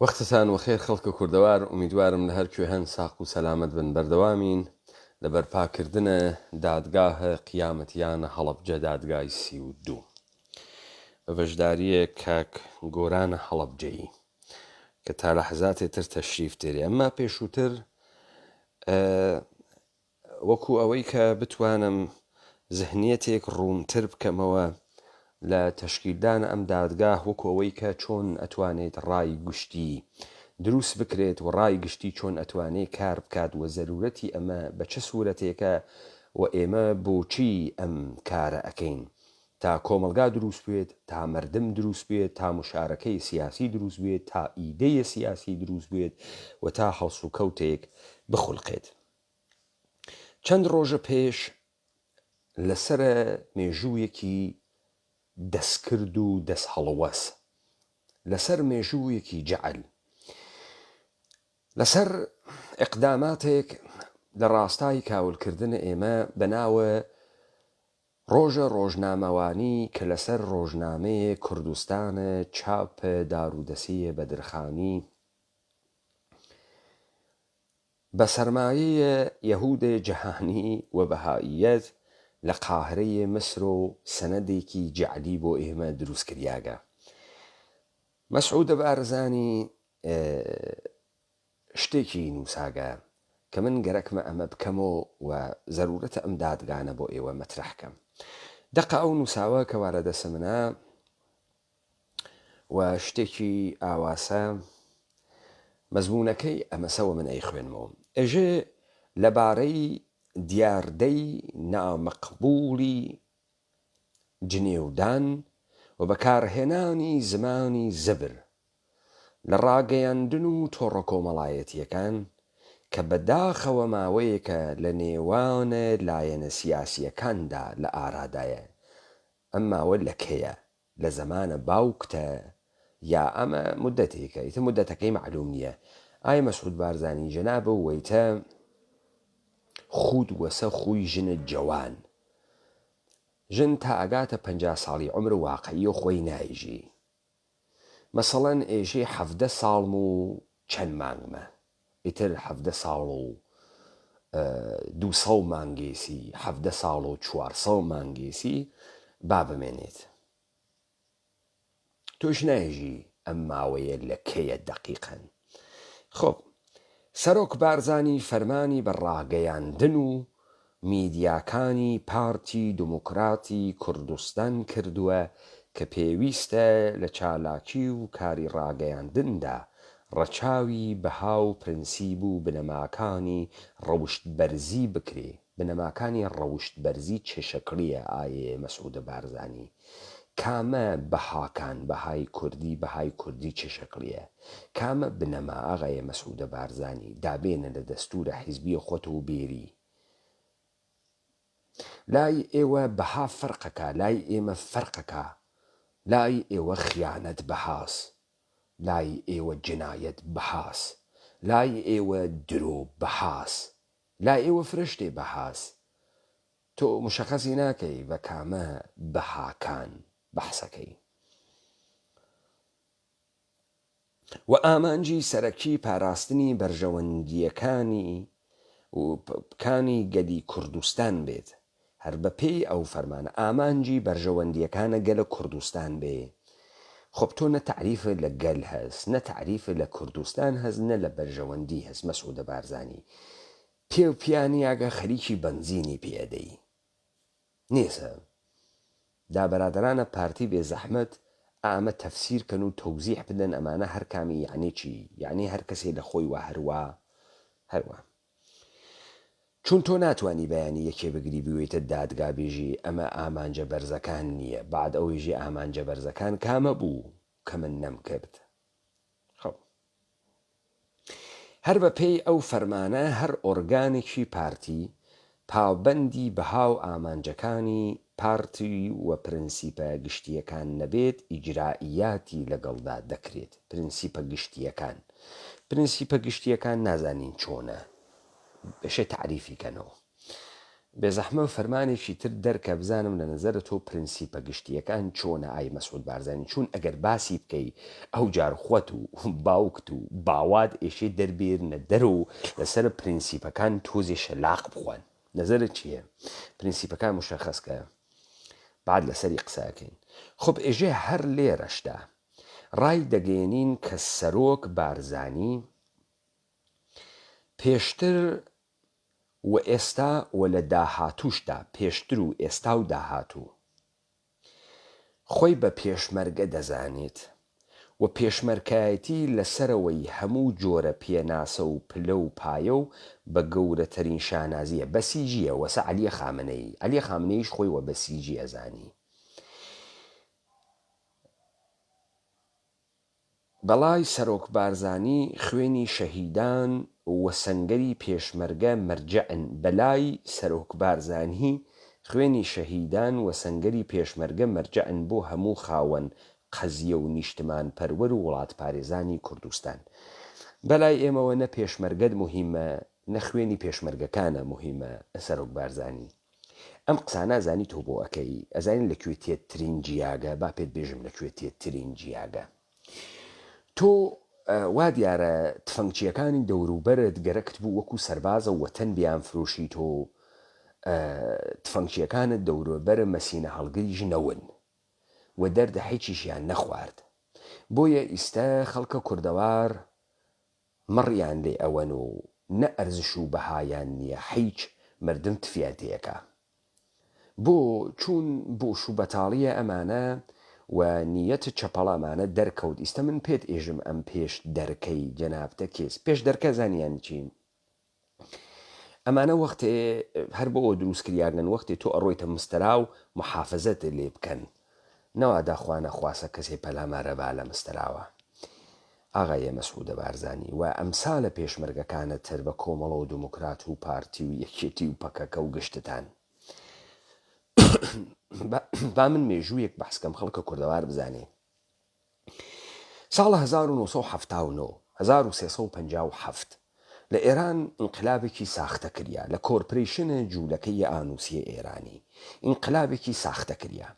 وەختتان وەخێر خەڵکە کوردەوار، ئومیدوارم لە هەر کوێ هەن ساق و سەلامەت بن بەردەوامین لە بەرپاکردنە دادگاهە قیامەتیانە هەڵەبجە دادگای 32 بە بەشداریە کاک گۆرانە هەڵەبجەیی کە تا لە حەزاتێتر تەشریف تێرێ. ئەمما پێشووتر وەکو ئەوەی کە بتوانم زەهنیەتێک ڕوونتر بکەمەوە لە تەشکیلدان ئەم دادگاه، وەکو ئەوەی کە چۆن ئەتوانێت ڕای گشتی دروست بکرێت و ڕای گشتی چۆن ئەتوانێت کار بکات و زەرورەتی ئەمە بە چه سوورەتێکە و ئێمە بۆچی ئەم کارە ئەکەین تا کۆمەلگا دروست بێت، تا مردم دروست بێت، تا مشارەکەی سیاسی دروست بێت، تا ئیدەیە سیاسی دروست بێت و تا هەڵس و کەوتێک بخولقێت. چەند ڕۆژە پێش لەسەر مێژوویەکی دەستکرد و دەست هەڵوەس، لەسەر مێژوویەکی جەعل، لەسەر ئەقداماتێک لە ڕاستای کاولکردنە ئێمە بەناوە ڕۆژە ڕۆژنامەوانی کە لەسەر ڕۆژنامەیە کوردستانە چاپە دارودەسیە بەدرخانی بە سەرمایەیە یەهودە جەهانی و بەهاییەت لە قاهرەیە مسر و سەنەدێکی جەعلی بۆ ئێمە دروست کریاگە. مەسعودە بارزانی شتێکی نووساگە کە من گەرەکمە ئەمە بکەمەوە و زەرورەتە ئەم دادگانە بۆ ئێوە مەترەحکەم. دەقا ئەو نووساوە کە وارەدەسە منە و شتێکی ئاواسە مەزمونونەکەی ئەمەسەوە من ئەی خوێنمەوە. ئێژێ لەبارەی دیاردەی نامەقبولی جنێودان و بەکارهێنانی زمانی زبر لە ڕاگەیاندن و تۆڕە کۆمەڵایەتیەکان کە بەداخەوە ماوەیەکە لە نێوانە لایەنە سیاسیەکاندا لە ئارادایە. ئەم ماوە لە کەیە؟ لە زەمانە باوکتە یا ئەمە مدەتێکە؟ ئیتر مدەتەکەی معلوم نییە. ئایا مەسعود بارزانی جەنابە وەیتە خود وەسە خوی ژنە جەوان، ژن تا ئەگاتە 50 ساڵی عمر واقعی و خۆی نایژی. مەسەڵەن ئێژێ 17 ساڵم و چەند مانگمە، ئیتر 17 ساڵ و 200 مانگێسی، 17 ساڵ و 400 مانگێسی با بمێنێت. تۆش نایژی ئەم ماوەیە لە کەیە دەقیقەن؟ خۆ سەرۆک بارزانی فەرمانی بە ڕاگەیاندن و میدیاکانی پارتی دموکراتی کوردستان کردووە کە پێویستە لە چالاکی و کاری ڕاگەیاندندا ڕەچاوی بەها و پرەنسیب و بنەماکانی ڕەوشت بەرزی بکرێ. بنەماکانی ڕەوشت بەرزی چه شەکڵیە؟ ئایێ مەسعودە بارزانی کامە بەهاکان، بەهای کوردی، بەهای کوردی چه شەکڵیە؟ کامە بنەما ئاغایە مەسعودە بارزانی دابێنە لە دەستورە حیزبی خۆت و بێری؟ لای ئێوە بەها فەرقەکە، لای ئێمە فەرقەکە. لای ئێوە خیانەت بەهاس، لای ئێوە جنایەت بەهاس، لای ئێوە درۆ بەهاس، لای ئێوە فرشتێ بەهاس. تۆ مشەخەزی ناکەی بە کامە بەهاکان بەحسەکەی. و ئامانجی سەرەکی پاراستنی بەرژەوەندیەکانی و کانی گەلی کوردستان بێت. هەر بە پێی ئەو فەرمانە ئامانجی بەرژەوەندیەکانە گەلە کوردستان بێ. خۆب تۆ نە تعریفە لە گەل هەست، نە تعریفە لە کوردستان هەست، نە لە بەرژەوەندی هەست. مەسعودە بارزانی پێ و پیانیاگە خەریکی بەنزینی پێدەی نێسە. دا بەرادرانە پارتی بێ زەحمەت ئامە تەفسیرکەن و تەوزیح بدەن ئەمانە هەر کامی یعنی چی؟ یعنی هەر کەسێ لە خۆی وە هەروە. چون تۆ ناتوانی بەیانی یەکێ بگری بوێتە دادگا بێژی ئەمە ئامانجە بەرزەکان نییە، بعد ئەوەیژی ئامانجە بەرزەکان کامە بوو کە من نەمکرد. خۆ هەر بە پێی ئەو فەرمانە هەر ئۆرگانێکی پارتی پابەندی بەها و ئامانجەکانی پارتی و پرنسیپە گشتیەکان نەبێت ئیجرائیاتی لەگەڵدا دەکرێت. پرنسیپە گشتیەکان، پرنسیپە گشتیەکان نازانین چۆنە، بەشە تعریفی کەنەوە. بێزەحمە فەرمانێکی تر دەرکە بزانم لە نظرە تۆ پرینسیپە گشتیەکان چۆنە ئای مەسعود بارزانانی چون ئەگەر باسی بکەی ئەو جارخوەت و باوکت و باوات ئێشێ دەربێرنە دەرە و لەسەر پرینسیپەکان تۆزێ شەلاق بخۆن نظرت چییە؟ پرینسیپەکان مشەخەسکە بعد لەسەری قساکەین خب ئێژێ هەر لێرەشدا ڕای دەگەێنین کە سەرۆک بارزانی پێشتر و ئێستا و لە داهاتووشدا پێشتر و ئێستا و داهاتوو خۆی بە پێشمەرگە دەزانێت و پێشمەرکایەتی لەسەرەوەی هەموو جۆرە پێناسە و پلە و پایە و بە گەورەترین شانازیە بەسیجیە وەسە عەلیە خامنەی عەلیە خامنەیش خۆی وە بەسیجی ئەزانی بەڵای سەرۆک بارزانی خوێنی شەهیدان و سەنگەری پێشمەرگە مەرجەعن بەلای سەرۆک بارزانی خوێنی شەهیدان و سەنگەری پێشمەرگە مەرجەعن بۆ هەموو خاوەن قەزیە و نیشتمان پەروەر و وڵات پارێزانی کوردستان بەلای ئێمەوە نە پێشمەرگەت موهیمە نە خوێنی پێشمەرگەکانە موهیمە سەرۆک بارزانی ئەم قسانە ئەزانی تۆ بۆ ئەەکەی ئەزانین لەکوێ تێترین جیاگە با پێت بێژم لەکوێ تێترین جیاگە تۆ وا دیارە تفەنگچیەکانی دەوروبەرت گەرەکت بوو وەکو سەربازە وەتەن بیان فرۆشی تۆ تفەنگچیەکانت دەوروبەرە مەسینە هەڵگری ژنەون و دەردە هیچیشیان نەخوارد بۆیە ئیستا خەڵکە کوردەوار مەڕیان لێ ئەوەن و نە ئەرزش و بەهایان نییە هیچ مردم تفیاتەیەەکە بۆ چوون بۆش و بەتاڵیە ئەمانە و نیەت چەپەڵامانە دەرکەوت ئیستا من پێت ئێژم ئەم پێش دەرکەی جەنابتە کێس پێش دەرکە زانیان چین ئەمانە وەختێ هەر بۆ ئەوە دروستکریاگەن وەختی تۆ ئەڕۆیتە مستەرا و محافزەت لێ بکەن نەوادا خوانە خواسە کەسێ پەلامارەبا لە مستەراوە ئاغایە مەسعودە بارزانی و ئەمسالە پێشمەرگەکانە تر بە کۆمەڵە و دموکرات و پارتی و یەکێتی و پەکەکە و گشتتان با من مێژوویەک بەحسکەم خەڵکە کوردەوار بزانێ ساڵە 1357 لە ئێران ئینقلابێکی ساختە کریا لە کۆرپۆرێشنە جوولەکەی ئانوسیە ئێرانی ئینقلابێکی ساختە کریا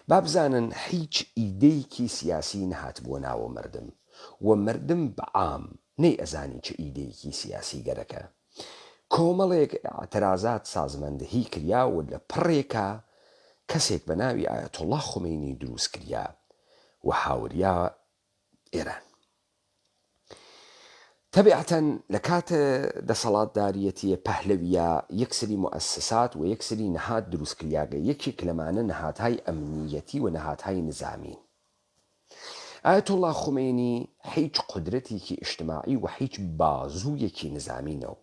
با بزانن هیچ ئیدەیەکی سیاسی نەهات بۆ ناوە مردم و مردم بەعام نەی ئەزانی چه ئیدەیەکی سیاسی گەرەکە کۆمەڵێک ئاعترازات سازمەندەهی کریا و لە پڕێکە کەسێک بە ناوی ئایەتوڵڵا خومینی دروست کریا و هاوریا ئێران تەبیعەتەن لە کاتە دەسەڵاتداریەتیە پەهلەویە یەکسری مؤسسات و یەکسری نەهات دروستکریاگە یەکێک لەمانە نەهاتهای ئەمنیەتی و نەهاتهای نظامی ئایەتوڵڵا خومینی هیچ قودرەتێکی ئیجتماعی و هیچ بازوویەکی نظامینەوە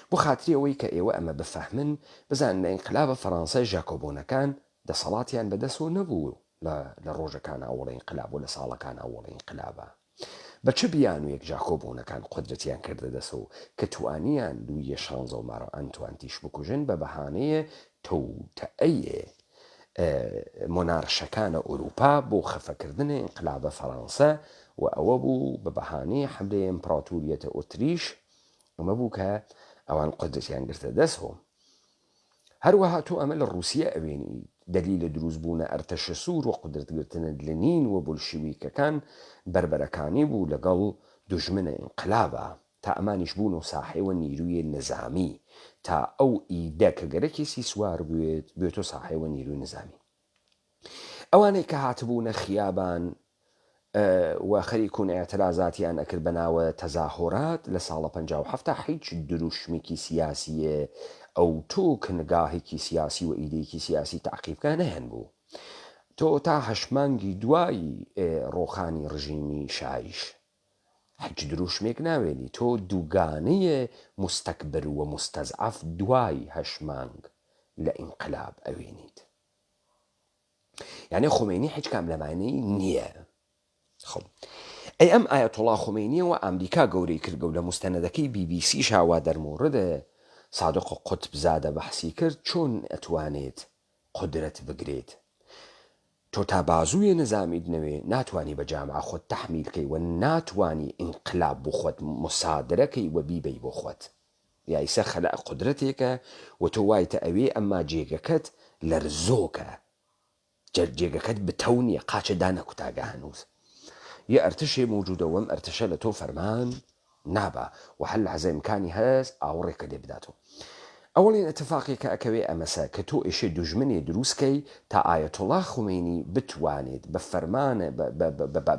بۆ خاتری ئەوەی کە ئێوە ئەمە بفەهمن بزان لە ئینقلابە فەڕەنسای ژاکۆبۆنەکان دەسەڵاتیان بەدەستەوە نەبوو لە ڕۆژەکان ئەوڵی ئینقلاب و لە ساڵەکان ئەوڵی ئینقلابە بە چه بیان و یەک ژاکۆبۆنەکان قودرەتیان کردە دەسەوە کە توانیان لویە 16 و مارە ئەنتوانتیش بکوژن بە بەهانەیە تەوتەئەیە مۆنارشەکانە ئوروپا بۆ خەفەکردنە ئینقلابە فەڕەنسا و ئەوە بوو بە بەهانەیە حملەی ئیمپراتۆریەتە ئۆتریش ئەمە بوو کە ئەوان قودرەتیان گرتە دەستەوە هەروەها تۆ ئەمە لە رووسیا ئەوێنی دلیلە دروستبوونە ئەرتەشە سوور و قودرەتگرتنە لەنین و بولشیویکەکان بربەرەکانی بوو لەگەڵ دوژمنە ئینقلابە تا ئەمانیش بوون و ساحێوە نیروی نظامی تا ئەو ئیدە کە گەرەکێسی سوار بێتۆ ساحێوە نیروی نظامی ئەوانەی کە هاتبوونە خیابان و خەریکون ئاعترازاتیان ئەکرد بەناوە تەزاهۆرات لە ساڵە 57 هیچ دروشمێکی سیاسیە ئەو تۆ کنگاهێکی سیاسی و ئیدەیەکی سیاسی تعقیبکە نەهێن بوو تۆ تا هەشمانگی دوایی ڕۆخانی ڕژیمی شایش هیچ دروشمێک ناوێنی تۆ دووگانەیە مستەکبر و مستەزعەف دوای هەشمانگ لە ئینقلاب ئەوێنیت یعنی خومینی هیچ کام لەمانەی نییە خب ئەی ئەم ئایەتوڵڵا خومینیەوە ئەمریکا گەورەی کردگە و لە مستەنەدەکەی BBC شاوا دەرمۆڕدە صادق و قوتبزادە بەحسی کرد چۆن ئەتوانێت قودرەت بگرێت تۆ تا بازوویە نەزامیت نەوێ ناتوانی بە جامعە خۆت تەحمیلکەی و ناتوانی ئینقلاب بۆ خۆت مسادرەکەی و بیبەی بۆ خۆت یایسە خەلە قدرەتێکە و تۆ وایتە ئەوێ ئەمما جێگەکەت لەرزۆکە جێگەکەت بتەو نییە قاچەدا نەکوتاگە هەنووز یە ئەرتشێ موجودە وەم ئەرتشە لە تۆ فەرمان نابە و هەل لە حەزە ئیمکانی هەست ئاوڕێکە لێ بداتەوە ئەوڵین ئەتفاقێکە ئەکەوێ ئەمەسە کە تۆ ئێشێ دوژمنێ دروستکەی تا ئایەتوڵا خومینی بتوانێت بە فەرمانە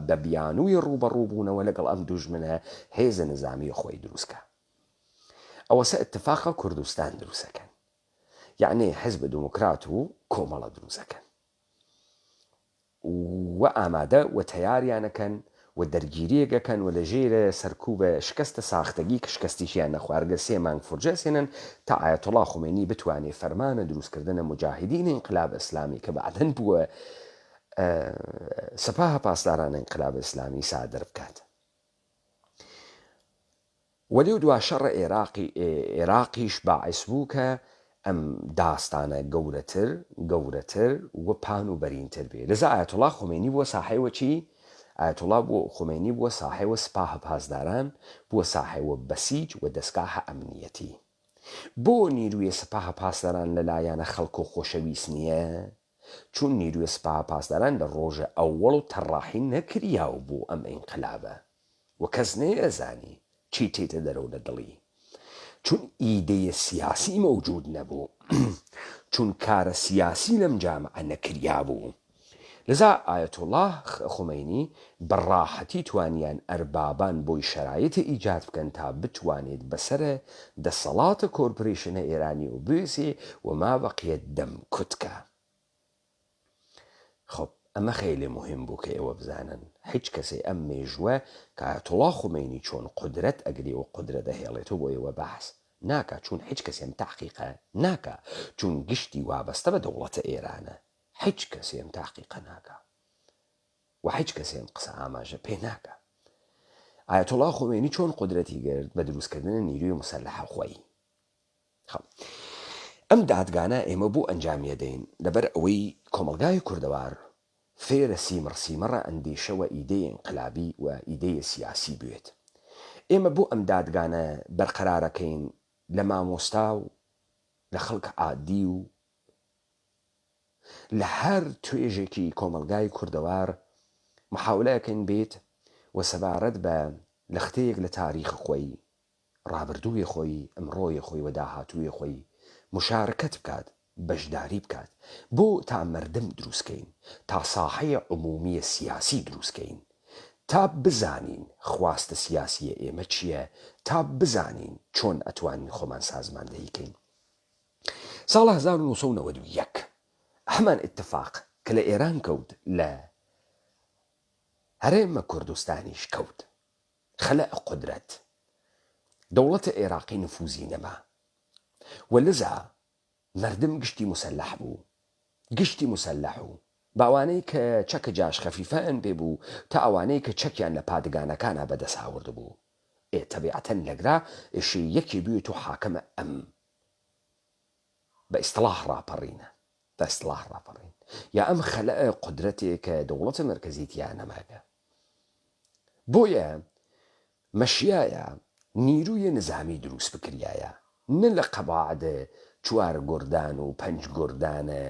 بە بیانووی ڕوبەڕووبوونەوە لەگەڵ ئەم دوژمنە هێزە نظامی خۆی دروستکە ئەوەسە ئتفاقە کوردستان دروستەکەن یعنی حزب دموکرات و کۆمەڵە دروستەکەن و ئامادە و تەیاریانەکەن و دەرگیریەکەکەن و لە ژێرە سەرکوبە شکستە ساختگی کە شکستیشیان نەخوارگە 3 مانگ فرجەسێنن تا ئایەتوڵا خومینی بتوانێت فەرمانە دروستکردنە مجاهدین انقلاب ئیسلامی کە بەعدەن بووە سەپاه پاسداران انقلاب ئیسلامی سادر بکات وەلێو دوا شەڕە عێراقیش باعث بوو کە ئەم داستانە گەورەتر و پان و بەرینتر بێ لەذا ئایەتوڵا خومینی بووە ساحەیەوە چی ئایەتوڵا بۆ خومینی بووە ساحەیەوە سپاه پاسداران بووە ساحەیەوە بەسیج و دەستگاهە ئەمنیەتی بۆ نیرویە سپاه پاسداران لەلایەنە خەڵک و خۆشەویست نییە چون نیرویە سپاه پاسداران لە ڕۆژە ئەووەڵ و تەڕاحی نەکریاو بوو ئەم ئینقلابە و کەس نەیەزانی چی تێتە دەرەو لە دڵی چون ئیدەیە سیاسی مەوجود نەبوو چون کارە سیاسی لەم جامعە نەکریا بوو لذا ئایەتوڵا خومینی بەڕاحەتی توانیان ئەربابان بۆی شەرایەتی ئیجاد بکەن تا بتوانێت بەسرە دەسەڵاتە کۆرپۆریشنە ئێرانی و بێسێ و ما بەقیت دەم کوتکە خب ئەمە خەیلی مهم بوو کە ئێوە بزانن هیچ کەسێ ئەم مێژووە کە ئایەتوڵا خومینی چۆن قدرەت ئەگری و قدرەت دەهێڵێتەوە بۆ ئێوە بەحس ناکە چون هیچ کەسێم تاقیقە ناکە چون گشتی وابەستە بە دەوڵەتە ئێرانە هیچ کەسێم تاقیقە ناکە و هیچ کەسێم قسە ئاماژە پێ ناکە ئایەتوڵا خومینی چۆن قدرەتی گرت بە دروستکردنە نیروی مسەلحە خۆی ئەم دادگانە ئێمە بۆ ئەنجامیە دەین لەبەر ئەوەی کۆمەلگای کوردەوار فێرە سیمڕە ئەندێشەوە ئیدەی انقلابی و ئیدەیە سیاسی بوێت ئێمە بۆ ئەم دادگانە بەرقەرارەکەین لە مامۆستا و لە خەڵک عادی و لە هەر توێژێکی کۆمەلگای کوردەوار محاولەکەن بێت و سەبارەت بە لەختەیەک لە تاریخ خۆی ڕابردووی خۆی ئەمڕۆی خۆی و داهاتووی خۆی مشارکەت بکات بەشداری بکات بۆ تا مردم دروستکەین تا ساحەیە عمومیە سیاسی دروستکەین تا بزانین خواستە سیاسیە ئێمە چییە تا بزانین چۆن ئەتوانین خۆمان سازماندەییکەین ساڵ 1991 هەمان اتفاق کە لە ئێران کەوت لە هەرێمە کوردستانیش کەوت خەلە قدرەت دەوڵەتە عێراقی نفوزی نەما وەلذا مردم گشتی مسلح بوو گشتی مسلح و باوانەی کە چەکە جاش خەفیفەن پێ بوو تا ئەوانەی کە چەکیان لە پادگانەکانە بەدەساورد بوو تەبیعەتەن لەگرا ئێشی یەکی بوێت و حاکەمە ئەم بە ئیستلاح ڕاپەڕینە بە ئیستلاح ڕاپەڕین یا ئەم خەلە قدرەتێک کە دەوڵەتە مەرکەزیتیان نەماگە بۆیە مەشیایە نیرویە نظامی دروست بکریایە نە لە قەباعدە 4 گوردان و 5 گوردانە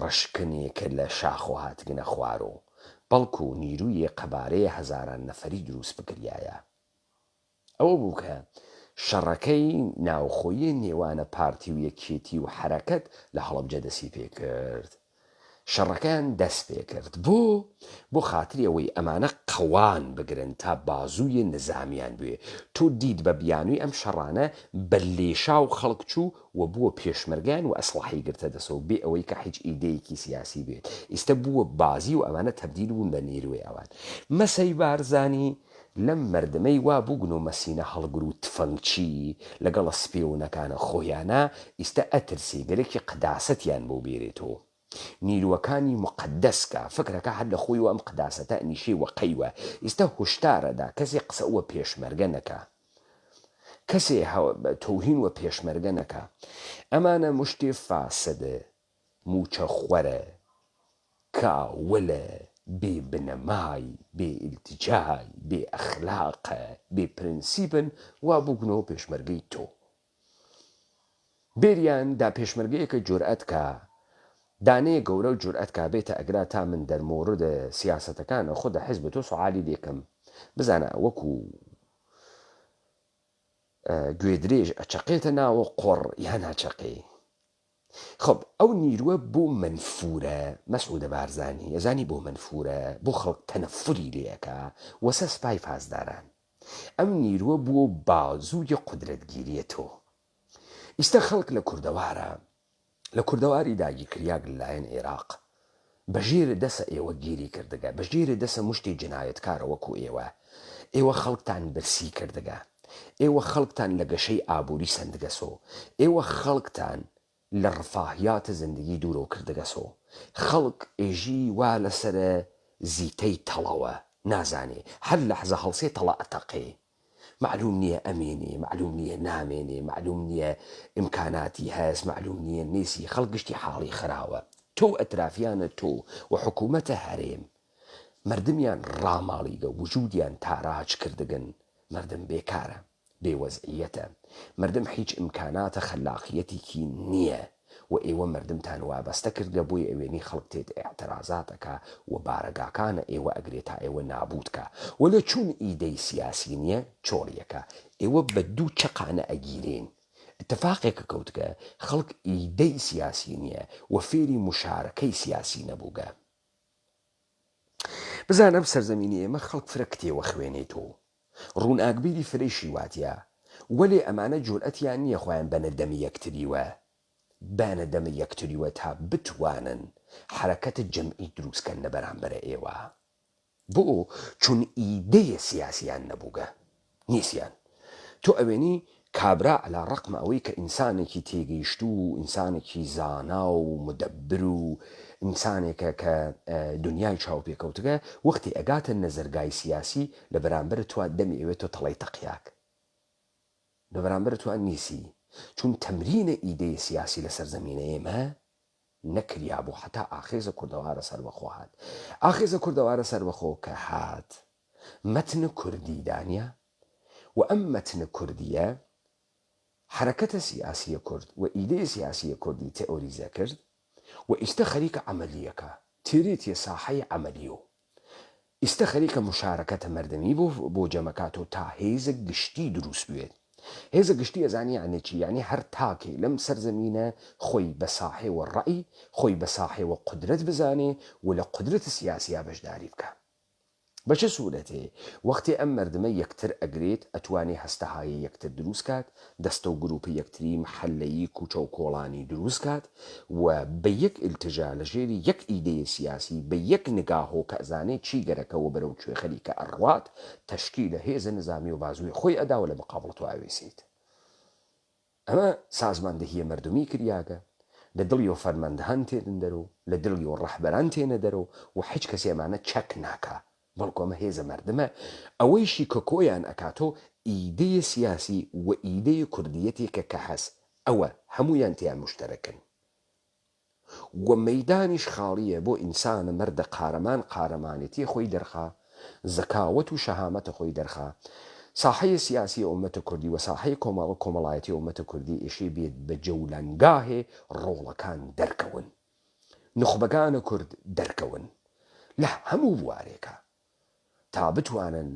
ڕشکنێکە لە شاخ و هاتگنە خوارۆ بەڵکو و نیرویە قەبارەیە هەزاران نەفەری دروست بکریایە ئەوە بوو کە شەڕەکەی ناوخۆیی نێوانە پارتی و یەکێتی و حرەکەت لە هەڵەبجە دەستی پێ کرد شەڕەکەیان دەست پێ کرد بۆ خاتری ئەوەی ئەمانە قەوان بگرن تا بازووی نظامیان بوێ تۆ دید بە بیانووی ئەم شەڕانە بە لێشا و خەڵک چوو و بووە پێشمەرگان و ئەسلحەی گرتە دەسەوە بێ ئەوەی کە هیچ ئیدەیەکی سیاسی بێت ئێستا بووە بازی و ئەمانە تەبدیل بوون بە نیروی ئەوان مەسەی بارزانی لەم مردمەی وا بووگن و مەسینە هەڵگر و تفەنگچی لەگەڵە سپێونەکانە خۆیانە ئیستا ئەترسی گەرێکی قداسەتیان بۆ بێرێتەوە نیروەکانی مقدسکە فکرەکە هەر لە خۆی و ئەم قداسەتە نیشێ وەقەیوە ئیستا هوشتارەدا کەسێ قسەوە پێشمەرگە نەکە کەسێ تۆهین وە پێشمەرگە نەکە ئەمانە مشتێ فاسدە موچە خوەرە کاولە بێ بنەمای بێ ئیلتیجای بێ ئەخلاقە بێ پرنسیبن وا بووگنەوە پێشمەرگەی تۆ بێریان دا پێشمەرگەیەکە جورئەت کە دانەیە گەورە و جورئەت کا بێتە ئەگرا تا من دەرمۆڕدە سیاسەتەکانە خۆدا حیزب تۆ سوعالی لێکم بزانە وەکو گوێ درێژ ئەچەقێتە ناوە قۆڕ یان ناچەقێ. خب ئەو نیرووە بۆ منفورە مەسعودە بارزانی ئەزانی بۆ منفورە بۆ خەڵک تەنەفوری لێەکە وەسە سپای پاسداران ئەم نیرووە بووە بازووی قودرەتگیریە تۆ. ئیستا خەڵک لە کوردەواری داگیرکریاک لەلایەن عێراق بەژێرە دەسە ئێوە گیری کردگە بەژێرە دەسە مشتی جنایەتکارە وەکو ئێوە خەڵکتان برسی کردگە ئێوە خەڵکتان لە گەشەی ئابووری سندگەسۆ ئێوە خەڵکتان لە ڕفاهیاتە زندگی دوورۆ کردگەسۆ خەڵک ئێژی وا لەسرە زیتەی تەڵەوە نازانێ هەر لەحزە هەڵسێ تەڵە ئەتەقێ معلوم نییە ئەمێنێ معلوم نییە نامێنێ معلوم نییە ئیمکاناتی هەست معلوم نییە نێسی خەڵگشتی حاڵی خراوە تۆ ئەترافیانە تۆ و حکوومەتە هەرێم مردمیان ڕاماڵیگە وجودیان تاراج کردگن مردم بێکارە بێوەزعیەتە مردم هیچ ئیمکاناتە خەلاقیەتێکی نییە و ئێوە مردمتان وابەستە کردگە بۆی ئەوێنی خەڵک تێت ئێعترازاتەکە و بارەگاکانە ئێوە ئەگرێت تا ئێوە نابودکە و لە چوون ئیدەی سیاسی نییە چۆڵیەکە ئێوە بە دوو چقانە ئەگیرێن اتفاقێکە کەوتگە خەڵک ئیدەی سیاسی نییە و فێری مشارەکەی سیاسی نەبووگە. بزانم سەرزەمینی ئێمە خەڵک فرە کتێوە خوێنێتەوە ڕوون ئاگبیری فرەیشی واتیە وەلێ ئەمانە جورئەتیان نییە خۆیان بەنەدەمی یەکتریوە بانەدەمە یەکتریوە تا بتوانن حرەکەتە جەمعی دروستکەن لە بەرامبەرە ئێوە بۆ چون ئیدەیە سیاسیان نەبووگە نیسیان تۆ ئەوێنی کابرا علا ڕقمە ئەوەی کە ئینسانێکی تێگەیشت و ئینسانێکی زانا و مدەبر و ئینسانێکە کە دنیای چاوپێکەوتگە وەختی ئەگاتە نەزەرگای سیاسی لە بەرامبەر توان دەمی ئەوێت تۆ تەڵی تەقیاک لە بەرامبەر توان نیسی چون تەمرینە ئیدەی سیاسی لە سەرزەمینە ئێمە نەکریا بوو حتا ئاخێزە کوردەوارە سەربەخۆ هات ئاخێزە کوردەوارە سەربەخۆ کە هات مەتنە کوردی دانیا و ئەم مەتنە کوردیە حرەکەتە سیاسیە کورد و ئیدەی سیاسیە کوردی تئۆریزە کرد و ئیستە خەریکە عەمەلیەکە تێرێتیە ساحەی عەمەلیۆ ئیستە خەریکە مشارەکەتە مەردەمی بۆ جەمەکاتۆ تا هێزە گشتی دروست بوێت هێزە گشتی ئەزانی یعنی چی یعنی هەر تاکێ لەم سەرزەمینە خۆی بە ساحێوە ڕەئی خۆی بە ساحێوە قودرەت بزانێ و لە قودرەتە سیاسیا بەشداری بکە بە چه سوورەتێ وەختی ئەم مردمە یەکتر ئەگرێت ئەتوانێ هەستەهایی یەکتر دروست کات دەستە و گروپی یەکتری محەلەیی کوچە و کۆڵانی دروست کات و بە یەک ئیلتجا لە ژێری یەک ئیدەیە سیاسی بە یەک نگاهۆ کە ئەزانێت چی گەرەکەەوە بەرەو کوێ خەریکە ئەڕوات تەشکیلە هێزە نظامی و بازووی خۆی ئەداوە لە مقابڵ تو ئاوێسیت ئەمە سازماندەهیە مردمی کریاگە لە دڵی و فەرمەندەهان تێنن دەرەوە لە دڵی و ڕەحبەران تێنە دەرەوە و هیچ کەسێ ئەمانە چەک ناکە بەڵکو ئەمە هێزە مردمە ئەوەیشی کە کۆیان ئەکاتۆ ئیدەیە سیاسی و ئیدەیە کوردیەتێکە کە هەست ئەوە هەمویان تیان مشتەرەکن و مەیدانیش خاڵیە بۆ ئینسانە مەردە قارەمان قارەمانێتی خۆی دەرخا زەکاوەت و شەهامەتە خۆی دەرخا ساحەیە سیاسی ئومەتە کوردی و ساحەیە کۆمەڵایەتی ئومەتە کوردی ئێشێ بێت بە جەولانگاهێ ڕۆڵەکان دەرکەون نخبەکانە کورد دەرکەون لە هەموو بوارێکە تا بتوانن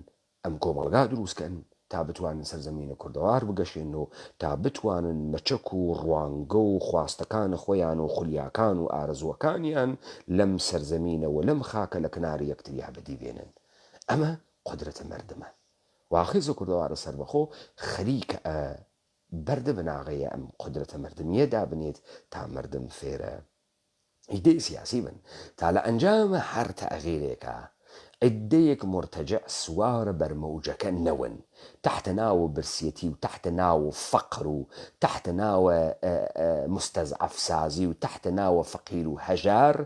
ئەم کۆمەڵگا دروستکەن تا بتوانن سەرزەمینە کوردەوار بگەشێن و تا بتوانن مەچەک و ڕوانگە و خواستەکان خۆیان و خولیاکان و ئارەزوەکانیان لەم سەرزەمینەوە لەم خاکە لە کناری یەکتریا بەدی بێنن ئەمە قودرەتە مردمە واخێزە کوردەوارە سەربەخۆ خەریکە بەردە بناغەیە ئەم قودرەتە مردمیە دابنێت تا مردم فێرە ئیدەی سیاسی بن تا لە ئەنجامە هەر تەغییرێکە عدەیەک مرتەجع سوارە بەرمەوجەکە نەون تحتە ناوە برسیەتی و تحتە ناوە فەقر و تحتە ناوە مستەزعەف سازی و تحتە ناوە فەقیر و هەژار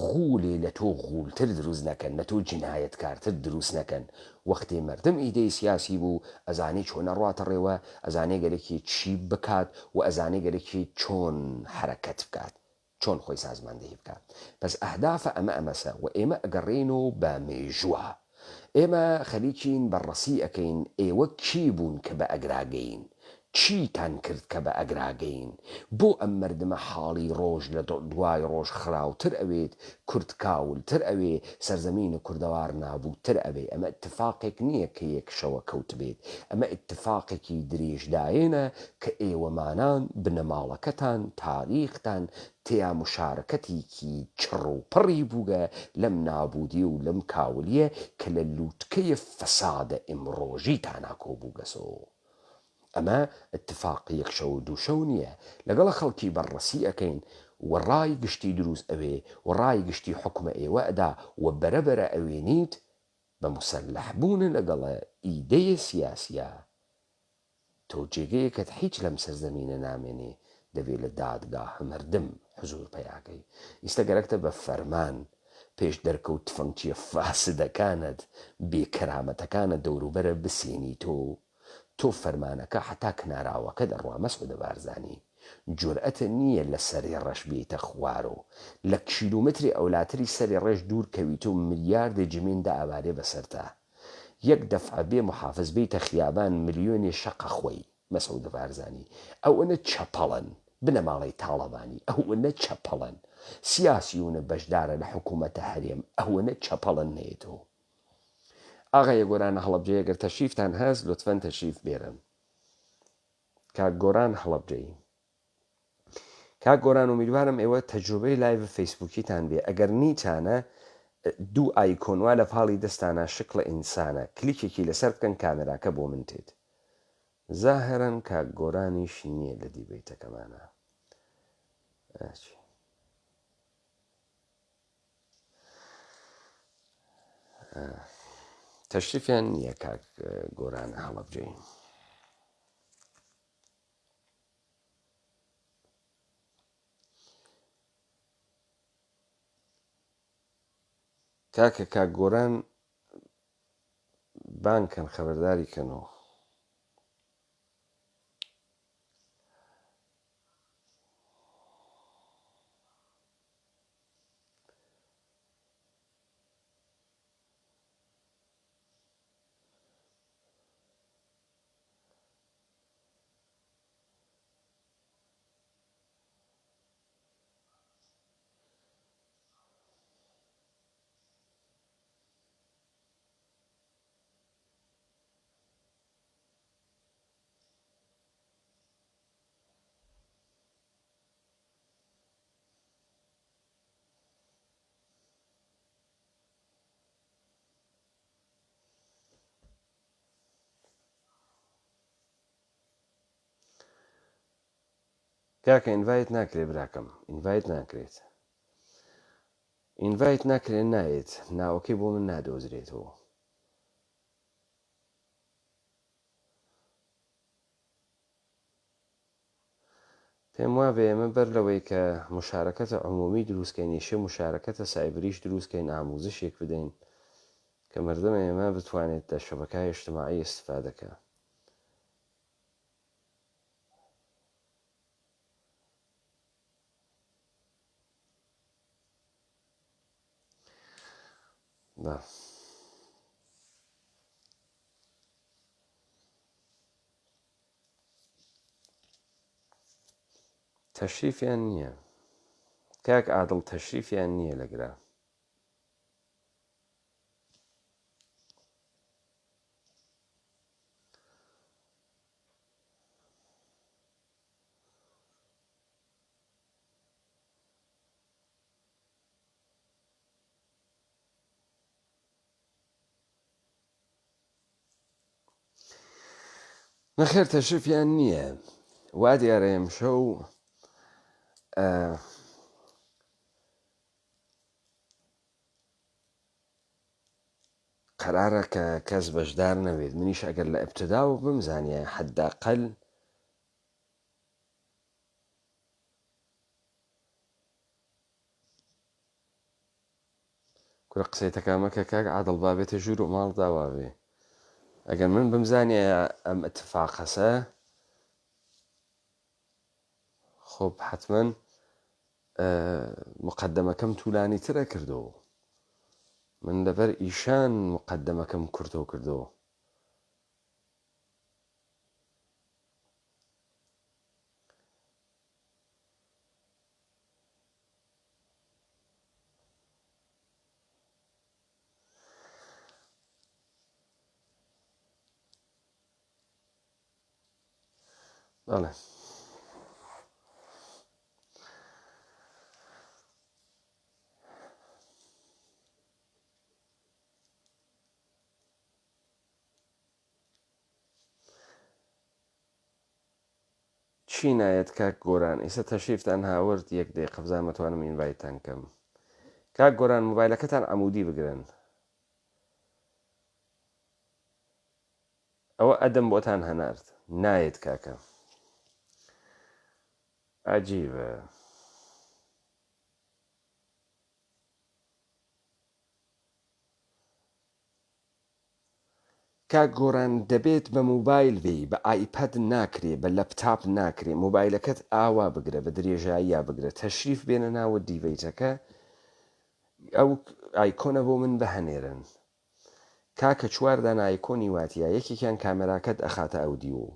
غولێ لە تۆ غولتر دروست نەکەن لە تۆ جنایەتکارتر دروست نەکەن وەختی مردم ئیدەی سیاسی بوو ئەزانی چۆنە ڕاتە ڕێوە ئەزانێ گەرێکی چی بکات و ئەزانێ گەرێکی چۆن حرەکەت بکات چۆن خۆی سازماندەهی بکات پس ئەهدافە ئەمەسە و ئێمە ئەگەڕێن و بە مێژووە ئێمە خەریکین بەڕەسی ئەەکەین ئێوە کی بوون کە بە ئەگراگەین چیتان کرد کە بە ئەگراگەین بۆ ئەم مردمە حاڵی ڕۆژ لە دوای ڕۆژ خراوتر ئەوێت کورد کاولتر ئەوێ سەرزەمینە کوردەوار نابووتر ئەوێ ئەمە اتفاقێک نییە کە یەکشەوە کەوت بێت ئەمە اتفاقێکی درێژدایەنە کە ئێوەمانان بنەماڵەکەتان تاریختان تیا مشارەکەتێکی چڕ و پڕی بووگە لەم نابودی و لەم کاولیە کە لە لووتکەیە فەسادە ئیمڕۆژی تاناکۆ بووگەسۆ ئەمە اتفاق یەکشە و دووشەو نییە لەگەڵە خەڵکی بەڕەسی ئەەکەین وەڕای گشتی دروست ئەوێ وەڕای گشتی حکومە ئێوە ئەدا و بەرەبەرە ئەوێنیت بە مسلحبوونە لەگەڵە ئیدەیە سیاسیە تۆ جێگەیەکەت هیچ لەم سەرزەمینە نامێنێ دەبێت لە دادگاه مردم حزور پیاکەی ئیستا بە فەرمان پێش دەرکەوت فەنکیە فاسدەکانت بێکەرامەتەکانە دەوروبەرە بسێنی تۆ فەرمانەکە حتا کناراوەکە دەڕوا مەسعودە بارزانی جورئەتە نییە لە سەری ڕەش بێتە خوارۆ لە کیلومتری ئەولاتری سەری ڕێژ دوور کەویت و ملیاردە جمێندا ئاوارێ بەسەرتا یەک دەفع بێ محافظ بێتە خیابان ملیۆنی شەقە خۆی مەسعودە بارزانی ئەوەنە چەپەڵن بنەماڵی تاڵەبانی ئەوەنە چەپەڵن سیاسیونە بەشدارە لە حکوومەتە هەرێم ئەوەنە چەپەڵن نێتەوە ئاغای گۆرانە هەڵەبجێ ئەگەر تەشریفتان هەست لوتفەن تەشریف بێرن کاک گۆران هەڵەبجەی کاک گۆران امیدوارم ئێوە تەجروبەی لایڤ فەیسبووکیتان بێ ئەگەر نیتانە دوو ئایکۆنوا لە پاڵی دەستانە شکڵە ئینسانە کلیکێکی لەسەر بکەن کامێراکە بۆ من تێت زاهرن کاک گۆرانیش نییە لە دیبیتەکەمانە تەشریفیان نییە کاک گۆرانە هەڵەبجەی کاکە کاک گۆران بانکەن خەبەرداری کەنەوە کاکە ئینڤایت ناکرێت براکەم ئینڤایت ناکرێت ئینڤایت ناکرێت نایێت ناوەکەی بۆ من نادۆزرێتەوە پێم وابێ ئێمە بەر لەوەی کە مشارەکەتە عمومی دروستکەین نیشە مشارەکەتە سایبریش دروستکەین ئاموزشێک بدەین کە مردمە ئێمە بتوانێت لە شەبەکەی اجتماعی استفادەکە تەشریفیان نییە کاک عادڵ تەشریفیان نییە لەگرا نەخێر تەشریفیان نییە وا دیارە ئەمشەو قەرارە کە کەس بەشدار نەوێت منیش ئەگەر لە ئەبتدا و بمزانیە حەداقەل کورە قسەیتەکامەکە کاک عادڵ بابێتە ژوور و ماڵ داواوێ ئەگەر من بمزانیە ئەم ئەتفاقەسە خۆب حتمما مقدمەکەم توولانی ترە کردەوە من لەبەر ئیشان مقدمەکەم کورتەوە کردەوە بەڵێ چی نایەت کاک گۆران ئێستا تەشریفتان هاورد یەک دقیقە بزانمەتوانم ئینڤایتتان کەم کاک گۆران مۆبایلەکەتان عەمودی بگرن ئەوە ئەدەم بۆتان هەنارد نایەت کاکە عەجیبە کاک گۆران دەبێت بە موبایل بێ بە ئایپەد ناکرێ بە لەپتاپ ناکرێ مۆبایلەکەت ئاوا بگرە بە درێژاییە بگرە تەشریف بێنە ناوە دیڤەیتەکە ئەو ئایکۆنە بۆ من بهەنێرن کاکە چواردان ئایکۆنی واتیە یەکێکیان کامێراکەت ئەخاتە ئەودیۆ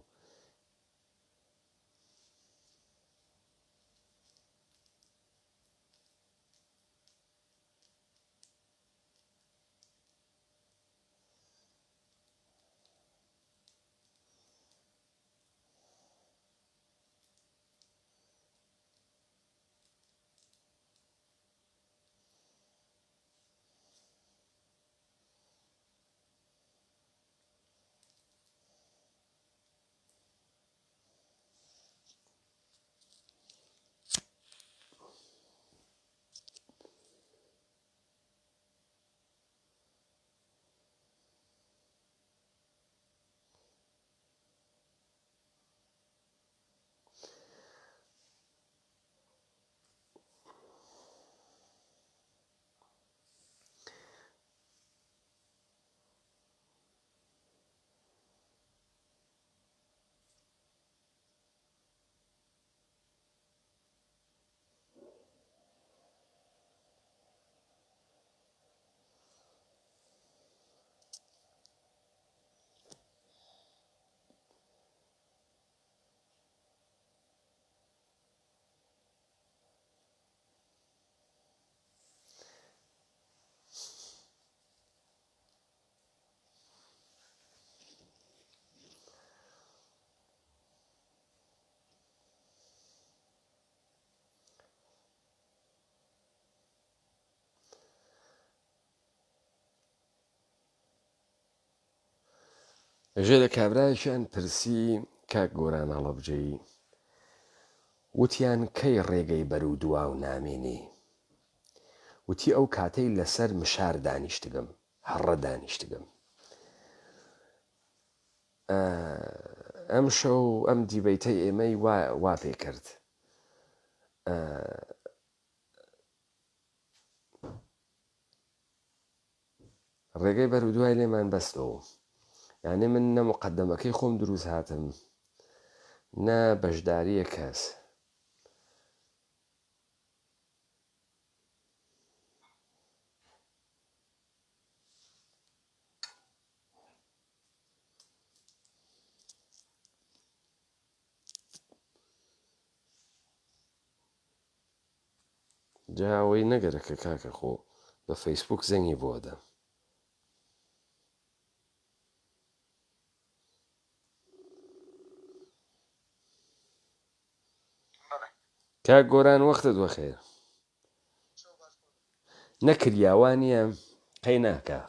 ژێ لە کابرایشیان پرسی کاک گۆران هەڵەبجەی وتیان کەی ڕێگەی بەر و دواو نامێنێ وتی ئەو کاتەی لەسەر مشار دانیشتگەم هەڕە دانیشتگەم ئەم شەو ئەم دیبەیتەی ئێمەی وا پێ کرد ڕێگەی بەر و دوای لێمان بەستەوە یعنی من نە مقەدەمەکەی خۆم دروست هاتم نە بەشداریە کەس جاوەی نەگەرەکە کاکە خۆ بە فەیسبوک زەنگی بۆ دەم کاک گۆران وەختت وەخێر نەکریاوانە قەی ناکە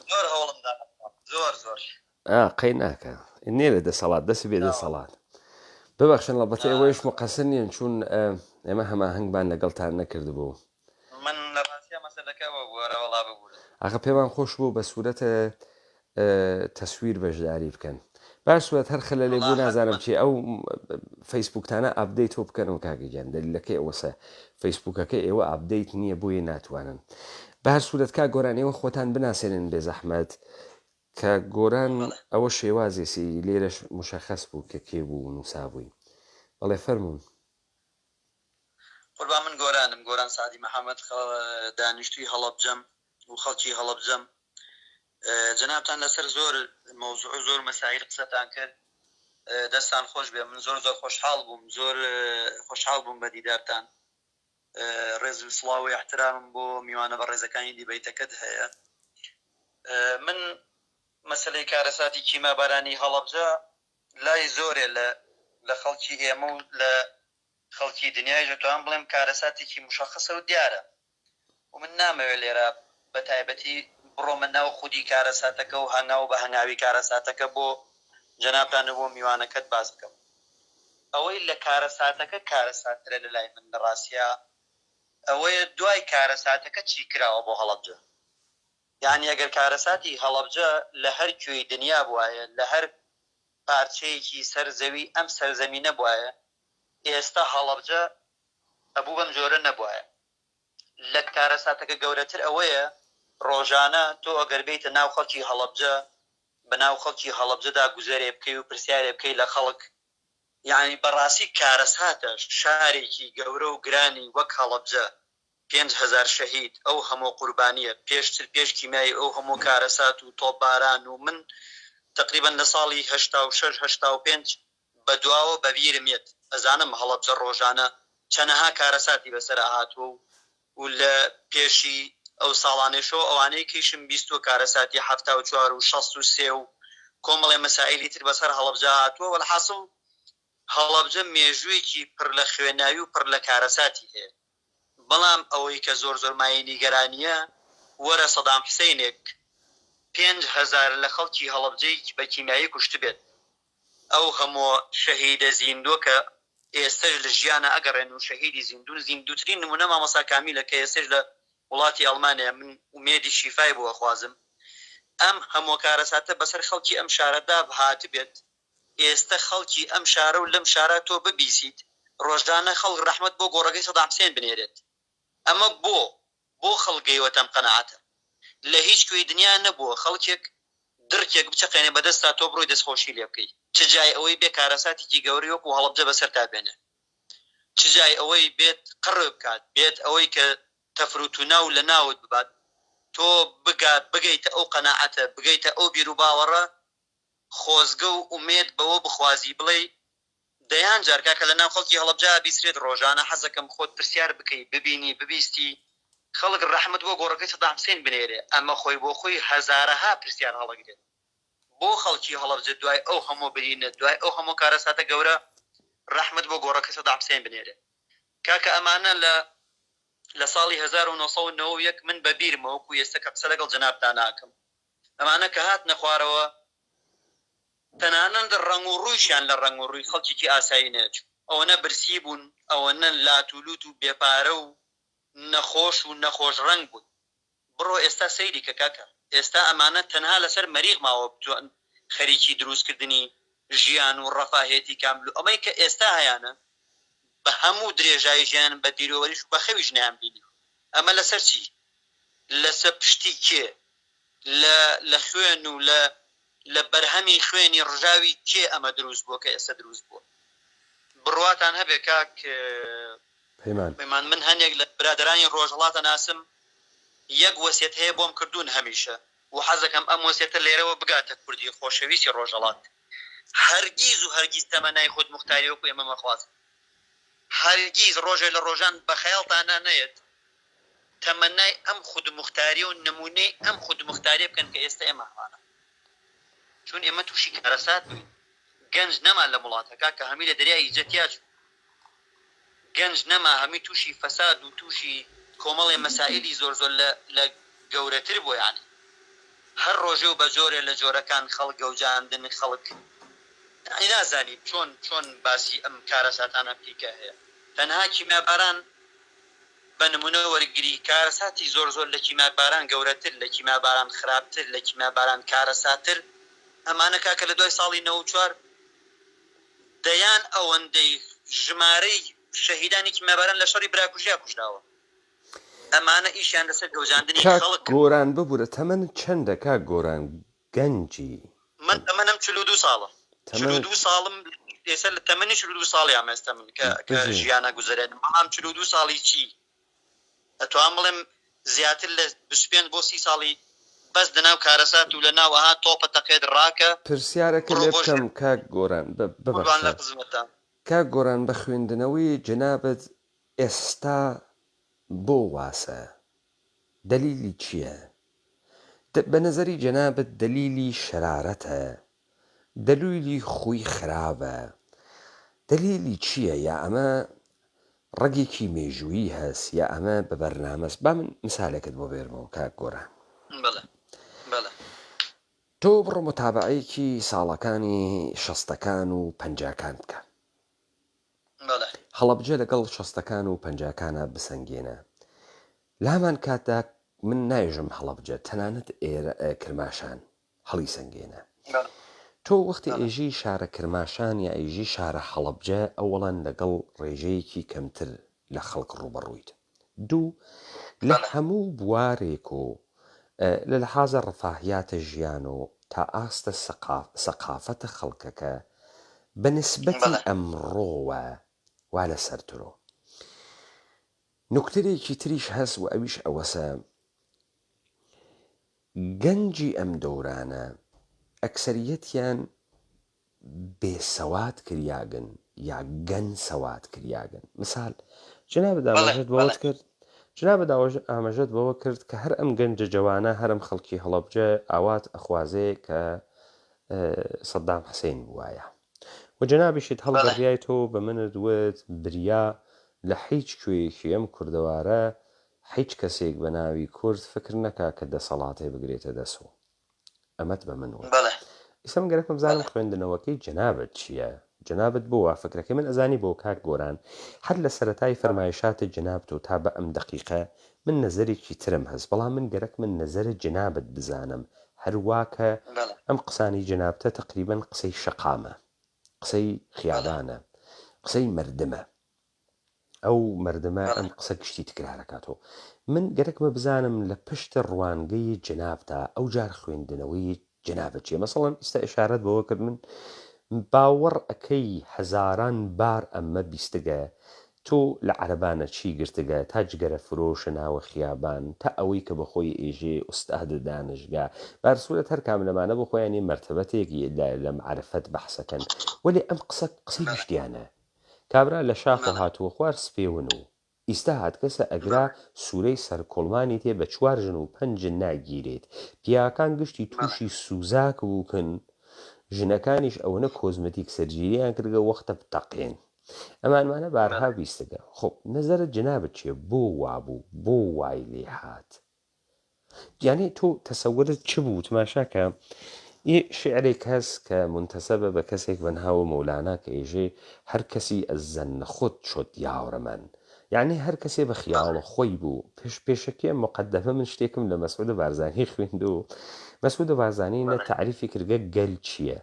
قەی ناکە نێرە دەسەڵات دەست بێ دەسەڵات ببەخشن لەبەتە ئەوەیش مقەسر نییە چون ئێمە هەماهەنگبان لەگەڵتان نەکردبوو ئاخە پێمان خۆش بوو بە سوورەتە تەسویر بەشداری بکەن باش سوورەت هەر خەلە لێ بوو نازانم چی ئەو فەیسبوکتانە ئاپدەیت تۆ بکەنەوە کاکەگیان دەلیلەکەی ئەوەسە فەیسبوکەکەی ئێوە ئاپدەیت نییە بۆیە ناتوانن بە هەر سوورەت کا گۆران ئێوە خۆتان بناسێنن بێ زەحمەت کە گۆران ئەوە شێوازێسی لێرەش مشەخەس بوو کە کێ بوو نووسابووی بەڵێ فەرموون قوربان من گۆرانم گۆران سعدی محەممەد دانیشتوی هەڵەبجەم و خەڵکی هەڵەبجەم جەنابتان لەسەر زۆر مەوزوع زۆر مەسائل قسەتان کرد دەستان خۆش بێ من زۆر خۆشحاڵ بووم زۆر خۆشحاڵ بووم بە دیدارتان ڕێز و سڵاو و احترامم بۆ میوانە بە ڕێزەکانی دیبەیتەکەت هەیە من مەسەلەی کارەساتی کیما بارانی هەڵەبجە لای زۆرێ لە لە خەڵکی ئێمە و لە خەڵکی دنیای ژەتوان بڵێم کارەساتێکی مشخصە و دیارە و من نامەوێت لێرە بە تایبەتی بڕۆمە ناو خودی کارەساتەکە و هەنگاو بە هەنگاوی کارەساتەکە بۆ جەنابتانە بۆ میوانەکەت باس بکەم. ئەوەی لە کارەساتەکە کارەساترە لە لای من لە ڕاستیە ئەوەیە دوای کارەساتەکە چی کراوە بۆ هەڵەبجە. یعنی ئەگەر کارەساتی هەڵەبجە لە هەر کوێی دنیا بوایە لە هەر پارچەیەکی سەر زەوی ئەم سەرزەمینە بوایە ئێستا هەڵەبجە ئەبوو بەم جۆرە نەبوایە. لە کارەساتەکە گەورەتر ئەوەیە ڕۆژانە تۆ ئەگەر بیتە ناو خەڵکی هەڵەبجە بە ناو خەڵکی هەڵەبجەدا گوزەرێ بکەی و پرسیارێ بکەی لە خەڵک یعنی بەڕاستی کارەساتە شارێکی گەورە و گرانی وەک هەڵەبجە 5,000 شەهید ئەو هەموو قوربانیە پێشتر پێش کیمایی ئەو هەموو کارەسات و تۆپباران و من تقریبا لە ساڵی 86-85 بەدواوە بەبیرمێت ئەزانم هەڵەبجە ڕۆژانە چەنەها کارەساتی بەسەر هاتووە و لە پێشی ئەو ساڵانێشەوە ئەوانەی کەیشم 20 کارەساتی 74 و 63 و کۆمەڵێ مەسائلی تر بەسەر هەڵەبجە هاتووە وەلحاصڵ هەڵەبجە مێژوویەکی پڕ لە خوێناوی و پڕ لە کارەساتی هەیە. بەڵام ئەوەی کە زۆر مای نیگەرانیە وەرە سەدام حسینێک 5,000 لە خەڵکی هەڵەبجەی بە کیمیایی کوشت بێت ئەو هەموو شەهیدە زیندوە کە ئێستش لە ژیانە ئەگەڕێن و شەهیدی زیندوترین نمونە مامۆستا کامیلە کە ئێستش لە وڵاتی ئەڵمانیا من ومێدی شیفای بۆ خوازم ئەم هەموو کارەساتە بەسەر خەڵکی ئەم شارەدا هات بێت ئێستا خەڵکی ئەم شارە و لەم شارە تۆ ببیسیت ڕۆژانە خەڵک ڕەحمەت بۆ گۆڕەکەی سەدام حسین بنێرێت. ئەمە بۆ خەڵگەیوە تەم قەنەعاتە لە هیچ کوێی دنیا نەبووە خەڵکێک درکێک بچقێنێ بەدەستا تۆ بڕۆی دەستخۆشی لێ بکەی چ جای ئەوەی بێ کارەساتێکی گەوری وەکو هەڵەبجە بەسەر تا بێنێ چ جای ئەوەی بێت قڕ بکات بێت ئەوەی کە تەفروت و ناو لە ناوت ببات تۆ بگەیتە ئەو قەنەعاتە بگەیتە ئەو بیر و باوەڕە خۆزگە و ئومێد بەوە بخوازی بڵێ دەیان جارکا کە لە ناو خەڵکی هەڵەبجە بیسرێت ڕۆژانە حەزەکەم خۆت پرسیار بکەی ببینی ببیستی خەڵک ڕەحمەت بۆ گۆڕەکەی سەدام حسین بنێرێ ئەمە خۆی بۆ خۆی هەزارەها پرسیار هەڵەگرێت بۆ خەڵکی هەڵەبجە دوای ئەو هەموو برینە دوای ئەو هەموو کارەساتە گەورە ڕەحمەت بۆ گۆڕەکەی سەدام حسین بنێرێ. کاکە ئەمانە لە ساڵی 1991 من بەبیرمەوە و ئێستا کە قسە لەگەڵ جەنابتان ناکەم ئەمانە کە هات نەخوارەوە تەنانەت ڕنگ و ڕوویشیان لە ڕنگ و ڕووی خەڵکیی ئاسایی نەچوو ئەوەنە برسی بوون ئەوەنە لاتولوت و بێپارە و نەخۆش و نەخۆش ڕنگ بوون. بڕۆ ئێستا سەیری کە کاکە ئێستا ئەمانە تەنها لەسەر مەریخ ماوە بتوان خەریکی دروستکردنی ژیان و ڕەفاهێتی کامل و ئەمەی کە ئێستا هەیەە بە هەموو درێژایی ژیان بە دیرۆوەریش و بە خەویش نیان بینی. ئەمە لەسەر چی؟ لەسەر پشتی کێ لە خوێن و لە بەرهەمی خوێنی ڕژاوی کێ ئەمە دروست بووە کە ئێستا دروست بووە. بڕواتان هەبێ کاک پەیمان من هەنێک لە برادرانی ڕۆژهەڵاتە ناسم یەک وەسیەت هەیە بۆم کردوون هەمیشە و حەزەکەم ئەم وەسیەتە لێرەوە بگاتە کوردی خۆشەویستی ڕۆژهەڵات هەرگیز تەمەنای خود مختاری وەکو ئێمە مەخواست هەرگیز ڕۆژێ لە ڕۆژان بە خەیاڵتانە نەیەت تەمەنای ئەم خود مختاری و نمونەی ئەم خود مختاری بکەن کە ئێستا ئێمە هەوانە چون ئێمە تووشی کارەسات بووین گەنج نەما لە وڵاتەکە کە هەمی لە دەریای جەتیاج گەنج نەما هەمی تووشی فەساد و تووشی کۆمەڵی مەسائلی زۆر لە گەورەتر بۆ یانی هەر ڕۆژێ و بە جۆرێ لە جۆرەکان خەڵک گەوجاندن خەڵک نازانی چۆن باسی ئەم کارەساتانە بکە هەیە تەنها کیمیاباران بە نمونە وەرگری کارەساتی زۆر لە کیمیاباران گەورەتر لە کیمیاباران خراپتر لە کیمیاباران کارەساتر ئەمانە کاکە لە دوای ساڵی 94 دەیان ئەوەندەی ژمارەی شەهیدانی کیمیاباران لە شەڕی براکوژیا کوژراوە ئەمانە ئیشیان لەسەر گەوجاندنی خەڵک گۆران ببوورە تەمەن چەندە کاک گۆران گەنجی من تەمەنم 42 ساڵە 42 ساڵم ئێستا لە تەمەنی 42 ساڵی ئامێستا من کە ژیانە گوزەرێن بەڵام 42 ساڵی چی ئەتوان بڵێم زیاتر لە 25 بۆ 30 ساڵی بەس دەناو کارەسات و لە ناوەها تۆپە تەقێت ڕاکە پرسیارەکە لێ بکەم کاک گۆران کاک گۆران بە خوێندنەوەی جەنابەت ئێستا بۆ واسە دەلیلی چییە؟ بە نەزەری جەنابەت دەلیلی شەرارەتە دەلیلی خوی خراپە دلیلی چییە؟ یا ئەمە ڕەگێکی مێژوویی هەست یا ئەمە بە بەرنامەست؟ با من مثالێکت بۆ بێرمەوە کاک گۆران. تۆ بڕۆ متابعەیەکی ساڵەکانی 60ەکان و 50ەکان بکە، هەڵەبجە لەگەڵ 60ەکان و 50ەکانە بسەنگێنە. لامان کاتدا من نایژم هەڵەبجە، تەنانەت ئێرە کرماشان هەڵی سەنگێنە. تۆ وەختی ئێژی شارە کرماشان یا ئێژی شارە هەڵەبجە ئەوەڵەن لەگەڵ ڕێژەیەکی کەمتر لە خەڵک ڕوبەڕوویت. دوو، لە هەموو بوارێک و لە لەحازە ڕفاهیاتە ژیان و تا ئاستە سەقافەتە خەڵکەکە بە نسبەتی ئەمڕۆوە وا لەسەرترۆ. نوکتەرێکی تریش هەست و ئەویش ئەوەسە گەنجی ئەم دەورانە ئەکسەریەتیان بێسەوات کریاگن یا گەن سەوات کریاگن. مثال جنابەت ئاماژەت بەوە کرد کە هەر ئەم گەنجە جوانە هەرم خەڵکی هەڵەبجە ئاوات ئەخوازێ کە سەدام حوسێن وایە و جەنابیشت هەڵبڕیایەوە بە منت وت بریا لە هیچ کوێیەکی ئەم کوردەوارە هیچ کەسێک بە ناوی کورد فکر نەکا کە دەسەڵاتێ بگرێتە دەسەوە. ئەمەت بە من وت. ئیسم گەرەکم بزانم خوێندنەوەکەی جەنابەت چییە؟ جەنابەت بۆ فکرەکەی من ئەزانی بۆ کاک گۆران هەر لە سەرەتای فەرمایشاتە جەنابەت و تا بە ئەم دەقیقە من نەزەرێکی ترم هەست، بەڵام من گەرەک من نەزەرە جەنابەت بزانم هەروواکە ئەم قسانی جەنابەتە تقریبەن قسەی شەقامە، قسەی خیابانە، قسەی مردمە. ئەو مردمە ئەم قسە گشتی تکرارەکاتەوە. من گەرەکمە بزانم لە پشتە ڕوانگەی جەنابتە ئەو جار خوێندنەوەی جەنابەت چیە؟ مەسەڵەن ئێستا ئشارەت بەوە کرد من باوەڕ ئەەکەی هەزاران بار ئەمە بیستگە تۆ لە عەرەبانە چی گرتگە تا جگەرە فرۆشە ناوە خیابان تا ئەوەی کە بەخۆی ئێژێ ئوستادە دانشگا بارسوورەت هەر کام لەمانە بۆ خۆیانی مرتبەتێکی لە معرفەت بەحسەکەن، وەلی ئەم قسەی گشتیانە. کابرا لە شاخ و هاتووە خوار سپێون و ئیستا هات کەسە ئەگرا سوورەی سەرکۆڵمانی تێ بە 4 ژن و 5 ناگیرێت. پیاکان گشتی تووشی سوزاک بووکن، ژنەکانیش ئەوەنە کۆزمەتیک سەرگیریان کردگە وەختە بتەقێن. ئەمانمانە بارها بیستگە. خۆ نەزەرت جەنابەت چییە؟ بۆ وابوو؟ بۆ وای لێ هات؟ یعنی تۆ تەسەورت چ بوو؟ تماشاکە شعرێک هەست کە منتەسەبە بە کەسێک بەنهاوە مەولانا کە ئێژێ هەر کەسی ئەزەن خۆت شد یاوڕەمەن، یعنی هەر کەسێ بە خیاڵە خۆی بوو. پێشەکێ مقدمە من شتێکم لە مەسعود بارزانی خوێند و مەسعود بارزانی نە تعریفی کردگە گەل چییە،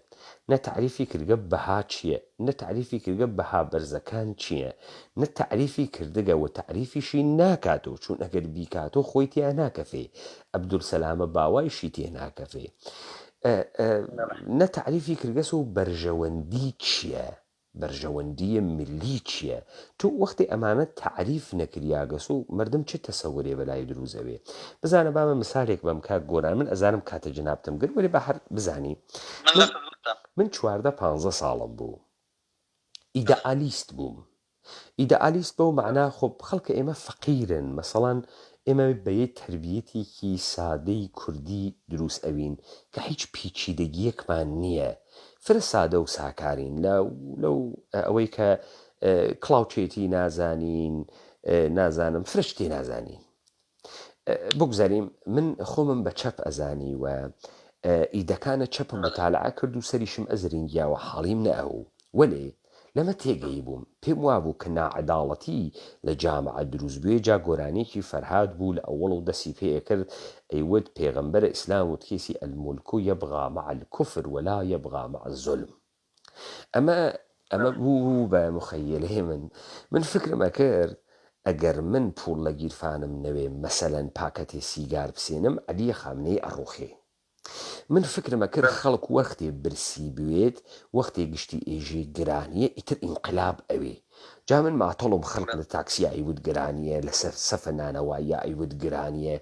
نە تعریفی کردگە بەها چییە، نە تعریفی کردگە بەها بەرزەکان چییە، نە تعریفی کردگە و تعریفیشی ناکاتەوە چون ئەگەر بیکاتۆ خۆی تیا ناکەفێ، عەبدولسەلامە باوایشی تێ ناکەفێ. نە تعریفی کردگەس و بەرژەوەندی چییە، بەرژەوەندیە ملی چییە؟ تو وەختی ئەمانە تعریف نەکریاگەس و مردم چه تەسەورێ بەلای دروزەوێ؟ بزانە بامە مثالێک بەم کاک گۆران، من ئەزانم کاتە جەنابتم گرت وەلی بە هەر بزانی من 14-15 ساڵم بوو، ئیدەئالیست بووم. ئیدەئالیست بەو معنا خۆ خەڵکە ئێمە فەقیرن، مەسەڵەن ئێمە بەیە تربیەتێکی سادەی کوردی دروست ئەوین کە هیچ پیچیدەگیەکمان نییە، فرە سادە و ساکارین لەو ئەوەی کە کڵاوچێتی نازانین، نازانم فرشتی نازانین. بگذاریم من خۆمم بە چەپ ئەزانی و ئیدەکانە چەپم متالعە کرد و سەریشم ئەزرینگیاوە حاڵیم نەئەو، وەلێ لەمە تێگەی بووم. پێم وابوو کە ناعەداڵەتی لە جامعە دروستبووێ جا گۆرانێکی فەرهاد بوو لە ئەوڵ و دەستی پێ کرد ئەیوت پێغەمبەرە ئیسلام وتکێسی ئەلمولک یەبغا مع الکفر ولا یەبغا مع الظلم. ئەمە بوو بە مخەیلەی من فکرمە کرد ئەگەر من پوڵ لە گیرفانم نەوێ مەسەلەن پاکەتێ سیگار بسێنم عەلیە خامنەی ئەڕوخێ. من فکرمە کرد خەڵک وەختێ برسی بوێت وەختێ گشتی ئێژێ گرانیە ئیتر ئینقلاب ئەوێ. جا من ماتەڵم خەڵک لە تاکسی ئەیوت گرانیە، لە سەفە نانەوایە ئەیوت گرانیە،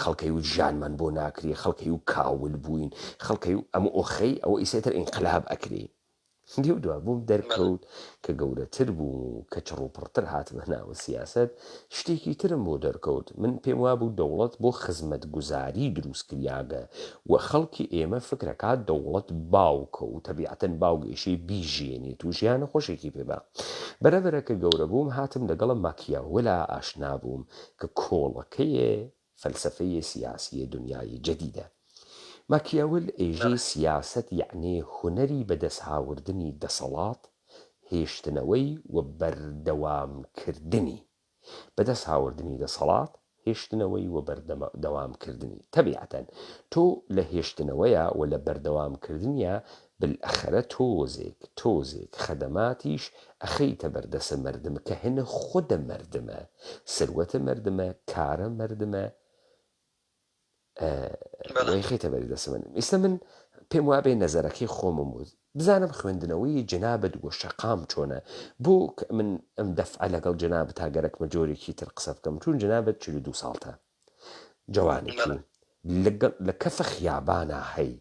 خەڵکەی وت ژانمان بۆ ناکرێ، خەڵکەی و کاول بووین، خەڵکەی ئەمە ئۆخەی ئەوە ئیسێتر ئینقلاب ئەکرێ. دیو دووە بووم دەرکەوت کە گەورەتر بوو کە چڕوپڕتر هاتمە ناوە سیاست شتێکی ترم بۆ دەرکەوت من پێم وا بوو دەوڵەت بۆ خزمەت گوزاری دروستکریاگە و خەڵکی ئێمە فکرەکات دەوڵەت باوکە و تەبیعەتەن باوگەیشەی بیژێنێت و ژیانە خۆشێکی پێبا بەرەبەرە کە گەورە بووم هاتم لەگەڵم ماکیاوەلا ئاشنا بووم کە کۆڵەکەیە فەلسفەیە سیاسی دنیای جەدیدە ماکیاول ئێژەی سیاست یعنی هوەری بەدەستهاوردنی دەسەڵات هێشتنەوەی و بەردەوامکردنی بەدەستهاوردنی دەسەڵات هێشتنەوەی و بەردەوامکردنی تەبیعەتەن تۆ لە هێشتنەوەیە و لە بەردەوامکردنیە بالئەخرە تۆزێک خەدەماتیش ئەخەیتە بەردەسە مردم کە هێنە خودە مردمە سروەتە مردمە کارە مردمە خێتە بەری دەسە من ئێستا من پێم وابێ نەزەرەکەی خۆمم بود بزانم خوێندنەوەی جەنابەت وە شەقام چۆنە بۆ من ئەم دەفعە لەگەڵ جەنابەت تاگەرەک مەجۆرێکی تر قسە بکەم چون جەنابەت 42 ساڵتە جوانێکی لە کەفە خیابانە هەی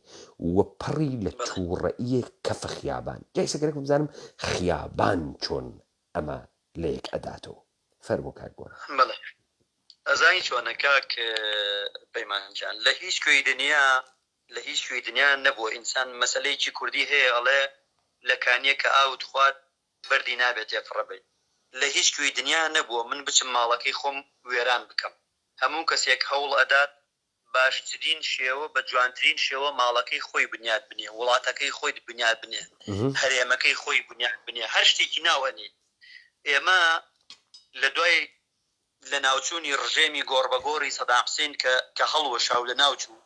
وە پڕی لە تووڕەئیە کەفە خیابان جای سەگەرەک بزانم خیابان چۆن ئەمە لە یەک ئەداتەوە فەرموو کاک گۆرە ئەزانی چۆنە کاک پەیمانجان لە هیچ کوێی دنیا نەبووە ئینسان مەسەلەیەکی کوردی هەیە ئەڵێ لە کانیە کە ئاوت خوات بەردی نابێت یەفڕەبێت لە هیچ کوێی دنیا نەبووە من بچم ماڵەکەی خۆم وێران بکەم هەموو کەسێک هەوڵ ئەدات باشترین شێوە بە جوانترین شێوە ماڵەکەی خۆی بنیاد بنێ وڵاتەکەی خۆی بنیاد بنێ هەرێمەکەی خۆی بنیاد بنێ هەر شتێکی ناوەنی ئێمە لە دوای لە ناوچوونی ڕژێمی گۆڕبەگۆڕی سەدام حوسێن کە هەڵوە شاو لە ناوچوو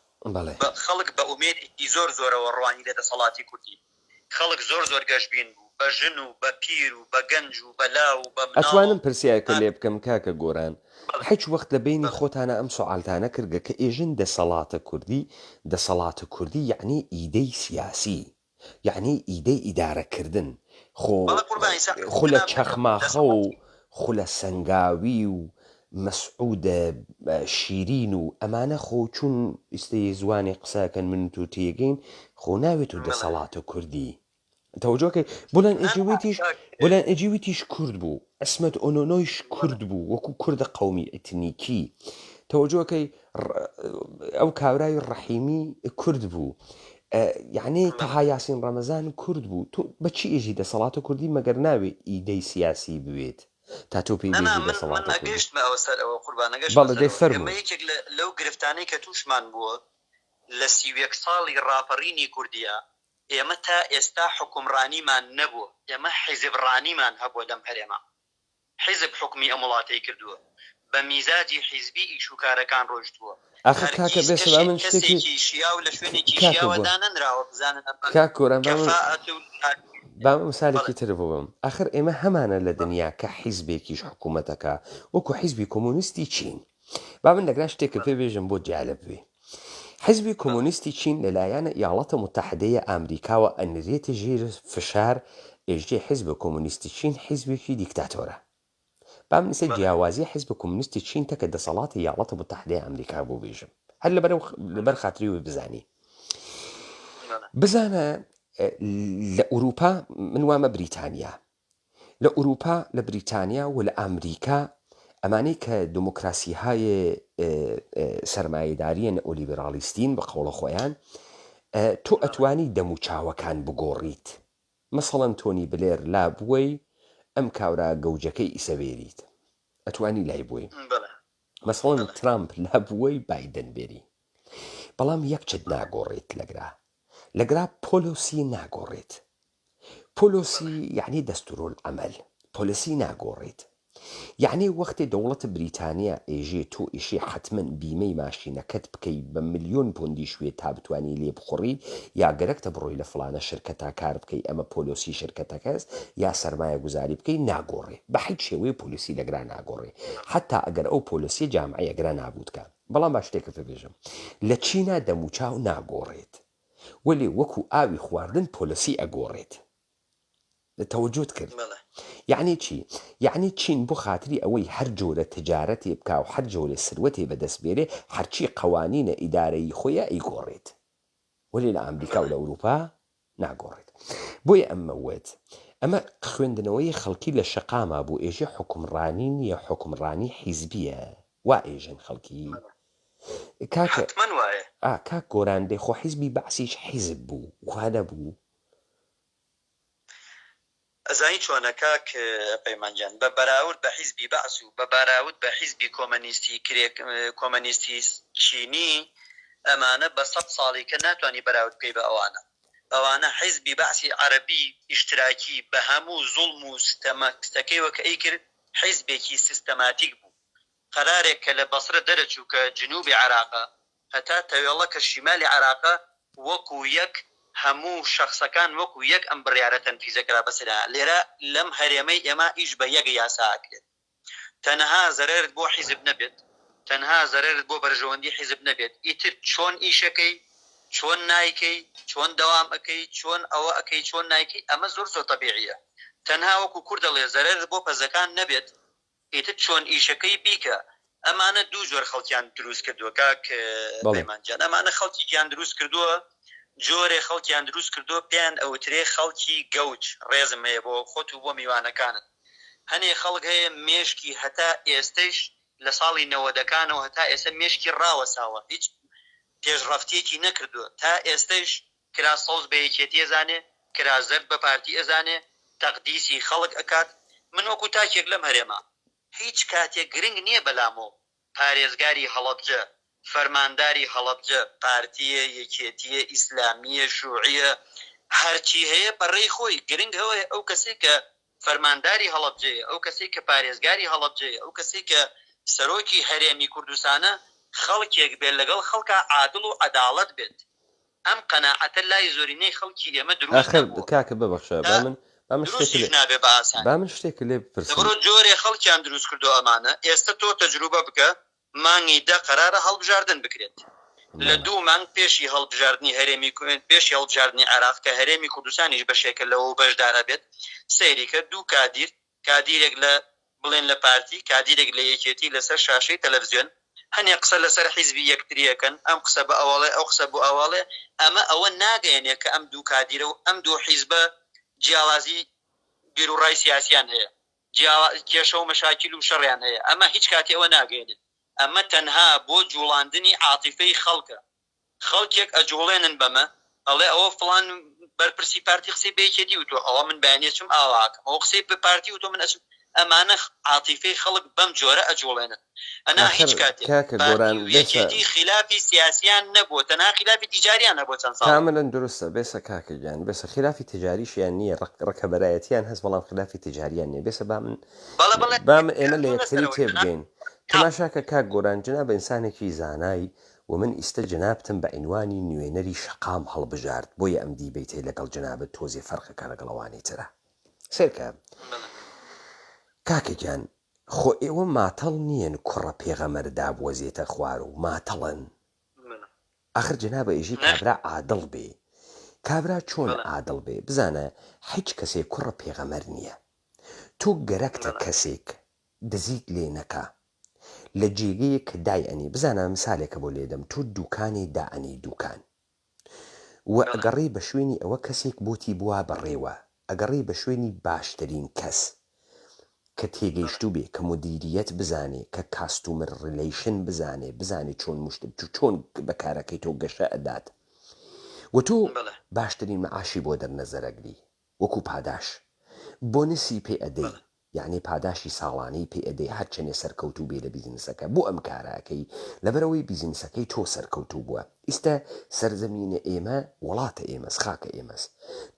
خەڵک بە ئومێدی زۆرەوە ڕوانی لە دەسەڵاتی کوردی خەڵک زۆر گەشتبین بوو بە ژن و بە پیر و بە گەنج و بە لاو و بە مناڵ ئەتوانم پرسیارکە لێ بکەم کاکە گۆران هیچ وەخت لە بینی خۆتانە ئەم سوعالتانە کردگە کە ئێژن دەسەڵاتە کوردی یعنی ئیدەی سیاسی یعنی ئیدەی ئیدارەکردن خۆ لە چەخماخە و خۆ لە سەنگاوی و مەسعودە شیرین و ئەمانە خۆ چون ئیستەی زوانی قساکەن من تو تێگەین خۆ ناوێت و دەسەڵاتە کوردی تەوجۆکەی بۆلان ئەجیویتیش کورد بوو ئەسمەت ئۆنۆنۆیش کورد بوو وەکو کوردە قەومی ئەتنیکی تەوجۆکەی ئەو کاورای ڕەحیمی کورد بوو یعنی تەها یاسین ڕەمەزان کورد بوو تۆ بەچی ئێژی دەسەڵاتە کوردی مەگەر ناوێت ئیدەی سیاسی بوێت تا تۆ پێی یەکێک لەو گرفتانەی کە تووشمان بووە لە 31 ساڵی ڕاپەڕینی کوردیە ئێمە تا ئێستا حکومڕانیمان نەبووە ئێمە حیزبڕانیمان هەبووە لەم هەرێمە حیزب حکمی ئەم وڵاتەی کردووە بە میزاجی حیزبی ئیش و کارەکان ڕۆیشتووە شتێکی شیا و لە شوێنێکی شیاوەدا نەنراوە بزانن بام مثالێکی تر بووم ئاخر ئێمە هەمانە لە دنیا کە حیزبێکیش حکوومەتەکە وەکو حیزبی کۆمونیستی چین با من لەگران شتێکە پێ بێژم بۆ جالب بێ حیزبی کۆمونیستی چین لەلایەنە یاڵەتە متحدەیە ئامریکاوە ئەنرێتە ژێر فشار ئێژێ حیزب کۆمونیستی چین حیزبێکی دیکتاتۆرە با من نسە جیاوازی حیزب کۆمونیستی چین تەکە دەسەڵاتی یاڵەتە متحدەیە ئەمریکا بۆ بێژم هەر لەبەر خاتری و بزانە لە ئوروپا من وامە بریتانیا لە ئوروپا لە بریتانیا و لە ئەمریکا ئەمانەی کە دموکراسیهای سەرمایه‌داریە نەئۆلیبرالیستین بە قەوڵە خۆیان تۆ ئەتوانی دەموچاوەکان بگۆڕیت مەسەڵەن تۆنی بلێر لابووی ئەم کاورا گەوجەکەی ئیسەبێریت ئەتوانی لای بووی مەسەڵەن ترامپ لابووی بایدن بێری بەڵام یەکچت ناگۆڕێت لەگرا پۆلۆسی ناگۆڕێت پۆلۆسی یعنی دەستورالعەمەل پۆلسی ناگۆڕێت یعنی وەختی دەوڵەتە بریتانیا ئێژێ تۆ ئیشی حتمما بیمەی ماشینەکەت بکەی بە ملیۆن پۆندی شوێ تا بتوانی لێ بخۆڕی یا گەرەکتە بڕۆی لە فلانە شرکەتا کار بکەی ئەمە پۆلۆسی شرکەتەکەس یا سەرمایە گوزاری بکەی ناگۆڕێ بە هیچ شێوەیە پۆلیسی لەگرا ناگۆڕێ حتا ئەگەر ئەو پۆلسی جامعەیە گرا نابووتکە بەڵام با شتێکە پێبێژم لە چینا دەموچاو ناگۆڕێت وەلێ وەکو ئاوی خواردن پۆلسی ئەگۆڕێت تەوەجۆت کرد یعنی چی؟ یعنی چین بۆ خاتری ئەوەی هەر جۆرە تجارەتی بکا و هەر جۆرە سروەتی بەدەستبێرێ هەرچی قەوانینە ئیدارەی خۆیە ئەیگۆڕێت وەلی لە ئەمریکا و لە ئەوروپا ناگۆڕێت بۆیە ئەمەوت ئەمە خوێندنەوەی خەڵکی لە شەقامە بوو ئێژێ حکمڕانی نییە حکمڕانی حیزبیە وا ئێژن خەڵکی کاکە حتمما وایە کاک گۆران دێخۆ حیزبی بەعسیش حیزب بوو وانە بوو ئەزایی چۆنە کاک پەیمانجان بە بەراورد بە حیزبی بەعس و بە بەراورد بە حیزبی کۆمەنیستی چینی ئەمانە بە 100 ساڵی کە ناتوانانی بەراورد بکەی بە ئەوانە حیزبی بەعسی عەرەبی ئیشتراکی بە هەموو زوڵم و ستەمەکەی وەکە ئەی کرد حیزبێکی سیستەماتیک بوو قرارێک کە لە بەسرە دەرەچوو کە جنوبی عێراقە هەتا تەوێڵە کە شیمالی عێراقە وەکو یەک هەموو شخصەکان وەکو یەک ئەم بڕیارە تەنفیزەکرا بەسەرا لێرە لەم هەرێمەی ئێمە ئیش بە یەک یاساکرێت تەنها زەرێرت بۆ حیزب نەبێت تەنها زەرێرت بۆ بەرژەوەندی حیزب نەبێت ئیتر چۆن ئیشەکەی چۆن نایکەی چۆن دەوام ئەەکەی چۆن ئەوە ئەەکەی چۆن نایکەی ئەمە زۆر زۆر تەبیعیە تەنها وەکو کورد دەڵێ زەرێرت بۆ پەزەکان نەبێت ئیتر چۆن ئیشەکەی بیکە ئەمانە دوو جۆر خەڵکیان دروست کردووە کاک پەیمانجان ئەمانە خەڵکیان دروست کردووە جۆرێ خەڵکیان دروست کردووە پێیان ئەوترێ خەڵکی گەوج ڕێزم هەیە بۆ خۆت و بۆ میوانەکانت هەنێ خەڵک هەیە مێشکی هەتا ئێستش لە ساڵی 90ەکانەوە هەتا ئێستا مێشکی ڕاوەساوە هیچ پێشڕەفتێکی نەکردووە تا ئێستش کرا سەوز بە یەکێتی ئەزانێ کرا زەرد بە پارتی ئەزانێ تەقدیسی خەڵک ئەکات من وەکو تاکێک لەم هەرێما هیچ کاتێک گرنگ نییە بەلامۆ پارێزگاری هەڵەبجە فەرمانداری هەڵەبجە پارتیە یەکێتیە ئیسلامیە شوعیە هەرچی هەیە بەڕێی خۆی گرنگ هەوەیە ئەو کەسێک کە فەرمانداری هەڵەبجەیە ئەو کەسێک کە پارێزگاری هەڵەبجەیە ئەو کەسێک کە سەرۆکی هەرێمی کوردستانە خەڵکێک بێت لەگەڵ خەڵکا عادڵ و عەداڵەت بێت ئەم قەناعەتە لای زۆرینەی خەڵکی ئێمە دروست نەبووە کاکە ببەخشە با من شتێک لێ بڕۆ جۆرێ خەڵکیان دروست کردو ئەمانە ئێستا تۆ تەجروبە بکە مانگی دا قەرارە هەڵبژاردن بکرێت لە 2 مانگ پێشی هەڵبژاردننی هەرێمی پێشی هەڵبژاردننی عێراق کە هەرێمی کوردستانیش بەشێکە لەوە بەشدارە بێت سەیری کرد 2 کادیرێک لە بڵێن لە پارتی کادیرێک لە یەکێتی لەسەر شاشەی تەلەڤیزیۆن هەنێ قسە لەسەر حیزبی یەکتریەکەن ئەم قسە بە ئەوڵێ ئەو قسە بۆ ئەوڵێ ئەمە ئەوە ناگەێنێ کە ئەم 2 کادیرە و ئەم 2 حیزبە جیاوازی بیر و ڕای سیاسیان هەیە کێشە و مەشاکیل و شەڕیان هەیە ئەمە هیچ کاتی ئەوە ناگەێنێت ئەمە تەنها بۆ جوڵاندنی عاتیفەی خەڵکە خەڵکێک ئەجوڵێنن بەمە ئەڵێ ئەوە فڵان بەرپرسی پارتی قسەی بەیەکێتی و تۆ ئەوە من بەیانێ چم ئاواکەم ئەو قسەی بە پارتی و تۆ من ئەچم ئەمانە عاتیفەی خەڵک بەم جۆرە ئەجوڵێنن ئەنا هیچ کاتێک یەکێتی خلافی سیاسیان نەبووە تەنها خلافی تیجاریان نەبووە چەند ساڵ کاملەن دروستە بێسە کاکەگیان بێسە خلافی تجاریشیان نییە ڕەکەبەرایەتیان هەست بەڵام خلافی تجاریان نیە بێسە با من ئێمە لە یەکتری تێبگەین تماشاکە کاک گۆران جناب ئینسانێکی زانایی و من ئیستە جنابتم بە عینوانی نوێنەری شەقام هەڵبژارد بۆیە ئەم دیبەیتێ لەگەڵ جنابەت تۆزێ فەرقەکە لەگەڵەوانی ترە سێرکە کاکەگیان خۆ ئێوە ماتەڵ نییەن کوڕە پێغەمەردا بوەزێتە خوار و ماتەڵن ئاخر جنابە ئێژی کابرا عادڵ بێ کابرا چۆن عادڵ بێ بزانە هیچ کەسێک کوڕە پێغەمەر نییە تۆ گەرەکتە کەسێک دزیت لێ نەکا لە جێگەیە کە دایئەنی بزانە مثالێکە بۆ لێدەم تۆ دوکانی دائەنی دوکان و ئەگەڕێ بە شوێنی ئەوە کەسێک بۆتی بووە بەڕێوە ئەگەڕێ بە شوێنی باشترین کەس کە تێگەیشتوو بێ کە مدیریەت بزانێ کە کاستومر ریلیشن بزانێ چۆن مشت چۆن بەکارەکەی تۆ گەشە ئەدات و تۆ باشترین مەعاشی بۆ دەرنەزەرەگری وەکو پاداش بۆنسی پێ ئەدەی یعنی پاداشی ساڵانەی پێ ئەدەی هەر چەنێ سەرکەوتوو بێ لە بیزنسەکە بۆ ئەم کاراکەی لەبەرەوەی بیزنسەکەی تۆ سەرکەوتوو بووە ئیستا سەرزەمینە ئێمە وڵاتە ئێمەس خاکە ئێمەس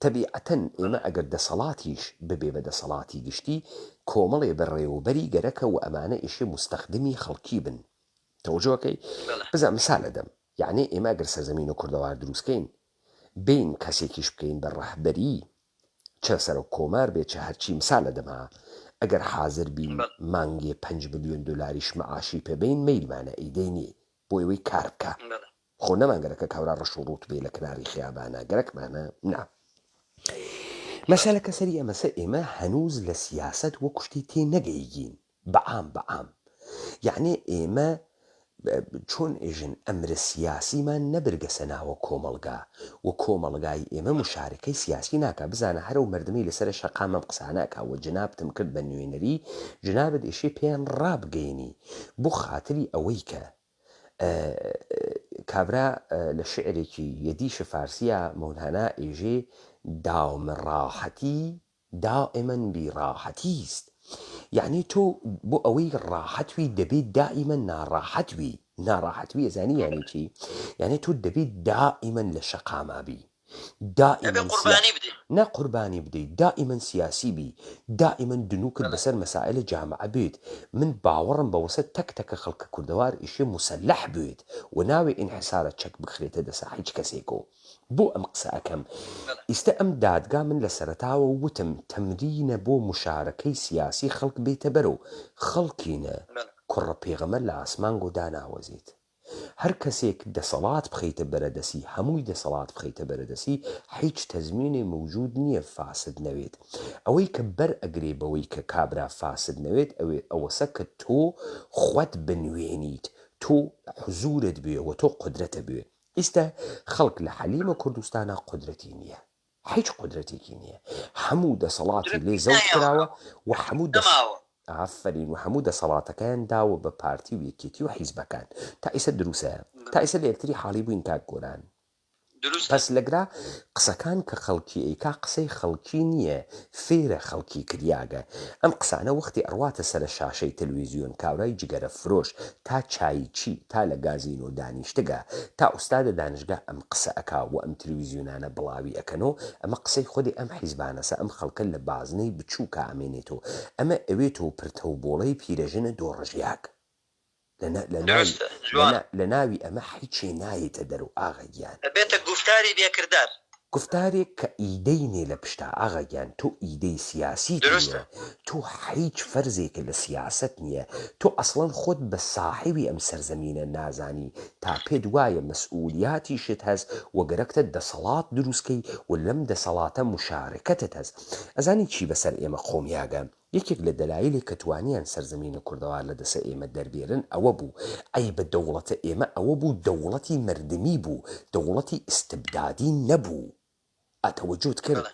تەبیعەتەن ئێمە ئەگەر دەسەڵاتیش ببێ بە دەسەڵاتی گشتی کۆمەڵێ بەڕێوەبەری گەرەکە و ئەمانە ئیشێ مستەخدمی خەڵکی بن تەوجۆکەی بزە مثال ئەدەم یعنی ئێمە ئەگەر سەرزەمین و کوردەوار دروستکەین بین کەسێکیش بکەین بە ڕەهبەری چە سەرۆک کۆمار بێت چە هەرچی مثال ئەدەما ئەگەر حازر بین مانگێ 5 بلیۆن دلاری معاشی پێبین میلمانە ئیدەینی بۆ ئەوەی کار بکە خۆ نەمانگەرەکە کاورا ڕەش و ڕوت بێ لە کناری خیابانە گەرەکمانە نا مەسەلەکە سەری ئەمەسە ئێمە هەنووز لە سیاست وە کوشتی تێ نەگەیگین بەعام یعنی ئێمە چۆن ئێژن ئەمرە سیاسیمان نەبرگە سەناوە کۆمەڵگا و کۆمەڵگای ئێمە مشارکەی سیاسی ناکە بزانە هەرە و مردمی لەسەر شەقامە قسانەکەوە جنابتم کرد بە نوێنەری جنابەت ئێشێ پێیان ڕابگەینی بۆ خاتری ئەوەی کە کابرا لە شعرێکی یەدیش فارسیە مەولانا ئێژێ داوم ڕاحەتی دائما بیڕاحەتیست یعنی تۆ بۆ ئەوەی ڕاحەتوی دەبێت دائیمە ناڕاحەتوی ناڕاحەتوی ئەزانی یعنی چی یعنی تۆ دەبێت دائیمەن لە شەقامابی دائیمەن نە قوربانی بدەیت دائیمەن سیاسی بی دائیمەن دنوکت بەسەر مەسائل جامعە بێت من باوەڕم بەوەسە تەک تەکە خەڵکە کوردەوار ئیشێ مسلح بێت و ناوێ ئینحسارە چەک بخرێتە دەسا هیچ کەسێکۆ بۆ ئەم قسە ئەەکەم ئیستا ئەم دادگا من لە سەرەتاوە وتم تەمرینە بۆ مشارەکەی سیاسی خەڵک بێتە بەرەو خەڵکینە کوڕە پێغەمبەر لە ئاسمان گۆداناوەزیت هەر کەسێک دەسەڵات بخەیتە بەرەدەسی هەمووی دەسەڵات بخەیتە بەرەدەسی هیچ تەزمینێ موجود نییە فاسد نەوێت ئەوەی کە بەر ئەگرێ بەوەی کە کابرا فاسد نەوێت ئەوەسە کە تۆ خۆت بنوێنیت تۆ حزورت بێەوە تۆ قدرەتە بێ ئیستا خەڵک لە حەلیمە کوردستانە قدرەتی نییە هیچ قدرەتێکی نییە هەموو دەسەڵاتی لێ زەوت کراوە و هەموو ئافرین و هەموو دەسەڵاتەکەیان داوە بە پارتی و یەکێتی و حیزبەکان تا ئیسە دروسە تا ئیسە لە یەکتری حاڵی بووین کاک گۆران پس لەگرا قسەکان کە خەڵکی ئەیکا قسەی خەڵکی نییە فێرە خەڵکی کریاگە ئەم قسانە وەختی ئەڕواتە سەر شاشەی تەلەڤیزیۆن کاورای جگەرە فرۆش تا چایچی تا لە گازینۆ دانیشتگە تا ئوستادە دانشگا ئەم قسە ئەکا و ئەم تەلەڤیزیۆنانە بڵاوی ئەکەنەوە ئەمە قسەی خودی ئەم حیزبانەسە ئەم خەڵکە لە بازنەی بچوو کە ئەمێنێتەوە ئەمە ئەوێتەوە پرتەوبۆڵەی پیرەژنە دۆڕژیاک لە ناوی ئەمە هیچێ نایێتە دەرەوە ئاغاگیان بێتە گفتاری بێکردار گفتارێک کە ئیدەینێ لە پشتا ئاغاگیان تۆ ئیدەی سیاسی نیە تۆ هیچ فەرزێکە لە سیاست نییە تۆ ئەسڵەن خۆت بە ساحیبی ئەم سەرزەمینە نازانی تا پێت وایە مەسئولیاتی شت هەست وەگەرەکتە دەسەڵات دروستکەی و لەم دەسەڵاتە مشارکەتت هەست ئەزانی چی بەسەر ئێمە خۆمیاگەم یەکێک لە دەلایلی کە توانیان سەرزەمینە کوردەوار لە دەسە ئێمە دەربێرن ئەوە بوو ئەی بە دەوڵەتە ئێمە ئەوە بوو دەوڵەتی مردمی بوو دەوڵەتی ئستبدادی نەبوو ئەتەوەجود کرد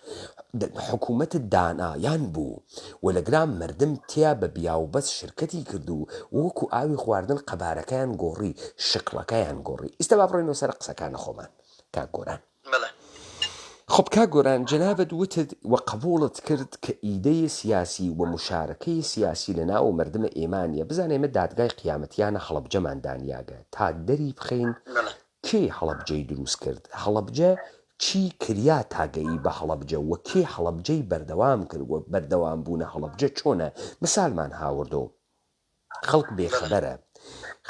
حکوومەتت دانایان بوو و لەگرام مردم تیا بە بیاوبەست شرکەتی کرد و وەکو ئاوی خواردن قەبارەکەیان گۆڕی شقلەکەیان گۆڕی ئیستا با بڕێنەوە سەر قسەکانە خۆمان کاک گۆران خب کاک گۆران جنابەت وتت و قبوڵت کرد کە ئیدەی سیاسی و مشارکەی سیاسی لە ناو مردمە ئێمانە بزانێ ئێمە دادگای قیامەتیانە هەڵەبجەمان دانیاگە تا دەری بخەین کێ هەڵەبجەی دروست کرد هەڵەبجە چی کریا تاگەیی بە هەڵەبجە و کێ هەڵەبجەی بەردەوام کرد و بەردەوام بوونە هەڵەبجە چۆنە مثالمان هاوردۆ خەڵک بێخەبەرە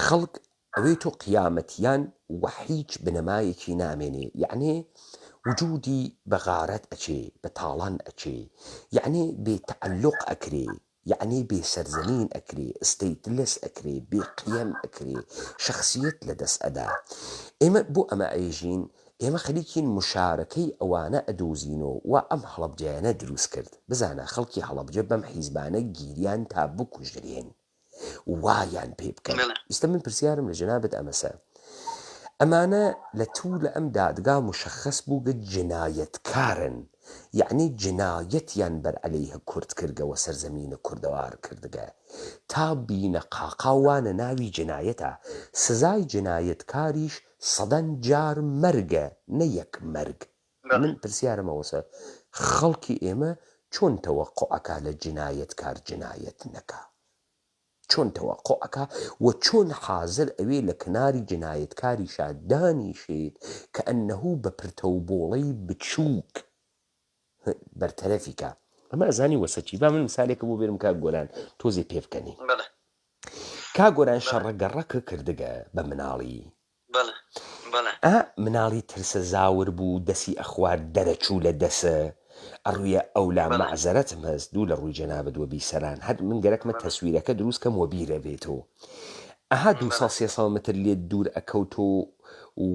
خەڵک ئەوەی تۆ قیامەتیان و هیچ بنەمایەکی نامێنێ یعنی وجودی بەغارەت ئەچێ بە تاڵان ئەچێ یعنی بێتەعەلق ئەکرێ یعنی بێ سەرزەمین ئەکرێ ئستەیتلس ئەکرێ بێ قیەم ئەکرێ شخصیت لە دەست ئەدا ئێمە بۆ ئەمە ئەیژین ئێمە خەریکین مشارەکەی ئەوانە ئەدۆزینەوە و ئەم هەڵەبجەیانە دروست کرد بزانە خەڵکی هەڵەبجە بەم حیزبانە گیریان تا بکوژرێن وایان پێ بکەن ئێستا من پرسیارم لە جەنابەت ئەمەسە ئەمانە لە توو لە ئەم دادگا مشخص بوو گە جنایەتکارن یعنی جنایەتیان بەر عەلەیهە کورد کردگەوە سەرزەمینە کوردەوار کردگە تا بینە قاقاوانە ناوی جنایەتە سزای جنایەتکاریش سەدەن جار مەرگە نە یەک مەرگ من پرسیارمەوەسە خەڵکی ئێمە چۆن تەوەقعەکە لە جنایەتکار جنایەت نەکا چۆن تەوەقعەکە و چۆن حازر ئەوێ لە کناری جنایەتکاریشا دانیشێت کە ئەنەهوو بە پرتەوبۆڵەی بچووک بەرتەرەفیکە ئەمە ئەزانی وەسەچی با من مثالێکە بۆ بێرم کاک گۆران تۆزێ پێ بکەنی کاک گۆران شەڕەگەڕەکە کردگە بە مناڵی مناڵی ترسە زاور بوو دەسی ئەخوار دەرەچوو لە دەسە ئەڕویە ئەولا مەعزەرەتم هەست دوو لە ڕووی جەنابەت وە بیسەران هەر من گەرەکمە تەسویرەکە دروستکەم وە بیرە بێتەوە ئەها 200 متر لێت دوور ئەکەوتۆ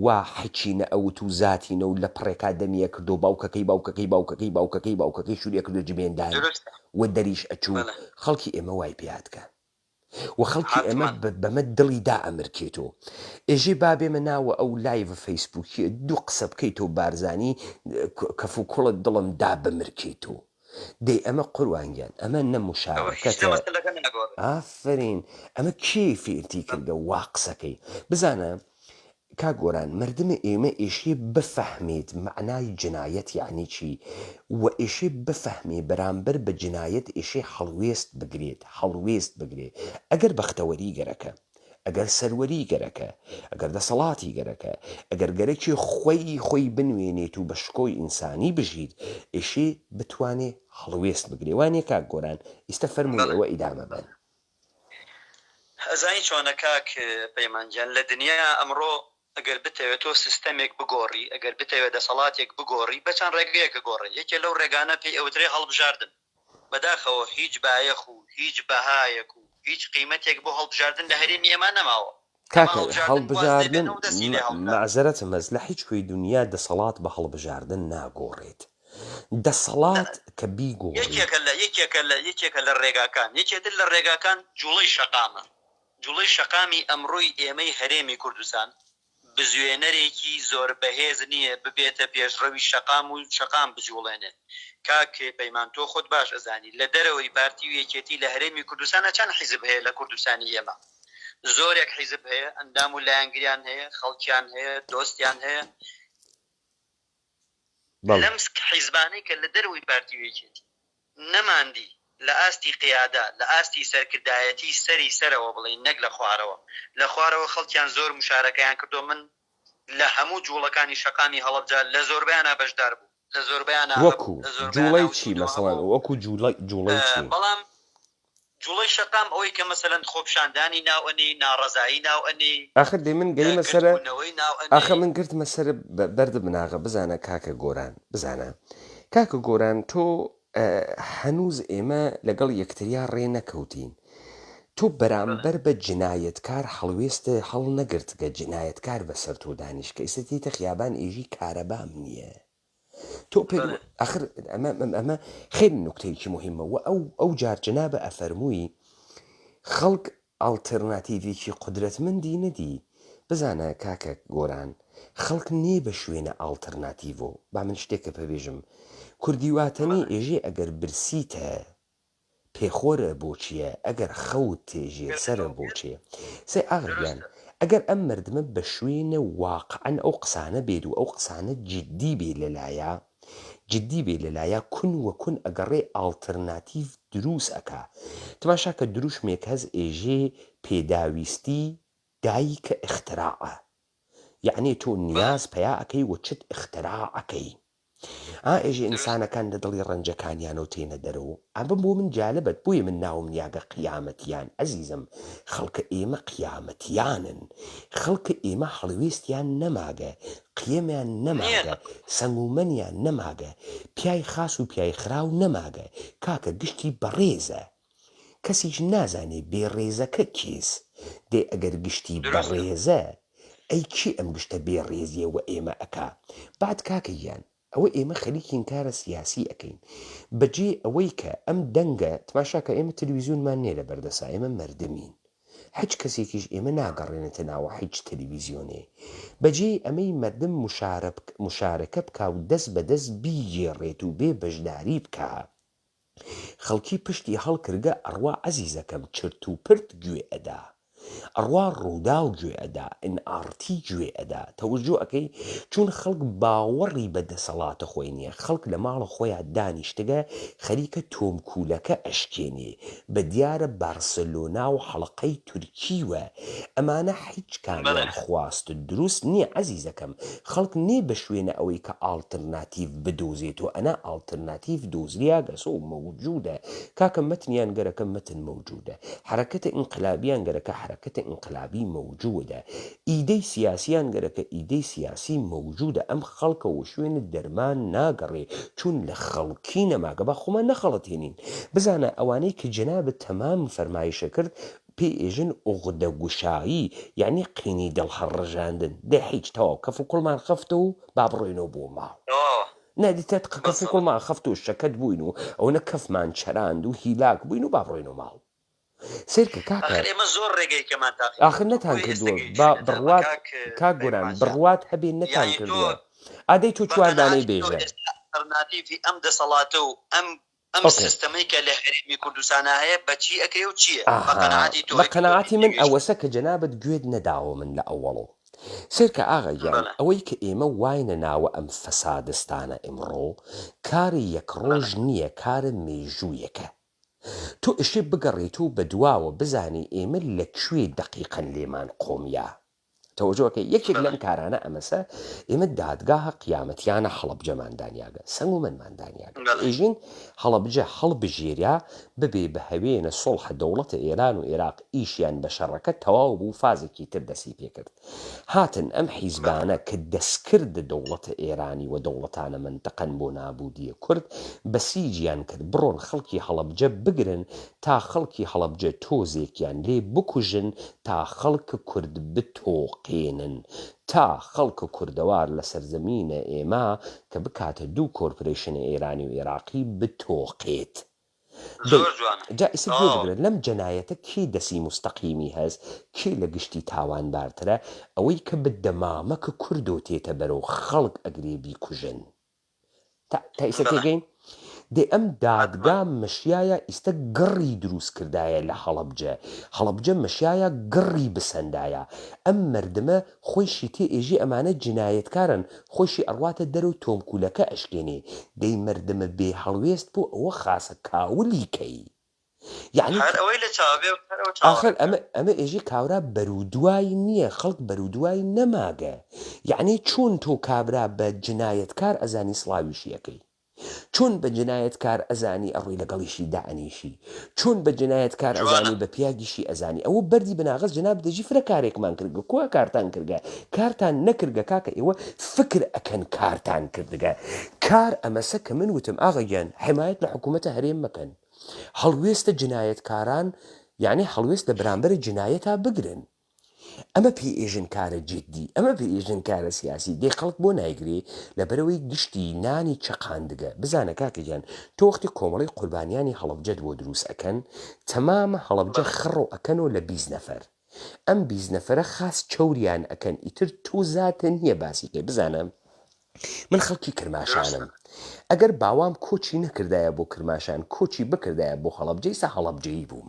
وا حچینە ئەوت و زاتینە و لە پڕێکا دەمیە کردو باوکەکەی باوکەکەی باوکەکەی باوکەکەی باوکەکەی شوورێ کردو جبێندان و دەریش ئەچوو خەڵکی ئێمە وای پێاتکە و خەڵکی ئێمە بەمە دڵی دا ئەمرکێتەوە ئێژێ بابێ من ناوە ئەو لایڤە فەیسبووکی دوو قسە بکەیتەوە بارزانی کەف و کوڵت دڵم دا بمرکێتەوە دەی ئەمە قوربانگیان ئەمە نەموشارەکەتە ئافرین ئەمە کێ فێرتی کردە وا قسەکەی بزانە کاگۆران مردمە ئێمە ئێشێ بفەحمێت معنای جنایەت یعنی چی و ئێشێ بفەحمێ بەرامبەر بە جنایەت ئێشێ هەڵوێست بگرێت ئەگەر بەختەوەری گەرەکە ئەگەر سەروەری گەرەکە ئەگەر دەسەڵاتی گەرەکە ئەگەر گەرەکی خۆی بنوێنێت و بە شکۆی ئینسانی بژیت ئێشێ بتوانێ هەڵوێست بگرێ وانێ کاک گۆران ئیستە فەرمووی ئەوە ئیدامە بن ئەزانی چۆنە کاک پەیمانجان لە دنیا ئەمڕۆ ئەگەر بتەوێت تۆ سیستەمێک بگۆڕی ئەگەر بتەوێت دەسەڵاتێک بگۆڕی بەچەند ڕێگەیەکە گۆڕی یەکێ لەو ڕێگانە پێی ئەوترێ هەڵبژاردن بەداخەوە هیچ بایەخ و هیچ بەهایەک و هیچ قیمەتێک بۆ هەڵبژاردن لە هەرێمی ئێمە نەماوە کاکە هەڵبژاردن مەعزەرەتە مەز لە هیچ کوێی دنیا دەسەڵات بە هەڵبژاردن ناگۆڕێت دەسەڵات کە بیگۆڕی یەکێکە لە ڕێگاکان یەکێتر لە ڕێگاکان جوڵەی شەقامە جوڵەی شەقامی ئەمڕۆی ئێمەی هەرێمی کوردستان بزوێنەرێکی زۆر بەهێز نییە ببێتە پێشڕەوی شەقام و شەقام بجوڵێنێت کاکێ پەیمان تۆ خۆت باش ئەزانی لە دەرەوەی پارتی و یەکێتی لە هەرێمی کوردستانە چەند حیزب هەیە لە کوردستانی ئێمە زۆرێک حیزب هەیە ئەندام و لایەنگریان هەیە خەڵکیان هەیە دۆستیان هەیە لەم حیزبانەی کە لە دەرەوەی پارتی و یەکێتی نەماندی لە ئاستی قیادا لە ئاستی سەرکردایەتی سەری سەرەوە بڵێن نەک لە خوارەوە خەڵکیان زۆر مشارەکەیان کردو من لە هەموو جوڵەکانی شەقامی هەڵەبجار لە زۆربیانە بەشدار بوو لە زۆربیانە وەکو جوڵەی چی مەسەڵەن وەکو جوڵەی چی بەڵام جوڵەی شەقام ئەوەی کە مەسەلەن خۆپشاندانی ناوئەنی ناڕەزایی ناوئەنی ئاخر دێ من گەیمە سەرە ئاخە من گرتمە سەر بەردە بناغە بزانە کاکە گۆران بزانە کاکە گۆران تۆ هەنووز ئێمە لەگەڵ یەکتریا ڕێ نەکەوتین تۆ بەرامبەر بە جنایەتکار هەڵوێستە هەڵ نەگرتگە جنایەتکار بەسەر تۆ دانیشکە ئێستێتە خیابان ئێژی کارەبام نییە تۆ پێ ئاخر ئەمە خێر نوکتەیەکی مهمە و ئەو جار جەنابە ئەفەرمووی خەڵک ئاڵتەرناتیڤێکی قودرەتمەندی نەدی بزانە کاکە گۆران خەڵک نێ بە شوێنە ئاڵتەرناتیڤۆ با من شتێکە پێبێژم کوردیواتەنی ئێژێ ئەگەر برسیتە پێخۆرە بۆچیە ئەگەر خەوت تێژێ سرە بۆچێ سێ ئاغریان ئەگەر ئەم مردمە بە شوێنە واقعەن ئەو قسانە بێت و ئەو قسانە جددی بێ لەلایە کون وەکون ئەگەڕێ ئاڵتەرناتیڤ دروست ئەکا تماشا کە دروشمێک هەز ئێژێ پێداویستی دایکە اختراعە یعنی تۆ نیاز پیا ئەەکەی وەچت اختراعەکەی ئێژێ ئینسانەکان لە دڵی ڕەنجەکانیانەوە تێنە دەرەوە ئەبم بۆ من جالبەت بۆیە من ناوم نیاگە قیامەتیان ئەزیزم خەڵکە ئێمە قیامەتیانن خەڵکە ئێمە هەڵوێستیان نەماگە قیەمیان نەماگە سەنگومەنیان نەماگە پیای خاس و پیای خراو نەماگە کاکە گشتی بەڕێزە کەسیش نازانێ بێڕێزەکە کێس دێ ئەگەر گشتی بەڕێزە ئەی چی ئەم گشتە بێڕێزیەوە ئێمە ئەکا بعد کاکەیان ئەوە ئێمە خەریکین کارە سیاسی ئەەکەین بەجێ ئەوەی کە ئەم دەنگە تماشا کە ئێمە تەلەڤیزیۆنمان نێ لە بەردەسا ئێمە مردمین هیچ کەسێکیش ئێمە ناگەڕێنێتە ناوە هیچ تەلەڤیزیۆنێ بەجێ ئەمەی مردم مشارەکە بکا و دەست بەدەست بیگێڕێت و بێ بەشداری بکە خەڵکی پشتی هەڵکردە ئەڕوا عەزیزەکەم چرت و پرت گوێ ئەدا ئەڕوا ڕوودا و گوێ ئەدا ئارتی گوێ ئەدا تەوەجۆ ئەەکەی چون خەڵک باوەڕی بە دەسەڵاتە خۆی نییە خەڵک لە ماڵە خۆیان دانیشتگە خەریکە تۆمکولەکە ئەشکێنێ بە دیارە بارسەلۆنا و حەڵقەی تورکیوە ئەمانە هیچ کامیان خواست دروست نییە عەزیزەکەم خەڵک نێ بە شوێنە ئەوەی کە ئاڵتەرناتیڤ بدۆزێت و ئەنا ئاڵتەرناتیڤ دۆزریا گەسۆ موجودە کاکە مەتنیان گەرەکە مەتن موجودە حرەکەتە ئینقلابیان گەرەکە حرەکەتە ئینقلابی موجودە ئیدەی سیاسیان گەرەکە ئیدەی سیاسی موجودە ئەم خەڵکەوە شوێنە دەرمان ناگەڕێ چون لە خەڵکی نەماگە بە خۆمان نەخەڵەتێنین بزانە ئەوانەی کە جەنابەت تەمام فەرمایشە کرد پێ ئێژن ئوغدە گوشایی یعنی قینی دڵ هەڕەژاندن دە هیچ تەواو کەف و کوڵمان خەفتە و با بڕۆینەوە بۆ ماڵ نادیتێت کەف و کوڵمان خەفت و شەکەت بووین و ئەوە کەفمان چەراند و هیلاک بووین و با بڕۆینەوە ماڵ سیرکە کاکە آخر ئێمە زۆر ڕێگەی کەمان تاقی آخر نەتان کردووە بڕوات کا گۆران بڕوات هەبێ نەتان کردووە ئادەی تۆ چواردانەی بێژە ئەلتەرناتیڤی ئەم دەسەڵاتە و ئەم سیستەمەی کە لە هەرێمی کوردستانە هەیە بەچی ئەەکەی و چییە بە قەنەعاتی من ئەوەسە کە جەنابەت گوێت نەداوە من لە ئەوەڵۆ سیرکە ئاغاگیان ئەوەی کە ئێمە واینە ناوە ئەم فەسادستانە ئێمڕۆ کاری یەک ڕۆژ نییە کارە مێژوویەکە تۆ ئشێ بگەڕێت و بە دواوە بزانی ئێمە لەکوێ دەقیقەن لێمان قۆمیە تەوەجۆکە یەکێک لەم کارانە ئەمەسە ئێمە دادگاهە قیامەتیانە هەڵەبجەماندانیاگە سەنگ و منماندانیاگە ئێژین هەڵەبجە هەڵبژێریا ببێ بە هەوێنە سۆڵحە دەوڵەتە ئێران و عێراق ئیشیان بە شەڕەکە تەواو بوو فازێکی تر دەسی پێکرد هاتن ئەم حیزبانە کە دەستکرد دەوڵەتە ئێرانی و دەوڵەتانە منتەقەن بۆ نابودیە کورد بەسیجیان کرد بڕۆن خەڵکی هەڵەبجە بگرن تا خەڵکی هەڵەبجە تۆزێکیان لێ بکوژن تا خەڵکە کورد بتۆقێنن تا خەڵکە کوردەوار لە سەرزەمینە ئێمە کە بکاتە دوو کۆرپۆریشنە ئێرانی و عێراقی بتۆقێت جا ئیسە گوێ بگرن لەم جەنایەتە کێ دەسی مستەقیمی هەست کێ لە گشتی تاوانبارترە ئەوەی کە بدەمامەکە کوردۆ تێتە بەرەو خەڵک ئەگرێ بیکوژن تا ئیسە تێگەین دێ ئەم دادگا مەشیایە ئیستا گڕی دروست کردایە لە هەڵەبجە مەشیایە گڕی بسەندایە ئەم مردمە خۆشی تێ ئێژی ئەمانە جنایەتکارن خۆشی ئەڕواتە دەرەوە تۆمکولەکە ئەشکێنێ دەی مردمە بێ هەڵوێست بۆ ئەوە خاسە کاولیکەی یعنی ئاخر ئەمە ئێژی کاورا بەرودوای نییە خەڵک بەرودوای نەماگە یعنی چۆن تۆ کابرا بە جنایەتکار ئەزانی سڵاویشیەکەی چۆن بە جنایەتکار ئەزانی ئەڕووی لەگەڵیشی دائنیشی چۆن بە جنایەتکار ئەزانی بە پیاگیشی ئەزانی ئەوە بەردی بناغەز جناب دەژی فرە کارێکمان کردگە کووە کارتان کردگە کارتان نەکردگە کاکە ئێوە فکر ئەکەن کارتان کردگە کار ئەمەسە کە من وتم ئاغەگیان حمایەت لە حکوومەتە هەرێم مەکەن هەڵوێستە جنایەتکاران یعنی هەڵوێست لە بەرامبەر جنایەتا بگرن ئەمە پێ ئێژن کارە جددی ئەمە پێ ئێژن کارە سیاسی دێ خەڵک بۆ نایگرێ لەبەرەوەی گشتی نانی چەقاندگە بزانە کاکەگیان تۆختی کۆمەڵی قوربانیانی هەڵەبجەت بۆ دروست ئەکەن تەمامە هەڵەبجە خڕۆ ئەکەنەوە لە 20 نەفەر ئەم 20 نەفەرە خاص چەوریان ئەکەن ئیتر تۆ زاتە نییە باسیکەی بزانم من خەڵکی کرماشانم ئەگەر باوام کۆچی نەکردایە بۆ کرماشان کۆچی بکردایە بۆ هەڵەبجەی سا هەڵەبجەی بووم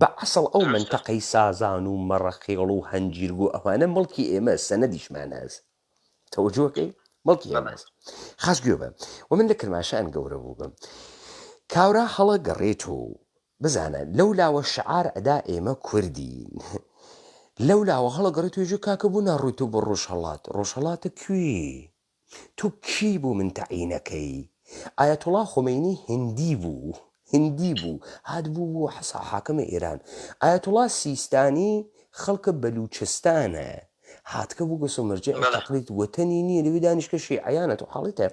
بە ئەسڵ ئەو منتەقەی سازان و مەڕەخێڵ و هەنجیرگ و ئەوانە مڵکی ئێمە سەنەدیشمان هەست تەوەجۆکەی مڵکی ئێمەست خاس گوێ بە و من لە کرماشان گەورە بوو بم کاورا هەڵە گەڕێت و بزانە لەو لاوە شعار ئەدا ئێمە کوردین لەو لاوە هەڵە گەڕێت و ێژە کاکە بوو ناڕوویت و بە ڕۆژهەڵاتە کوێ تۆ کی بوو من تەعینەکەی ئایەتوڵا خۆمەینی هندی بوو هات بوو بۆ حاکمە ئێران ئایەتوڵا سیستانی خەڵکە بەلوچستانە هاتکە بوو گەسۆ مەرجە تەقلیت وەتەنی نییە لەوێ دانیشکە شیعەیانە تۆ حاڵیتە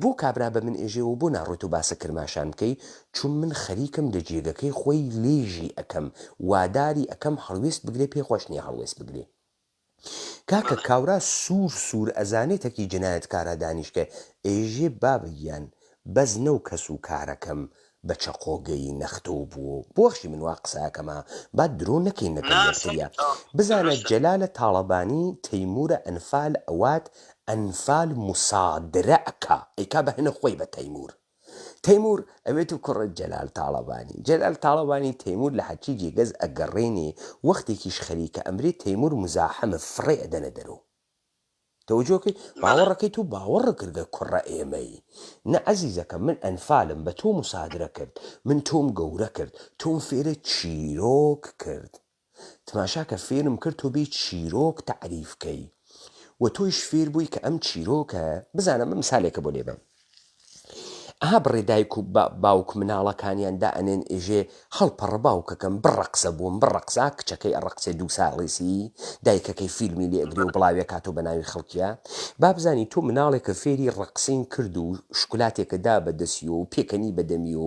بۆ کابرا بە من ئێژێەوە بۆ ناڕێت و باسە کرماشان بکەی چون من خەریکم لە جێگەکەی خۆی لێژی ئەەکەم واداری ئەەکەم هەڵوێست بگرێ پێی خۆش نییە هەڵوێست بگرێ کاکە کاورا سوور ئەزانێتەکی جنایەتکارە دانیشکە ئێژێ بابگیان بەز نەو کەس و کارەکەم بە چەقۆگەی نەختەوە بووە بۆخشی من وا قساکەمە با درۆ نەکەین نەکەسریە بزانە جەلالە تاڵەبانی تەیمورە ئەنفال ئەوات ئەنفال موسادرەکە ئەیکا بە هەنە خۆی بە تەیمور ئەوێت و کوڕت جەلال تاڵەبانی تەیمور لە حەچی جێگەز ئەگەڕێنێ وەختێکیش خەریکە ئەمرێت تەیمور مزاحەمە فڕێ ئەدەنە دەرەوە تەوەجۆکەی باوەڕەکەی تو باوەڕە کردگە کوڕە ئێمەی نە عەزیزەکە من ئەنفالم بە تۆ موسادرە کرد من تۆم گەورە کرد تۆم فێرە چیرۆک کرد تماشاکە فێرم کرد تۆ بێ چیرۆک تعریفکەی و تۆیش فێر بووی کە ئەم چیرۆکە بزانم مثالێکە بۆ لێبم ئەها بڕێدایک و باوک مناڵەکانیان دائەنێن ئێژێ هەڵپەڕە باوکەکەم بڕەقسە بووم بڕەقسا کچەکەی ئەڕەقسێ 2 ساڵیسی دایکەکەی فیلمی لێ ئەگری و بڵاوێ کاتۆ بە ناوی خەڵکیە با بزانی تۆ مناڵێکە فێری ڕەقسین کرد و شکلاتێکە دا بەدەستی و پێکەنی بەدەمی و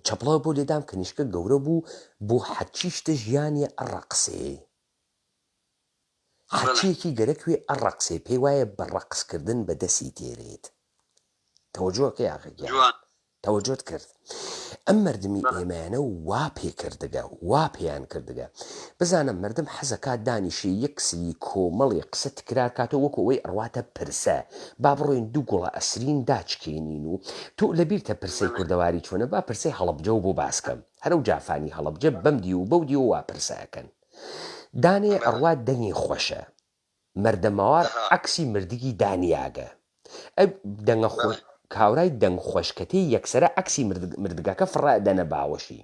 چەپڵە بۆ لێدام کەنیشکە گەورە بوو بۆ حەچیشتە ژیانی ئەڕەقسێ حەچیەکی گەرەکوێ ئەڕەقسێ پێی وایە بە ڕەقسکردن بەدەسی تێرێت تەوەجۆکە یاغەگیان تەوەجۆت کرد ئەم مردمی ئێمەیانە وا پێ کردگە وا پێیان کردگە بزانم مردم حەزەکات دانیشی یەک سری کۆمەڵی قسە تکرار کاتەوە وەکو ئەوەی ئەڕواتە پرسە با بڕۆین دوو گوڵە ئەسرین داچکێنین و تۆ لەبیرتە پرسەی کوردەواری چۆنە با پرسەی هەڵەبجە و بۆ باسکەم هەرو جافانی هەڵەبجە بەمدی و بەودی و وا پرسەکەن دانێ ئەڕوات دەنگی خۆشە مەردەماوار عەکسی مردگی دانیاگە ئەو دەنگە کاورای دەنگ خۆشکەتەی یەکسرە عەکسی مردگەکە فڕادەنە باوەشی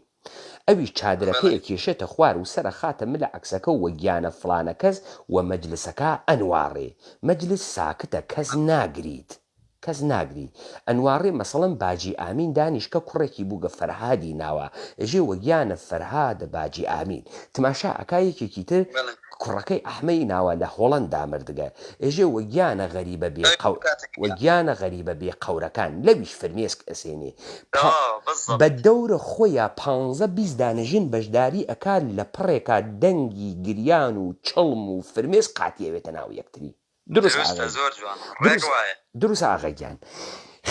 ئەوی چادرەکەی کێشێتە خوار و سرە خاتە ملە عەکسەکە و وەگیانە فڵانە کەس و مەجلسەکە ئەنوارێ مەجلس ساکتە کەس ناگری ئەنوارێ مەسەڵەن باجی ئامین دانیشکە کوڕێکی بووگە فەرهادی ناوە ئەژێ وەگیانە فەرهادە باجی ئامین تماشا ئەکایەکێکی تر کوڕەکەی ئەحمەی ناوە لە هۆڵەندا مردگە ئێژێ وەگیانە غەریبە بێ قەورەکان لەویش فرمێسک ئەسێنێ بە دەورە خۆیان 15-20 دانەژین بەشداری ئەکات لە پڕێکا دەنگی گریان و چڵم و فرمێس قاتیەوێتە ناو یەکتری دروست ئاغاگیان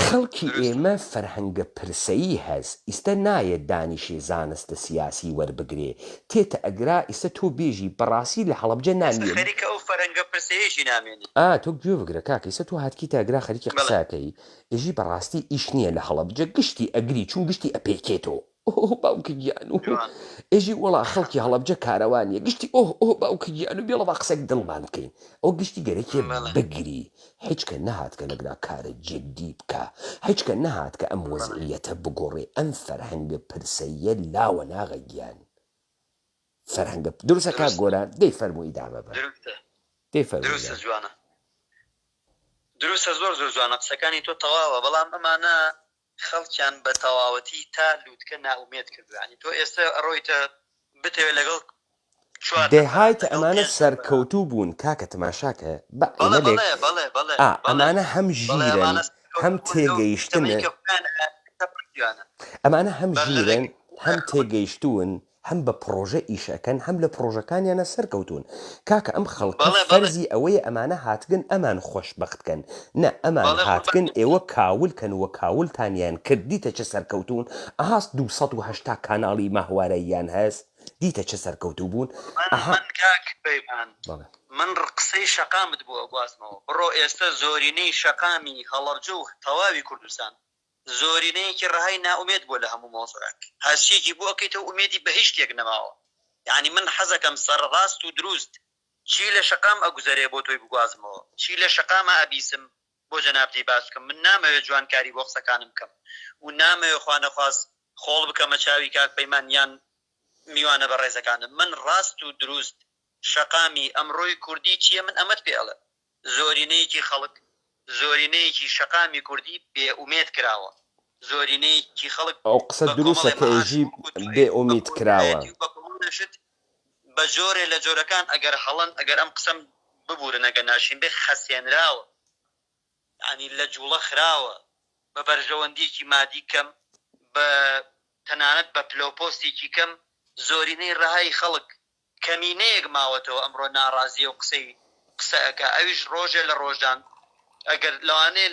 خەڵکی ئێمە فەرهەنگە پرسەیی هەست ئیستا نایە دانیشی زانستە سیاسی وەربگرێ تێتە ئەگرا ئیستا تۆ بێژی بەڕاستی لە هەڵەبجە نامێنێ تۆ گوێ بگرە کاکە ئیستا تۆ هاتکی تاگرا خەریکی قساکەی ئێژی بەڕاستی ئیش نییە لە هەڵەبجە گشتی ئەگری چون گشتی ئەپێکێتەوە باوکە گیان و ئێژی وەڵا خەڵکی هەڵەبجە کارەوانیە گشتی باوکە گیان و بێڵە با قسەک دڵمان بکەین ئەو گشتی گەرەکێ بگری هیچکە نەهاتکە لەگرا کارە جدی بکە هیچکە نەهاتکە ئەم وەزعیەتە بگۆڕێ ئەم فەرهەنگە پرسەیە لاوە ناغە گیان فەرهەنگە دروستە کاک گۆران دەی فەرمووی دامە بە دەی فەرمووی جوانە دروستە زۆر جوانە قسەکانی تۆ تەواوە بەڵام ئەمانە خەڵکیان بە تەواوەتی تا لووتکە ناومێت کردوانی تۆ ئێستا ئەڕۆیتە بتەوێت لەگەڵ دەهایتە ئەمانە سەرکەوتوو بوون کاکە تەماشاکە ئەمانە هەم ژیرن هەم تێگەیشتنە ئەمانە هەم ژیرن هەم تێگەیشتوون هەم بە پرۆژە ئیشەکەن هەم لە پرۆژەکانیانە سەرکەوتون کاکە ئەم خەڵکە فەرزی ئەوەیە ئەمانە هاتگن ئەمان خۆشبەختکەن نە ئەمان هاتگن ئێوە کاولکەن وە کاولتانیان کردیتە چه سەرکەوتون ئاهاست 280 کاناڵی ماهوارەیان هەست دیتە چه سەرکەوتوو بوون من قسەی شەقامت بووە گوازمەوە بڕۆ ئێستا زۆرینەی شەقامی هەڵەبجە و تەواوی کوردستان زۆرینەیەکی ڕەهای ناومێت بووە لە هەموو مۆزوعێک هەرچیەکی بوو ئەکەیتەوە ئومێدی بە هیچ شتێک نەماوە یعنی من حەزەکەم سەرڕاست و دروست چی لە شەقام ئەگوزەرێ بۆ تۆی بگوازمەوە چی لە شەقامە ئەبیسم بۆ جەنابتی باس بکەم من نامەوێت جوانکاری بۆ قسەکانم بکەم و نامەوێت خوا نەخواست خۆڵ بکەمە چاوی کاک پەیمان یان میوانە بە ڕێزەکانم من ڕاست و دروست شەقامی ئەمڕۆی کوردی چییە من ئەمەت پێڵە زۆرینەیەکی خەڵک زۆرینەیەکی شەقامی کوردی بێ ئومێد کراوە زۆرینەیەکی خەڵک ئەو قسە دروستە کە ئێژی بێ ئومید کراوە بە جۆرێ لە جۆرەکان ئەگەر هەڵەن ئەگەر ئەم قسەم ببورن ئەگەر ناشین بێ خەسێنراوە ینی لە جوڵە خراوە بە بەرژەوەندیەکی مادی کەم بە تەنانەت بە پلۆپۆستێکی کەم زۆرینەی ڕەهای خەڵک کەمینەیەک ماوەتەوە ئەمڕۆ ناڕازیە و قسە ئەکە ئەویش ڕۆژێ لە ڕۆژان ئەگەر لەوانەیە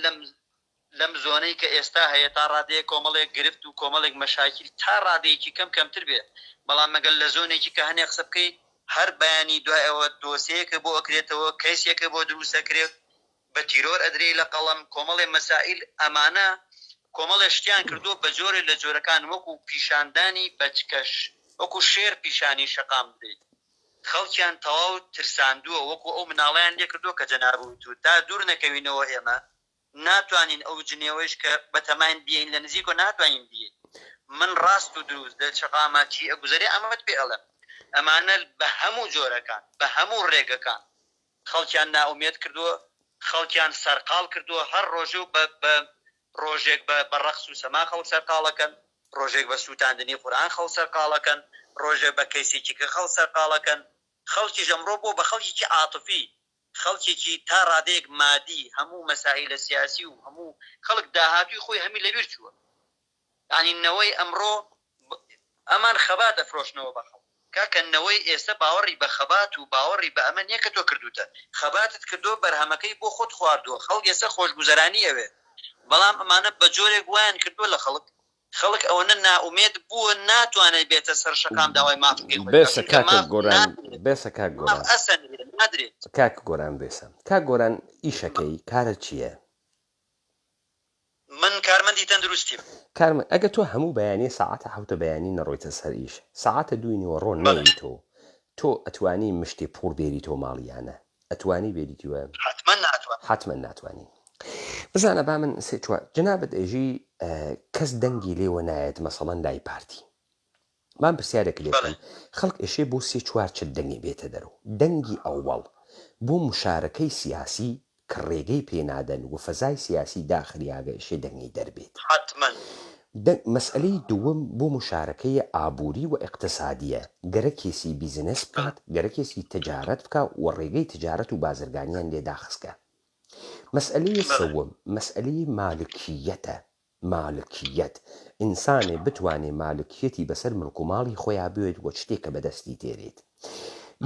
لەم زۆنەی کە ئێستا هەیە تا ڕادەیە کۆمەڵێک گرفت و کۆمەڵێک مەشاکیل تا ڕادەیەکی کەمتر بێ بەڵام مەگەل لە زۆنێکی کە هەنێ قسە بکەی هەر بەیانی دوایەوە دۆسەیەکە بۆ ئەکرێتەوە کەسێکە بۆ دروستەکرێت بە تیرۆر ئەدرێ لە قەڵەم کۆمەڵێ مەسائل ئەمانە کۆمەڵێ شتیان کردووە بە جۆرێ لە جۆرەکان وەکو پیشاندانی بەچکەش وەکو شێر پیشانی شەقام بدەیت خەڵکیان تەواو ترساندووە وەکو ئەو مناڵیان لێ کردووە کە جەنابوت و تا دوور نەکەوینەوە ئێمە ناتوانین ئەو جنێوەش کە بەتەمان بیین لە نزیک و ناتوانین بیین من ڕاست و دروست لە شەقامە چی ئەگوزەرێ ئەمەت پێ ئەڵێم ئەمانە بە هەموو جۆرەکان بە هەموو ڕێگەکان خەڵکیان ناومێت کردووە خەڵکیان سەرقاڵ کردووە هەر ڕۆژێ و بە ڕۆژێک بە ڕەقس و سەما خەڵک سەرقاڵەکەن ڕۆژێک بە سووتاندنی قورئان خەڵک سەرقاڵەکەن ڕۆژێک بە کەیسێکی کە خەڵک سەرقاڵەکەن خەڵکی ژەمڕۆ بۆ بە خەڵکێکی عاتفی خەڵکێکی تا ڕادەیەک مادی هەموو مەسائلە سیاسی و هەموو خەڵک داهاتوی خۆی هەمی لەبیر چووە یعنی نەوەی ئەمڕۆ ئەمان خەبات دەفرۆشنەوە بە خەڵک کاکەنەوەی ئێستا باوەڕی بە خەبات و باوەڕی بە ئەمە نییە کە تۆ کردوتە خەباتت کردو بەرهەمەکەی بۆ خۆت خواردووە خەڵک ئێستا خۆشگوزەرانی ئەوێ بەڵام ئەمانە بە جۆرێک وایان کردووە لە خەڵک خەڵک ئەوەنە ناومێت بووە ناتوانێت بێتە سەر شەقام داوای مافەکەی خۆی بێسە کاکە گۆران بێسە کاک گۆران نادرێت کاک گۆران بێسە کاک گۆران ئیشەکەی کارە چییە؟ من کارمەندی تەندروستیم کارمە ئەگە تۆ هەموو بەیانی ساعتە حوتە بەیانی نەڕۆیتە سەر ئیش ساعتە دوینەوە ڕۆ نەوی تۆ ئەتوانی مشتی پوڕ بێری تۆ ماڵیانە ئەتوانی بێریتیوە حتمما ناتوانین بزانە با من سێ چوار جنابەت ئێژی کەس دەنگی لێوە نایەت مەسەڵەن لای پارتی من پرسیارێک لێکم خەڵک ئێشێ بۆ سێ چوار چ دەنگی بێتە دەرەوە دەنگی ئەووەڵ بۆ مشارەکەی سیاسی کە ڕێگەی پێنادەن و فەزای سیاسی داخلیاگە ئێشێ دەنگی دەربێت مەسئلەی دووەم بۆ مشارەکەی ئابووری و اقتصادیە گەرە کێسی بیزنس بکات گەرە کێسی تجارەت بکە و ڕێگەی تجارەت و بازرگانیان لێداخستکە مەسئلەی سەوەم مەسئلەی مالکیەتە مالکیەت ئینسانێ بتوانێ مالکیەتی بەسەر ملک و ماڵی خۆیان بێت وە شتێکە بەدەستی تێرێت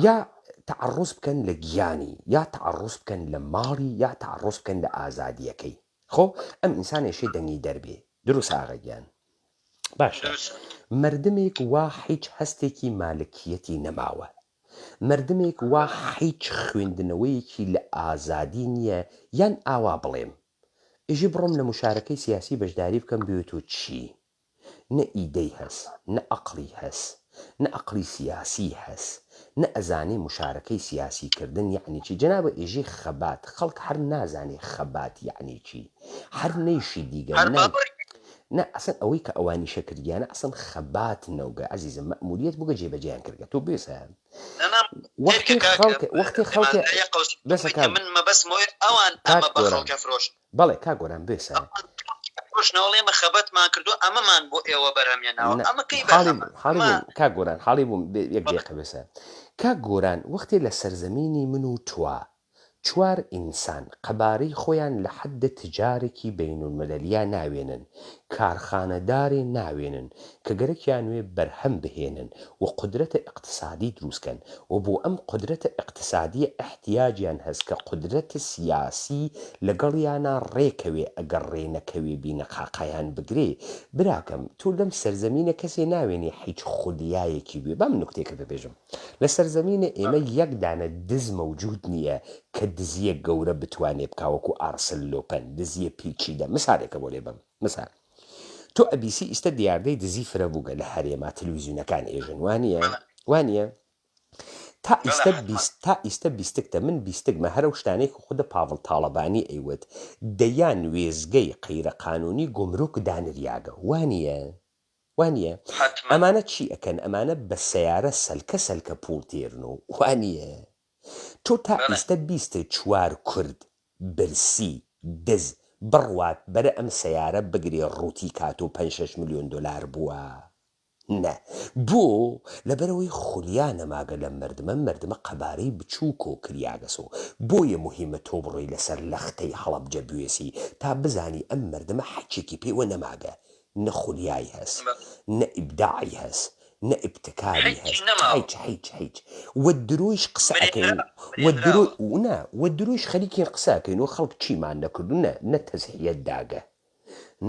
یا تعڕوز بکەن لە گیانی یا تعڕوز بکەن لە ماڵی یا تعڕوز بکەن لە ئازادیەکەی خۆ ئەم ئینسانێشێ دەنگی دەربێ دروست ئاغاگیان باشە مردمێک وا هیچ هەستێکی مالکیەتی نەماوە مردمێک وا هیچ خوێندنەوەیەکی لە ئازادی نییە یان ئاوا بڵێم ئژی بڕۆم لە مشارەکەی سیاسی بەشداری بکەم بێت و چی نە ئیدەی هەست نە ئەقلی هەست نە ئەقلی سیاسی هەست نە ئەزانێ مشارەکەی سیاسیکردن یعنی چی جەنابە ئێژێ خەبات خەڵک هەر نازانێ خەبات یعنی چی هەر نەیشی دیگە نه ئەسن ئەوەی کە ئەوانی شەکردیانە ئەسن خەبات نەوگە عزیزم مەموریەت بووگە جێبەجێیان کردگە تۆ بێسە وەختی خەڵکێ بێسە من مەبەست ئەوان ئەمە بە خەڵکە فرۆش بەڵێ کا گۆران بێسە فرۆشنەوەڵێمە خەبەتمان کردو ئەمەمان بۆ ئێوە بەرهەمێناوە ئەمە کەی کا گۆران حاڵی بووم یەک دقیقە بێسە کا گۆران وەختێ لە سەرزەمینی من و توا چوار ئینسان قەبارەی خۆیان لە حەدە تجارێکی بینولمەلەلیە ناوێنن کارخانەدارێ ناوێنن کە گەرەکیانوێ بەرهەم بهێنن و قدرەتە اقتصادی دروستکەن و بۆ ئەم قدرەتە اقتصادیە احتیاجیان هەست کە قدرەتە سیاسی لەگەڵیانە ڕێکەوێ ئەگەر ڕێنەکەوێ بینە قاقایان بگرێ براکەم تۆ لەم سەرزەمینە کەسێ ناوێنێ هیچ خولیایەکی بێ بام نوکتێکە ببێژم لە سەرزەمینە ئێمە یەک دانە دز مەوجود نییە کە دزیە گەورە بتوانێ بکاوەکو ئارسل لۆپەن دزیە پیچیدە مثالێکە بۆ لێ بم مثال تۆ ئەبیسی ئیستا دیاردەی دزی فرە بووگە لە هەرێما تەلەڤیزیونەکان ئێژن وانە تا ئیستا بیستکتە من بیستگمە هەرە شتانێک خودە پاڤڵ تاڵەبانی ئەیوت دەیان وێزگەی قەیرە قانونی گۆمرۆک دانریاگە وانە ئەمانە چی ئەکەن ئەمانە بە سەیارە سەلکە پوڵ تێرن و وانە تۆ تا ئیستا بیستە چوار کورد برسی دز بڕوات بەرە ئەم سەیارە بگرێ ڕووتی کات و 5-6 ملیۆن دلار بووە نە بۆ لەبەرەوەی خولیان نەماگە لە مردمە قەبارەی بچوو کۆکریاگەسۆ بۆیە مهمە تۆ بڕۆی لەسەر لەختەی هەڵەبجە بوێسی تا بزانی ئەم مردمە حەچێکی پێوە نەماگە نە خولیای هەست نە ئیبداعی هەست نە ئیبتکاری هەست هیچ وە درویش قسە ئەەکەین وە درویش خەریکین قسەکەین و خەڵک چیمان نەکردو نە تەزهیەت داگە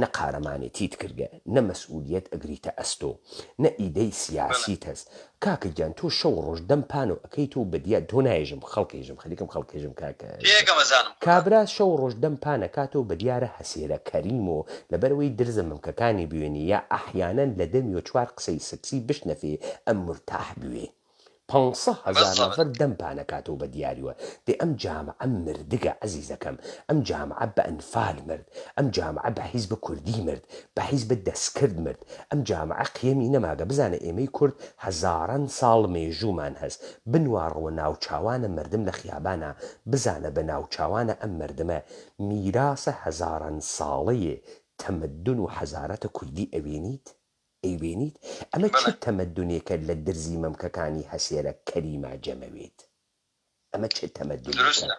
نە قارەمانێتیت کردگە نە مەسئولیەت ئەگریتە ئەستۆ نە ئیدەی سیاسیت هەست کاکە گیان تۆ شەو ڕۆژ دەم پانەوە ئەەکەیت و بەدیات تۆ نایژم خەڵکیژم خەریکم خەڵکیژم کاکە کابرا شەو ڕۆژ دەم پانە کاتەوە بە دیارە هەسێرە کەریم و لەبەرەوەی درزە ممکەکانی بوێنی یا ئەحیانەن لە دەمی و چوار قسەی سکسی بشنەفێ ئەم مرتاح بوێ 500,000 نەفەر دەم پانەکاتەوە بە دیاریوە دێ ئەم جامعە مردگە عەزیزەکەم ئەم جامعە بە ئەنفال مرد ئەم جامعە بە حیزب کوردی مرد بە حیزب دەستکرد مرد ئەم جامعە قیەمی نەماگە بزانە ئێمەی کورد هەزاران ساڵ مێژوومان هەست بنوارڕەوە ناوچاوانە مردم لە خیابانە بزانە بە ناوچاوانە ئەم مردمە میراسە هەزاران ساڵەیە تەمەدون و حەزارەتە کوردی ئەوێنیت ئەمە چ تەمەدونێکە لە درزی مەمکەکانی هەسێرە کەریما جەمەوێت ئەمە چ تەمەدونێکە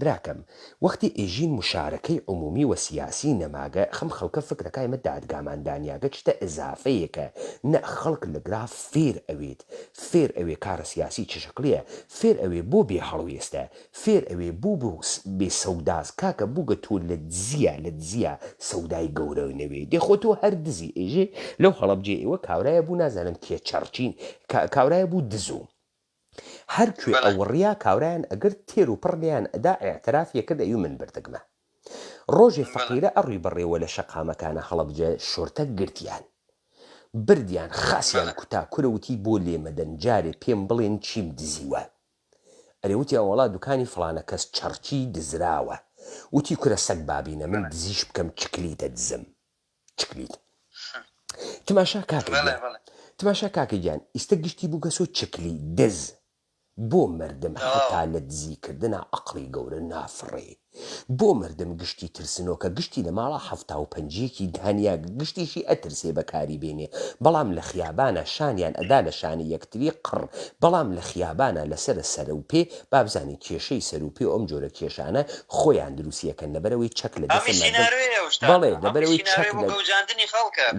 براکەم وەختی ئێژین مشارەکەی عمومی و سیاسی نەماگە خەم خەڵکە فکرەکە ئێمە دادگاماندانیاگە شتە ئەزافەیەکە نە خەڵک لەگرا فێر ئەوێت فێر ئەوێ کارە سیاسی چ شکلیە فێر ئەوێ بۆ بێ هەڵوێستە فێر ئەوێ بوو بێ سەوداز کاکە بووگە تۆ لە دزیە سەودای گەورە نەوێ دێخۆ تۆ هەر دزی ئێژێ لەو هەڵەبجێ ئێوە کاورایە بوو نازانم کێ چەرچین کاورایە بوو دزوو هەر کوێ ئەوڕیا کاورایان ئەگەر تێر و پڕلیان ئەدا ئاعترافیەکرد ئەیو من بردەگمە ڕۆژێ فەقیرە ئەڕووی بەڕێوە لە شەقامەکانە هەڵەبجە شۆرتە گرتیان بردیان خاسیان کوتا کورەوتی بۆ لێمەدەن جارێ پێم بڵێن چیم دزیوە ئەرێوتی ئەوڵا دوکانی فڵانە کەس چەرچی دزراوە وتی کورە سەگ بابینە من دزیش بکەم چکلیتە دزم چکلیت تماشا کاکە گیان ئیستە گشتی بوو گەسۆ چکلی دز بۆ مردم حتا لە دزیکردنە عەقڵی گەورە نافڕێ بۆ مردم گشتی ترسنۆکە گشتی لە ماڵە 75 دانیا گشتیشی ئەترسێ بەکاری بێنێ بەڵام لە خیابانە شانیان ئەدا لە شانی یەکتری قڕ بەڵام لە خیابانە لەسرە سەر و پێ بابزانانی کێشەی سەر و پێ ئەم جۆرە کێشانە خۆیان دروستیەکەن لەبەرەوەی چەک لە بەڵێ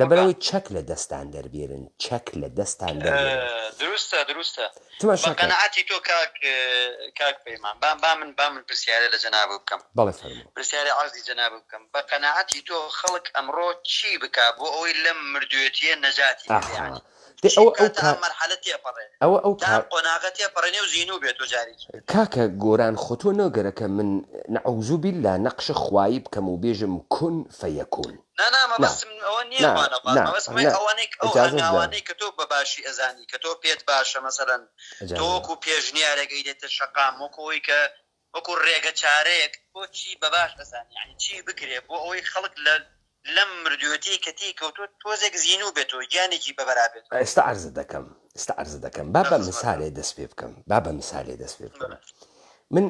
لەبەرەوەی چەک لە دەستان دەربێرن چەک لە دەستان دروستە قەنەعەتی تۆ کاک پەیمان با من پرسیارە لە جەناب بکەم پرسیاری عەرزی جەناب بکەم بە قەنەعەتی تۆ خەڵک ئەمڕۆ چی بکا بۆ ئەوەی لەم مردوێتیە نەجاتی ئەو قۆناغە تێپەڕێنێ و زیینوو بێت و جارێکی کاکە گۆران خۆتۆ نەگەرەکە من نەعوذو بالله نەقشە خوایی بکەم و بێژم کون فەیەکون ئەوانەی کە تۆ بە باشی ئەزانی کە تۆ پێت باشە مەسەرەن تۆکو پێشنیارەگەی دێتە شەقام وەکۆی کە وەکو ڕێگە چارەیەک بۆ چی بەباش ئەزانی یعنی چی بکرێ بۆ ئەوەی خەڵک لەم مردوێتی کەتی کەوتۆ تۆزێک زیینوو بێتەوە گیانێکی بەبەرابێت ئێستا عەرز دەکەم با بە مثالێ دەست پێ بکەم من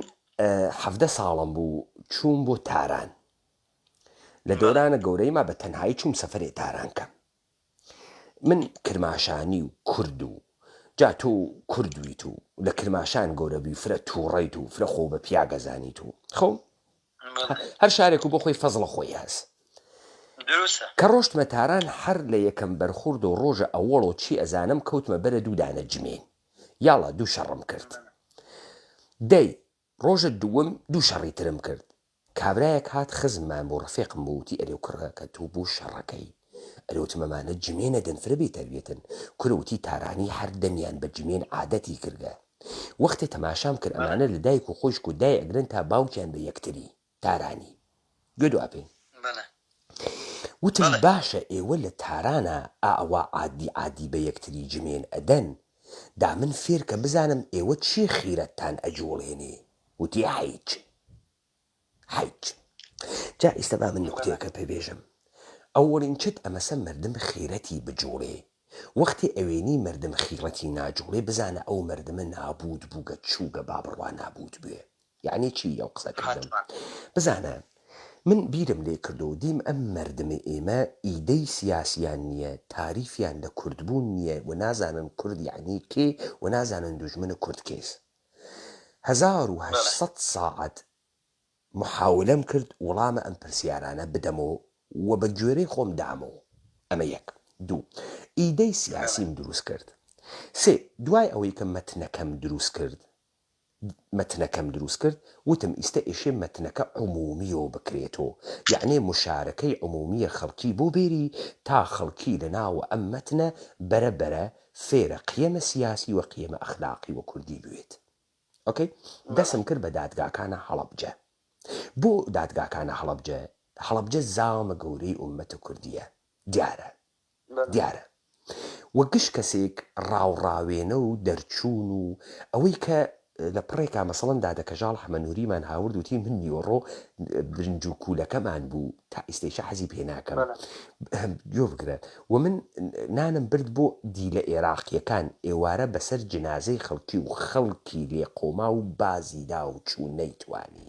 17 ساڵم بوو چووم بۆ تاران لە دەورانە گەورەی ما بە تەنهایی چووم سەفەرێ تاران کەم من کرماشانی و کورد و جا تۆ کوردویت و لە کرماشان گەورەبی فرە تووڕیت و فرە خۆ بە پیاگەزانیت و خۆ هەر شارێک و بۆ خۆی فەزڵە خۆی هەست کە ڕۆشتمە تاران هەر لە یەکەم بەرخورد و ڕۆژە ئەوەڵۆ چی ئەزانم کەوتمە بەرە دوودانە جمێن یاڵە دوو شەڕم کرد دەی ڕۆژە دووەم دوو شەڕی ترم کرد کابرایەک هات خزممان بۆ ڕفێقم بووتی ئەرێ و کڕە کە تو بوو شەڕەکەی ئەرێوتمەمانە جمێنە دەنفرە بێ تەربێتن کورەوتی تارانی هەر دەمیان بە جمێن عادەتی کردە وەختێ تەماشام کرد ئەمانە لە دایک و خۆشک و دای ئەگرن تا باوکیان بە یەکتری تارانی گوێ دوابێ وتم باشە ئێوە لە تارانە ئاوا عادی بە یەکتری جمێن ئەدەن دا من فێر کە بزانم ئێوە چی خیرەتتان ئەجوڵێنێ وتی هیچ جا ئێستا با من نوکتەیەکە پێبێژم ئەوەڵین چت ئەمەسە مردم خیرەتی بجوڵێ وەختی ئەوێنی مردم خیرەتی ناجوڵێ بزانە ئەو مردمە نابود بووگە چووگە با بڕوا نابود بوێ یعنی چی ئەو قسە کردم بزانە من بیرم لێ کردو و دیم ئەم مردمە ئێمە ئیدەی سیاسیان نییە تاریفیان لە کوردبوون نییە و نازانن کورد یعنی کێ و نازانن دوژمنە کورد کێس 1800 ساعت محاولەم کرد وەڵامە ئەم پرسیارانە بدەمەوە و بە گوێرەی خۆم دامەوە ئەمە یەک دوو ئیدەی سیاسیم دروست کرد سێ دوای ئەوەی کە مەتنەکەم دروست کرد وتم ئیستە ئێشێ مەتنەکە عمومیەوە بکرێتەوە یعنی مشارەکەی عمومیە خەڵکی بۆ بێری تا خەڵکی لە ناوە ئەم مەتنە بەرە فێرە قیەمە سیاسی و قیەمە ئەخلاقی و کوردی بوێت ئۆکەی دەسم کرد بە دادگاکانە هەڵەبجە بۆ دادگاکانە هەڵەبجە زاڵمە گەورەی ئومەتە کوردیە دیارە وە گشت کەسێک ڕاوڕاوێنە و دەرچوون و ئەوەی کە لە پڕێکا مەسەڵەن دادەکەژاڵ حەمەنووریمان هاورد وتی من نیوەڕۆ برنج و کوولەکەمان بوو تا ئیسێشە حەزی پێ ناکەم گوێ بگرە و من نانم برد بۆ دیلە عێراقیەکان ئێوارە بەسەر جنازەی خەڵکی و خەڵکی لێ قۆما و بازیدا و چوو نەیتوانی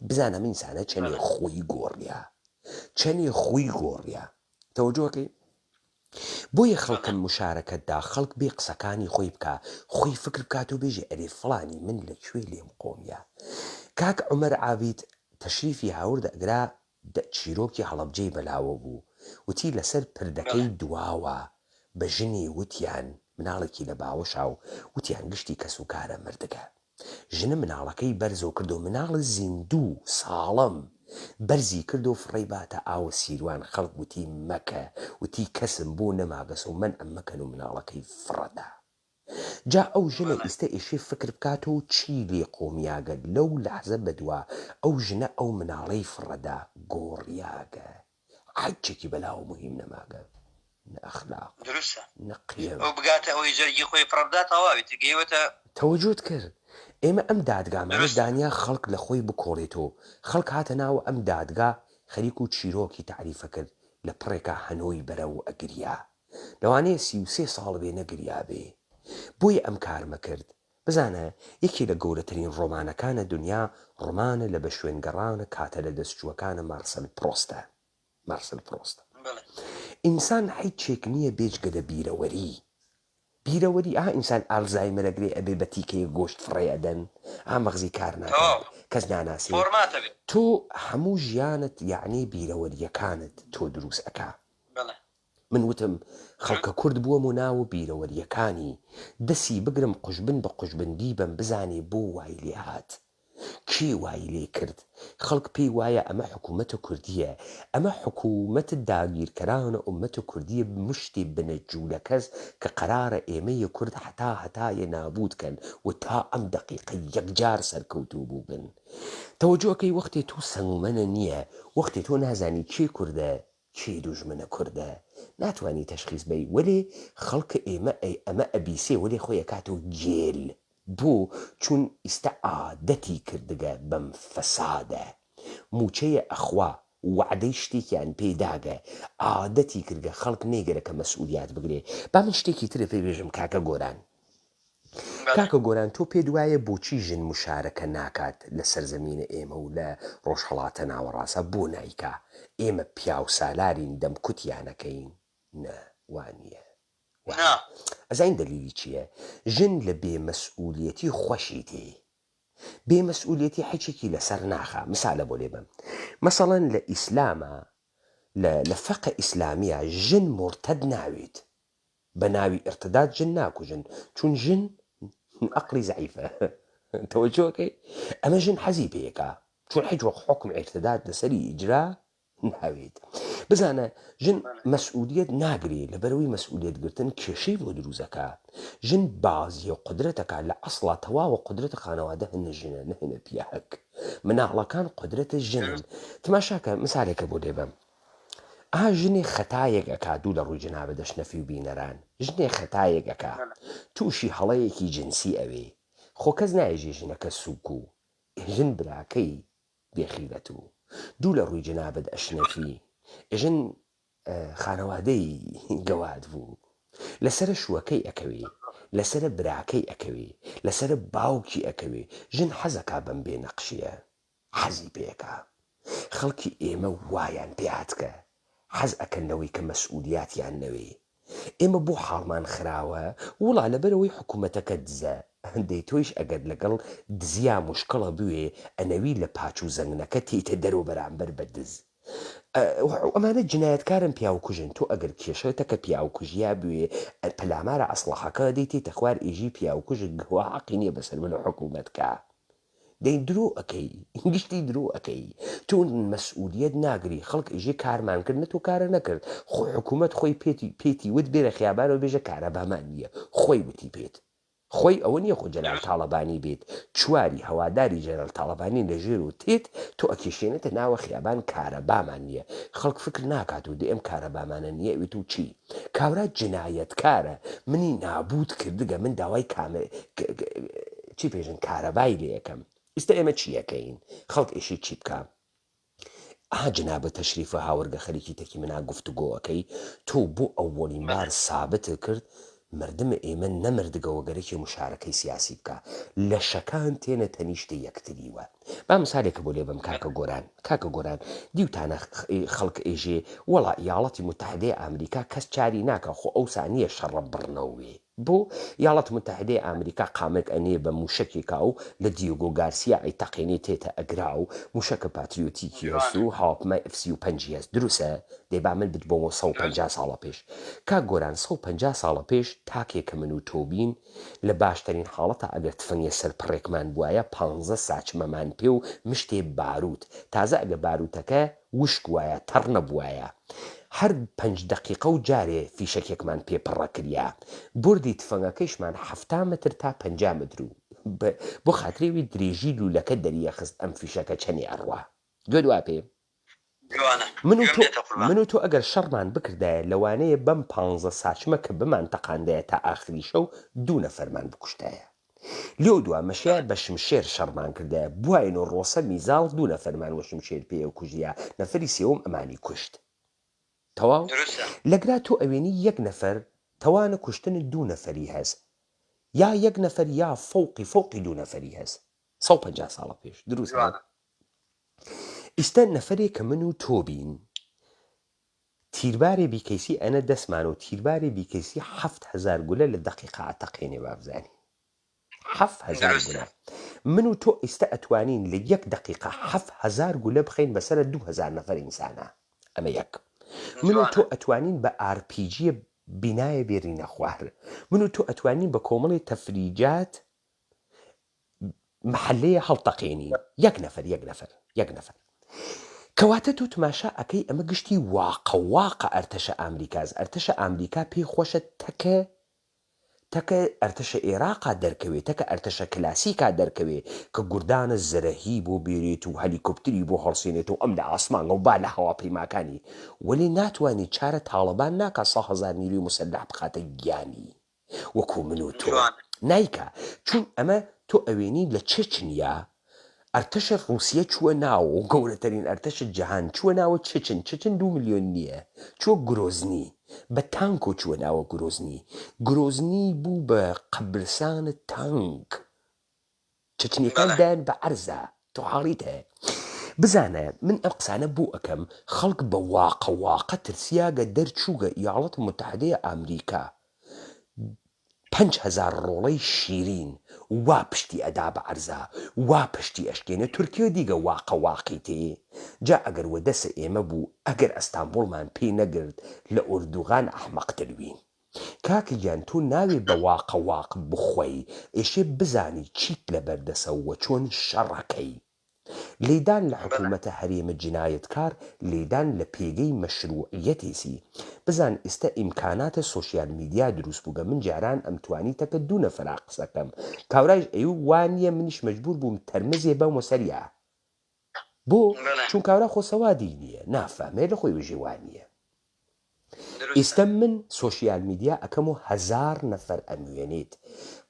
بزانە من ئینسانە چەندێ خۆی گۆڕیا تەوەجۆکەی بۆیە خەڵکم مشارەکەتدا خەڵک بێ قسەکانی خۆی بکە خۆی فکر بکات و بێژێ ئەرێ فڵانی من لەکوێ لێم قۆمیە کاک عومەر عابید تەشریفی هاورد ئەگرا چیرۆکی هەڵەبجەی بەلاوە بوو وتی لەسەر پردەکەی دواوە بە ژنی وتیان مناڵێکی لە باوەشا و وتیان گشتی کەس و کارە مردەکە ژنە مناڵەکەی بەرزۆ کرد و مناڵ زیندوو ساڵم بەرزی کرد و فڕی باتە ئاوە سیروان خەڵک وتی مەکە وتی کەسم بۆ نەماگەس و من ئەم مەکەن و مناڵەکەی فڕەدا جا ئەو ژنە ئیستا ئێشێ فکر بکات و چی لێ قۆمیاگەت لەو لەحزە بەدووە ئەو ژنە ئەو مناڵەی فڕەدا گۆڕیاگە حەجێکی بەلاو مهم نەماگە نە ئەخلاق دروستە نەقیەوە ئەو بگاتە ئەوەی جەرگی خۆی پڕەبدا تەواوی گەیوەتە تەوەجۆت کرد ئێمە ئەم دادگامانە دانیا خەڵک لە خۆی بکۆڵێتەوە خەڵک هاتە ناوە ئەم دادگا خەریک و چیرۆکی تعریفە کرد لە پڕێکە هەنۆی بەرە و ئەگریا لەوانەیە 33 ساڵ بێ نەگریا بێ بۆیە ئەم کارمە کرد بزانە یەکی لە گەورەترین ڕۆمانەکانە دنیا ڕۆمانە لە بە شوێنگەڕانە کاتە لە دەستچووەکانە مارسەل پرۆستە ئینسان هیچێک نییە بێجگە لە بیرەوەری ئینسان ئالزایمەرەگرێ ئەبێ بە تیکەی گۆشت فڕێدەن مەغزی کار ناکات کەس ناناسی تۆ هەموو ژیانت یعنی بیرەوەریەکانت تۆ دروست ئەکا من وتم خەڵکە کورد بووەم و ناو بیرەوەریەکانی دەسی بگرم قوشبن بە قوشبندی بم بزانێ بۆ وای لێ هات کێ وای لێ کرد خەڵک پێی وایە ئەمە حکوومەتە کوردیە ئەمە حکوومەت داگیرکەرانە ئومەتە کوردیە مشتی بنەجوو لە کەس کە قەرارە ئێمەیە کورد هەتایە نابودکەن و تا ئەم دقیقە یەکجار سەرکەوتوو بوو بن تەوەجۆکەی وەختێ تۆ سەنگمەنە نییە وەختێ تۆ نازانی کێ کوردە کێ دوژمنە کوردە ناتوانی تەشخیص بی وەلێ خەڵکە ئەمە ئەبیسێ وەلێ خۆی ئەکاتەوە گێل بۆ چون ئیستا عادەتی کردگە بەم فەسادە موچەیە ئەخوا وعدەی شتێکیان پێداگە عادەتی کردگە خەڵک نێگەرەکە مەسئولیات بگرێ با من شتێکی ترە پێ بێژم کاکە گۆران تۆ پێ دوایە بۆچی ژن مشارەکە ناکات لە سەرزەمینە ئێمە و لە ڕۆژهەڵاتە ناوەڕاستە بۆ نایکا ئێمە پیا و سالارین دەمکوتیانەکەین نەوانە ئەزین دلیلی چییە ژن لە بێمەسئولیەتی خۆشی تێ بێمەسئولیەتی حەچێکی لەسەر ناخە مثالە بۆ لێ بم مەسەڵەن لە ئیسلامە لە فەقە ئیسلامیە ژن مرتەد ناوێت بە ناوی ئرتداد ژن ناکوژن چون ژن عقلی زعیفە تەوەجۆکەی ئەمە ژن حەزی پێیەکە چون هیچ وەک حکم ئرتداد لەسەری ئیجرا ناوێت بزانە ژن مەسئولیت ناگرێ لەبەرەوەی مەسئولیت گرتن کێشەی بۆ دروزەکە ژن بازیە قدرەتەکە لە ئەسڵا تەواوە قدرەتە خانەوادە هەنە ژنە نەهێنە پیاهەک مناڵەکان قدرەتە ژنن تماشاکە مثالێکە بۆ دێبم ژنێ خەتایەکەکە دوو لە ڕووی جەنابە دەشنەفی و بینەران ژنێ خەتایەکەکە تووشی هەڵەیەکی جنسی ئەوێ خۆ کەس نایژێ ژنەکە سووک و ژن براکەی بێخیرەت و دوو لە ڕووی جەنابەت ئەشنەفی ژن خانەوادەی گەواد بوو لەسرە شووەکەی ئەکەوێ لەسرە براکەی ئەکەوێ لەسرە باوکی ئەکەوێ ژن حەزەکە بەم بێ نەقشیە حەزی پێەکە خەڵکی ئێمە وایان پێهاتکە حەز ئەکەنەوەی کە مەسئولیاتیان نەوێ ئێمە بۆ حاڵمان خراوە وڵا لەبەرەوەی حکوومەتەکە دزە هەندەی تۆیش ئەگەر لەگەڵ دزیا مشکڵە بوێ ئەنەوی لە پاچ و زەنگنەکە تێتە دەرەوە بەرامبەر بە دز ئەمانە جنایەتکارن پیاوکوژن تۆ ئەگەر کێشێتەکە پیاوکوژیا بوێ پەلامارە ئەسڵەحەکە دەیتێتە خوار ئێژی پیاوکوژت گەوا حەقی نییە بەسەر من حکوومەتکە دەی درۆ ئەەکەی گشتی درۆ ئەەکەی تۆ مەسئولیت ناگری خەڵک ئێژێ کارمانکردن تۆ کارە نەکرد خۆ حکوومەت خۆی پێتی وت بێرە خیابانەوە بێژە کارە بامان نییە خۆی وتی پێت خۆی ئەوە نییە خۆ جەلال تاڵەبانی بێت چواری هەواداری جەلال تاڵەبانی لە ژێر و تێت تۆ ئەکێشێنێتە ناوە خیابان کارە بامان نییە خەڵک فکر ناکات و ئەم کارە بامانە نییە وێت و چی کاورا جنایەتکارە منی نابود کردگە من داوای چی پێژن کارەبای لێ یەکەم ئێستا ئێمە چیەکەین خەڵک ئێشی چی بکە جنابە تەشریفە هاوەرگە خەریکی تەکی منا گفتوگۆەکەی تۆ بۆ ئەوەڵین بار سابتە کرد مردم ئێمە نەمردگەوە گەرەکی مشارەکەی سیاسی بکە لە شەکان تێنە تەنیشتە یەکتریوە با مثالێکە بۆ لێ بم کاکە گۆران دیوتانە خەڵک ئێژێ وەڵا یاڵەتی متحدەی ئەمریکا کەس چاری ناکە خۆ ئەو سانیە شەڕە بڕنەوێ بۆ یاڵەت متحدەی ئەمریکا قامێک ئەنێ بە موشکێکا و لە دیۆگۆ گارسیا ئەی تەقینێ تێتە ئەگرا و موشکە پاتریۆتیکی هەست و هاوپمای F-35 هەست دروسە دەیبا من بت بۆمە 150 ساڵە پێش کاک گۆران 150 ساڵە پێش تاکێکە من و تۆبین لە باشترین حاڵەتە ئەگەر تفەنگە سەرپڕێکمان بواە 15 ساچمەمان پێ و مشتێ باروت تازە ئەگە باروتەکە وشک وایە تەڕ نەبوایە هەر 5 دقیقە و جارێ فیشەکێکمان پێپڕە کردیا بردی تفەنگەکەیشمان 7 متر تا 50 متر و بۆ خاترێوی درێژی لولەکە دەریە خست ئەم فیشەکە چەنی ئەڕوا دوای پێ من و تۆ ئەگەر شەڕمان بکردایە لەوانەیە بەم 15 ساچمە کە بمان تەقاندایە تا ئاخری شەو 2 نەفەرمان بکوشتایە لێو دووە مەشیە بە شمشێر شەڕمان کردایە بواین و ڕۆسە میزاڵ 2 نەفەرمان وە شمشێر پێ و کوژیا نەفەری سێوم ئەمانی کوشت تەواو لەگرا تۆ ئەوێنی 1 نەفەر تەوانە کوشتن 2 نەفەری هەست یا 1 نەفەر یا فوقی 2 نەفەری هەست 150 ساڵە پێش دروست ئیستا نەفەرێک کە من و تۆ بین تیربارێ بیکەیسی ئەنە دەستمان و تیربارێ بیکەیسی 7,000 گولە لە دقیقا تەقێنێ بابزانی 7,000 گولە من و تۆ ئێستا ئەتوانین لە 1 دقیقا 7,000 گولە بخەین بەسەرە 2,000 نەفەر ئینسانە ئەمە یەک من و تۆ ئەتوانین بە RPG بینایە بێرینە خوار من و تۆ ئەتوانین بە کۆمەڵی تەفریجات محلەیە هەڵتەقێنین 1 نەفەر کەواتە تۆ تماشا ئەەکەی ئەمە گشتی واقە ئەرتەشە ئامریکاز ئەرتەشە ئامریکا پێی خۆشە تەکە ئەرتەشە عێراقا دەرکەوێت تەکە ئەرتەشە کلاسیکا دەرکەوێت کە گوردانە زەرەهی بۆ بێرێت و هەلیکۆپتری بۆ هەڵسێنێت و ئەم لە ئاسمانەوە با لە هەواپەیماکانی وەلی ناتوانێت چارە تاڵەبان ناکە 100,000 نیروی مسلح بخاتە گیانی وەکو من و تۆ نایکە چون ئەمە تۆ ئەوێنی لە چچنیا ئەرتەشە ڕووسیە چووە ناوە و گەورەترین ئەرتەشە جەهان چووە ناوە چچن 2 میلیۆن نییە چوە گرۆزنی بە تانکۆ چووە ناوە گرۆزنی بوو بە قەبرسانە تانک چچنیەکان دایان بە عەرزە تۆ حاڵیت هەیە بزانە من ئەم قسانە بۆ ئەەکەم خەڵک بە واقە ترسیاگە دەرچووگە یاڵەت متحدەیە ئەمریکا 5,000 ڕۆڵەی شیرین وا پشتی ئەدا بە عەرزە وا پشتی ئەشکێنە تورکیە دیگە واقعی تێ جا ئەگەر وە دەسە ئێمە بوو ئەگەر ئەستانبوڵمان پێی نەگرت لە ئوردوغان ئەحمەقتروین کاکە گیان تۆ ناوێ بە واقع بخۆی ئێشێ بزانی چیت لە بەردەسەوە چۆن شەڕەکەی لێدان لە حکوومەتە هەرێمە جنایەتکار لێدان لە پێگەی مەشروعیەتێسی بزان ئێستا ئیمکاناتە سۆشیال میدیا دروست بووگە من جاران ئەمتوانی تەکە 2 نەفەرا قسەکەم کاورایش ئەو وانە منیش مەجبور بووم تەرمزێ بەم وەسەریە بۆ چون کاورا خۆسەوادی نییە نافامێ لە خۆی وژێوانیە ئێستا من سۆشیال میدیا ئەەکەم و 1,000 نەفەر ئەنوێنێت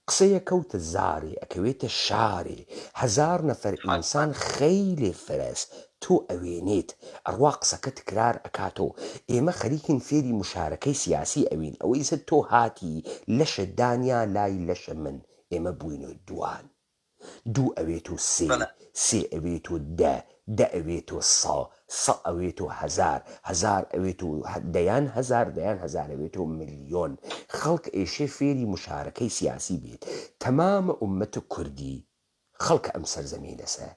قسەیە کەوتە زارێ ئەکەوێتە شارێ 1,000 نەفەر ئینسان خەیلێ فرەس تۆ ئەوێنێت ئەڕوا قسەکە تکرار ئەکاتەوە ئێمە خەریکین فێری مشارەکەی سیاسی ئەوین ئەوەی سە تۆ هاتی لەشە دانیا لای لەشە من ئێمە بووینە دوان 2 ئەوێت و 3 ئەوێت و 10 ئەوێت و 100 ئەوێت و 1,000 ئەوێت و دەیان 1,000 ئەوێت و ملیۆن خەڵک ئێشێ فێری مشارەکەی سیاسی بێت تەمامە ئومەتە کوردی خەڵکە ئەم سەرزەمینەسە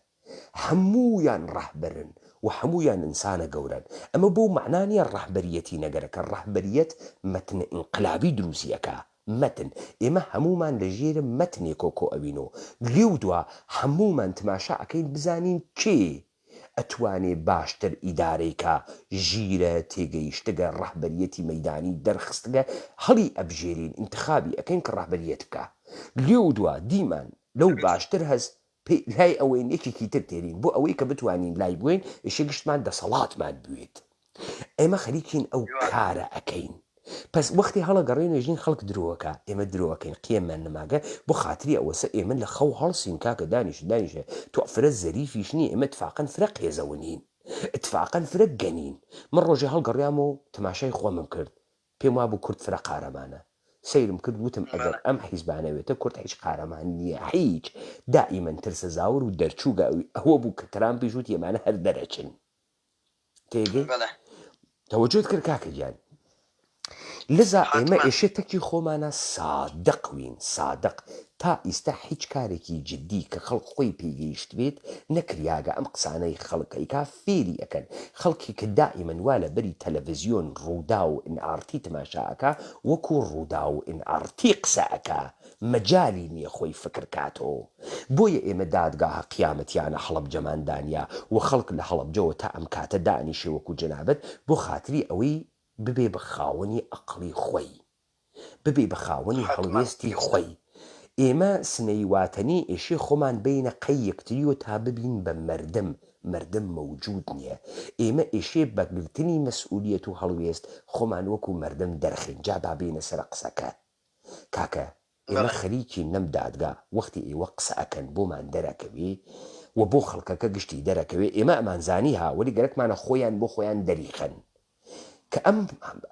هەموویان ڕەهبەرن و هەموویان ئینسانە گەورن ئەمە بۆ معنانیە ڕەهبەریەتی نەگەرەکە ڕەهبەریەت مەتنە ئینقلابی دروستیەکە مەتن ئێمە هەمومان لە ژێرە مەتنێ کۆکۆ ئەوینەوە لێو دووە هەمومان تماشا ئەەکەین بزانین کێ ئەتوانێ باشتر ئیدارەیکە ژیرە تێگەیشتگە ڕەهبەریەتی مەیدانی دەرخستگە هەڵی ئەبژێرین انتخابی ئەەکەین کە ڕەهبەریەت بکە لێو دووە دیمان لەو باشتر هەست لای ئەوەی یەکێکی تر تێرین بۆ ئەوەی کە بتوانین لای بووین ئێشە گشتمان دەسەڵاتمان بوێت ئێمە خەریکین ئەو کارە ئەەکەین پس وەختی هەڵەگەڕێن ژین خەڵک درۆوەکە ئێمە درۆوەکەین قیممان نەماگە بۆ خاتری ئەوەسە ئێمە لە خەو هەڵسین کاکە دانیشە تۆ فرە زەریفیش نی ئێمە اتفاقەن فرە قێزەوە نین اتفاقەن فرە گەنین من ڕۆژێ هەڵگەڕیام و تەماشای خۆمم کرد پێم وا بوو کورد فرە قارەمانە سیرم کرد وتم ئەگەر ئەم حیزبانەوێتە کورد هیچ قارەمان نییە هیچ دائیمەن ترسە زاور و دەرچووگە ئەوە بوو کە ترامپی ژووت ئێمانە هەر دەرەچن تێگەی تەوەجۆت کرد کاکە گیان لذا ئێمە ئێشێتەکی خۆمانە سادەقوین سادەق تا ئیستا هیچ کارێکی جددی کە خەڵک خۆی پێگەیشت بێت نەکریاگە ئەم قسانەی خەڵکەیکا فێری ئەەکەن خەڵکی کە دائیمەن وا لە بەری تەلەڤیزیۆن ڕوودا و NRT تەماشاکە وەکو ڕوودا و NRT قسەکە مەجای نییە خۆی فکرکاتەوە بۆیە ئێمە دادگاها قیامەتیانە هەڵەبجەماندانیا و خەڵک لە هەڵەبجەوە تا ئەم کاتە دانیشێ وەکو جەنابەت بۆ خاتری ئەوەی ببێ بە خاوەنی ئەقلی خۆی ببێ بە خاوەنی هەڵوێستی خۆی ئێمە سنەی واتەنی ئێشێ خۆمان بینە قەی یەکتریوە تا ببین بە مردم مەوجود نییە ئێمە ئێشێ بەگرتنی مەسئولیەت و هەڵوێست خۆمان وەکو مردم دەرخین جا بابێنە سەر قسەکە کاکە ئێمە خەریکی نەم دادگا وەختی ئێوە قسە ئەکەن بۆمان دەرەکەوێ و بۆ خەڵکەکە گشتی دەرەکەوێ ئێمە ئەمانزانی هاوەری گەرەکمانە خۆیان بۆ خۆیان دەریخن کە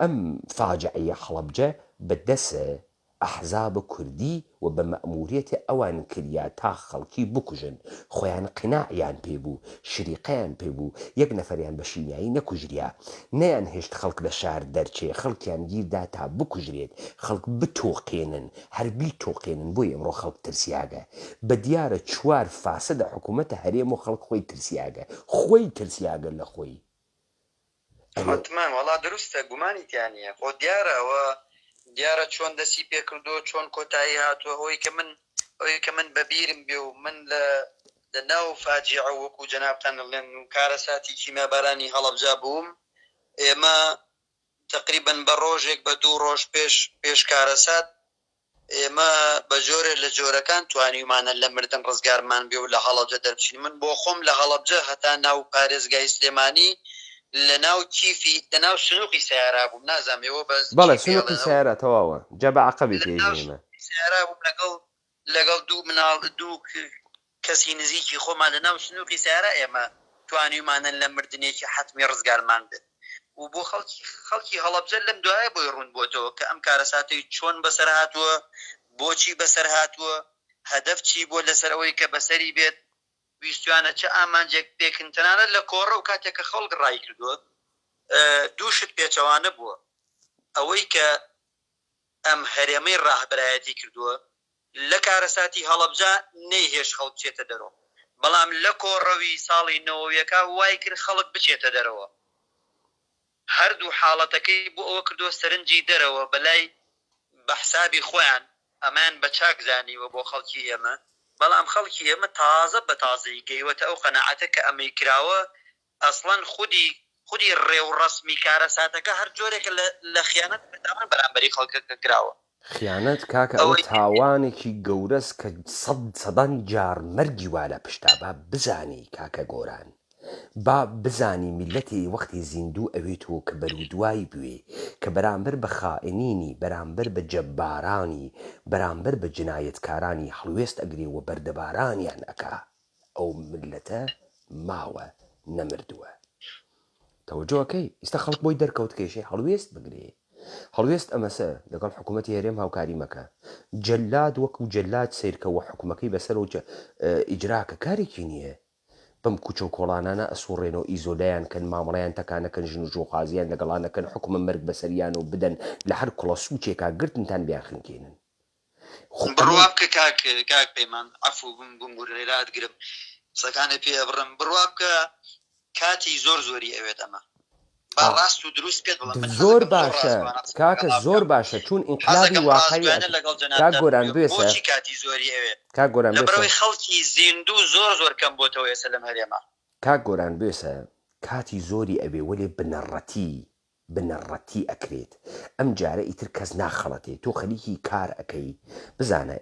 ئەم فاجعەیە هەڵەبجە بەدەسە ئەحزاب کوردی و بە مەئموریەتی ئەوان کریا تا خەڵکی بکوژن خۆیان قناعیان پێبوو شریقەیان پێبوو یەک نەفەریان بە شیمیایی نەکوژریا نەیان هێشت خەڵک لە شار دەرچێ خەڵکیان گیردا تا بکوژرێت خەڵک بتۆقێنن هەربی تۆقێنن بۆی ئەمڕۆ خەڵک ترسیاگە بە دیارە 4 فاسدە حکوومەتە هەرێم و خەڵک خۆی ترسیاگە لە خۆی حتمان وڵا دروستە گومانی تیانە خۆ دیارە چۆن دەسی پێکردو چۆن کۆتایی هاتووە ئەوەی کە من بەبیرم بێ و من لە ناو فاجعە وەکو جەنابتان دەڵێن کارە ساتی کیمابارانی هەڵەبجا بووم ئێمە تقریبا بە ڕۆژێک بە 2 ڕۆژ پێش کارە سات ئێمە بە جۆرە لە جۆرەکان توانیمانە لە مردن ڕزگارمان بێ و لە هەڵەبجە دەرچین من بۆ خۆم لە هەڵەبجە هەتا ناو پارێزگای سلێمانی لە ناو کیفی لە ناو سنووقی سیارا بووم نازانێەوە بەس بەڵێ سنووقی سیارە تەواوە جە بە عەقەبی تێژێمە سیارا بووم لەگەڵ دوو مناڵ دوو کەسی نزیکی خۆمان لە ناو سنووقی سیارا ئێمە توانیمانە لە مردنێکی حتمی ڕزگارمان بێت و بۆ خەڵکی هەڵەبجە لەم دوایە بۆی ڕوون بۆتەوە کە ئەم کارەساتی چۆن بەسەر هاتووە بۆچی بەسەر هاتووە هەدەف چی بۆ لەسەرەوەی کە بەسەری بێت ویستوانە چه ئامانجێک پێکن تەنانەت لە کۆڕە و کاتێککە خەڵک ڕای کردووە دووشت پێچەوانە بووە ئەوەی کە ئەم هەرێمەی ڕاهبەرایەتی کردووە لە کارەساتی هەڵەبجە نەیهێش خەڵک بچێتە دەرەوە بەڵام لە کۆڕەوی ساڵی 90ەکە وای کرد خەڵک بچێتە دەرەوە هەردوو حاڵەتەکەی بۆ ئەوە کردووە سەرنجی دەرەوە بەلای بە حسابی خۆیان ئەمان بە چاک زانیوە بۆ خەڵکی ئێمە بەڵام خەڵکی ئێمە تازە بە تازەی گەیوەتە ئەو قەناعەتە کە ئەمەی کراوە ئەسڵەن خودی ڕێوڕەسمی کارەساتەکە هەر جۆرێکە لە خیانەت بەرامبەری خەڵکەکە کراوە خیانەت کاکە ئەوە تاوانێکی گەورەس کە سەدان جار مەرگی وا لە پشتا با بزانی کاکە گۆران با بزانی میلەتی وەختی زیندوو ئەوێتەوە کە بەرودوای بوێ کە بەرامبەر بە خائنینی بەرامبەر بە جەبارانی بەرامبەر بە جنایەتکارانی هەڵوێست ئەگرێەوە بەردەبارانیان ئەکا ئەو ملەتە ماوە نەمردووە تەوەجۆکەی ئێستا خەڵک بۆی دەرکەوت کێشێ هەڵوێست بگرێ هەڵوێست ئەمەسە لەگەڵ حکوومەتی هەرێم هاوکاری مەکە جەلاد وەکو جەلاد سیرکەوە حکوومەکەی بەسەر و ئیجراکە کارێکی نییە بەم کوچە و کۆڵانانە ئەسوڕێنەوە ئیزۆلایان کەن مامەڵیان تەکانەکەن ژن و ژۆخوازیان لەگەڵانەکەن حکومە مەرگ بەسەریان و بدەن لە هەر کوڵە سوچێکا گرتنتان بیان خنکێنن بڕوابکە کاک پەیمان عەفو بمگورێرات گرم قسەکانە پێ بڕم بڕوابکە کاتی زۆری ئەوێت ئەمە ڕاست و دروست پێت بڵم زۆر باشە کاکە زۆر باشە چون ئینقلابی واقعی کاک گۆران بێسە کاتی زۆری ئەوێت کاک گۆران لەبەرەوەی خەڵکی زیندوو زۆر کەم بۆتەوە ئێستا لەم هەرێمە کاک گۆران بێسە کاتی زۆری ئەوێ وەلێ بنەڕەتی ئەکرێت ئەم جارە ئیتر کەس ناخەڵەتێ تۆ خەریکی کار ئەەکەی بزانە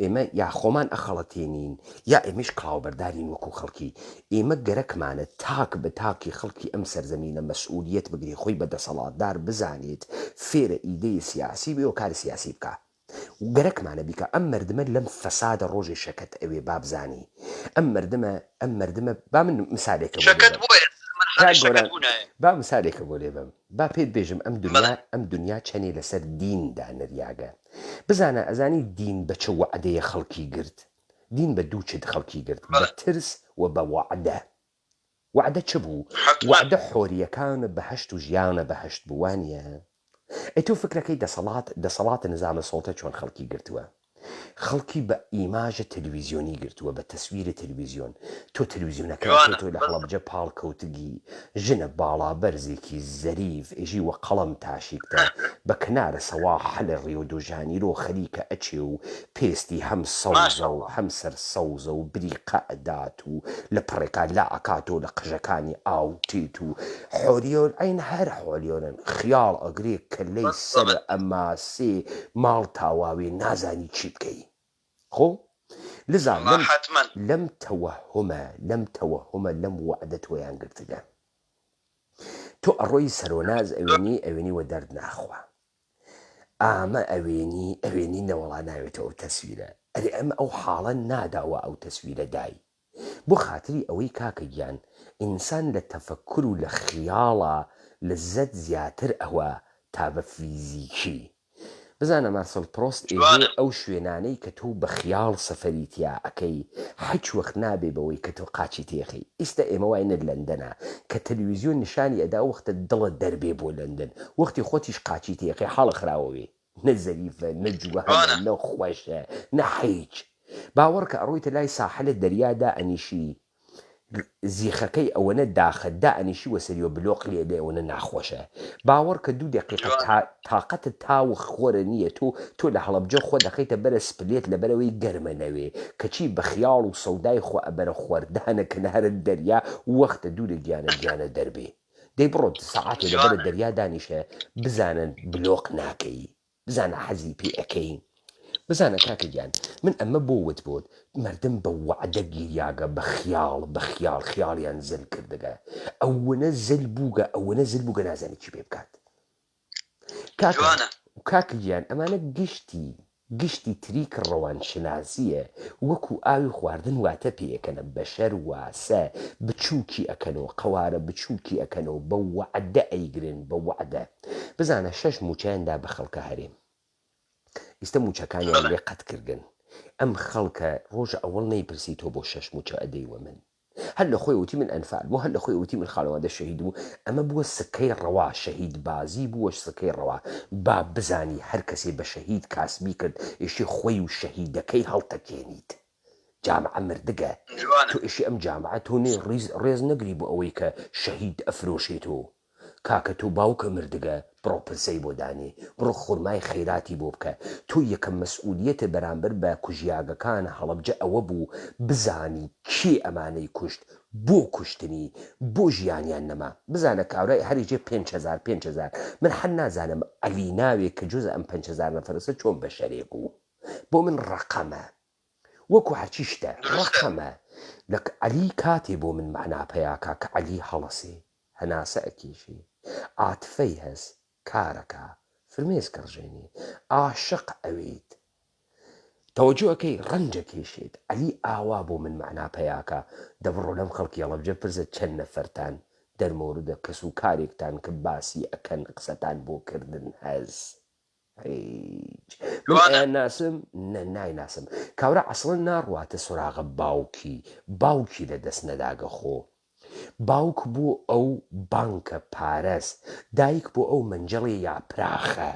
ئێمە یا خۆمان ئەخەڵەتێنین یا ئێمەش کڵاوبەردارین وەکو خەڵکی ئێمە گەرەکمانە تاک بە تاکی خەڵکی ئەم سەرزەمینە مەسئولیەت بگرێ خۆی بەدەسەڵاتدار بزانێت فێرە ئیدەی سیاسی بێ و کاری سیاسی بکە گەرەکمانە بیکە ئەم مردمە لەم فەسادە ڕۆژێ شەکەت ئەوێ بابزانی ئەم مردمە با من مثالێکە با مثالێکە بۆ لێ بم با پێت بێژم ئەم دنیا چەنێ لەسەر دیندا نەریاگە بزانە ئەزانی دین بە چه وعدەیە خەڵکی گرت دین بە دوو چت خەڵکی گرت بە ترس و بە وعدە وعدە چ بوو وعدە حۆریەکانە بەهەشت و ژیانە بەهەشت بووانیە ئەی تۆ فکرەکەی دەسەڵاتە نظامە سۆڵتە چۆن خەڵکی گرتووە خەڵکی بە ئیماژە تەلەڤیزیۆنی گرتووە بە تەسویرە تەلەڤیزیۆن تۆ تەلەڤیزیۆنەکە تۆ لە هەڵەبجە پاڵکەوتگی ژنە باڵا بەرزێکی زەریف ئێژی وە قەڵەم تاشیکتە بە کنارە سەواحلە ڕیۆ دۆ ژانیرۆ خەریکە ئەچێ و پێستی هەم سەوزە و هەم سەر سەوزە و بریقە ئەدات و لە پڕێکا لا ئەکاتۆ لە قژەکانی ئاو تێت و حۆریۆر ئەین هەر حۆلیۆرن خیاڵ ئەگرێ کەلەی سەر ئەماسێ ماڵ تاواوێ نازانی چی بکەی خۆ لذا لەم تەوەهمە لەم وعدە تۆیان گرتگە تۆ ئەڕۆی سەرۆناز ئەوێنی وە دەرد ناخوا ئامە ئەوێنی نەوەڵا ناوێتەوە تەسویرە ئەرێ ئەمە ئەو حاڵە ناداوە ئەو تەسویرە دای بۆ خاتری ئەوەی کاکە گیان ئینسان لە تەفەکر و لە خیاڵە لەزەت زیاتر ئەوە تا بە فیزیکی بزانە مارسەل پرۆست ئێژێ ئەو شوێنانەی کە تۆ بە خیاڵ سەفەریتیا ئەەکەی هیچ وەخت نابێ بەوەی کە تۆ قاچی تێخی ئیستا ئێمە وای نە لەندەنە کە تەلەڤیزیۆن نیشانی ئەدا وەختە دڵت دەربێ بۆ لەندەن وەختی خۆتیش قاچی تێخی حاڵە خراوەوێ نە زەریفە نە جووەهانە نە خۆشە نە هیچ باوەڕکە ئەڕۆیتە لای ساحلە دەریادا ئەنیشی زیخەکەی ئەوەنە داخەتدا ئەنیشی وەسەریۆ بلۆق لێ ئەوەنە ناخۆشە باوەڕ کە 2 دقیقە تااقەتە تاو خۆرە نییە تۆ لە هەڵەبجە خۆ دەخیتە بەرە سپلێت لە بەرەوەی گەرمە نەوێ کەچی بە خیاڵ و سەودای خۆ ئەبەرە خۆردانە کنارە دەریا وەختە دوورە گیانە دەربێ دەی بڕۆ سەعاتێ لەبەرە دەریا دانیشە بزانن بلۆق ناکەی بزانە حەزی پێ ئەەکەی بزانە کاکە گیان من ئەمە بۆوت بۆت مردم بە وعدە گیریاگە بە خیاڵ خیاڵیان زل کردگە ئەوەنە زل بووگە نازانی چی پێ بکات کاکە گیان ئەمانە گشتی تریک ڕەوان شناسیە وەکو ئاوی خواردن واتە پێەکەنە بەشەر واسە بچووکی ئەکەنەوە قەوارە بچووکی ئەکەنەوە بە وعدە ئەیگرن بە وعدە بزانە 6 موچیاندا بە خەڵکە هەرێم ئیستا موچەکانیان لێ قەتکردن ئەم خەڵکە ڕۆژە ئەوەڵ نەیپرسی تۆ بۆ 6 موچە ئەدەیوە من هەر لە خۆی وتی من ئەنفال بوو هەر لە خۆی وتی من خاڵەوادە شەهید بوو ئەمە بووە سکەی ڕەوا شەهید بازی بووە سکەی ڕەوا با بزانی هەر کەسێ بە شەهید کاسبی کرد ئێشی خۆی و شەهیدەکەی هەڵتەکێنیت جامعە مردگە تۆ ئێشی ئەم جامعە تۆ نێ ڕێز نەگری بۆ ئەوەی کە شەهید ئەفرۆشێتەوە کاکە تۆ باوکە مردگە بڕۆ پرسەی بۆ دانێ بڕۆ خورمای خەیراتی بۆ بکە تۆ یەکەم مەسئولیەتە بەرامبەر بە کوژیاگەکان هەڵەبجە ئەوە بوو بزانی کێ ئەمانەی کوشت بۆ کوشتنی بۆ ژیانیان نەما بزانە کاورای هەریجێ 5,000 من هەر نازانم ئەلی ناوێ کە جۆزە ئەم 5,000 نەفەرسە چۆن بە شەرێک بوو بۆ من ڕقەمە وەکو هەرچی شتە ڕقەمە لە عەلی کاتێ بۆ من مەعنا پەیاکا کە عەلی هەڵەسێ هەناسە ئەکێشێ عاتفەی هەست کارەکە فرمێز کڕژێنی عاشق ئەوێت تەوەجۆەکەی ڕەنجە کێشێت عەلی ئاوا بۆ من مەعنا پەیاکە دەبڕۆ لەم خەڵکی هەڵەبجە پرسە چەند نەفەرتان دەرمۆردە کەس و کارێکتان کە باسی ئەکەن قسەتان بۆ کردن هەز من ناسم نایناسم کاورە عەسڵەن ناڕواتە سوراغە باوکی لە دەست نەداگە خۆ باوک بۆ ئەو بانکە پارەست دایک بۆ ئەو منجەڵی یاپراخە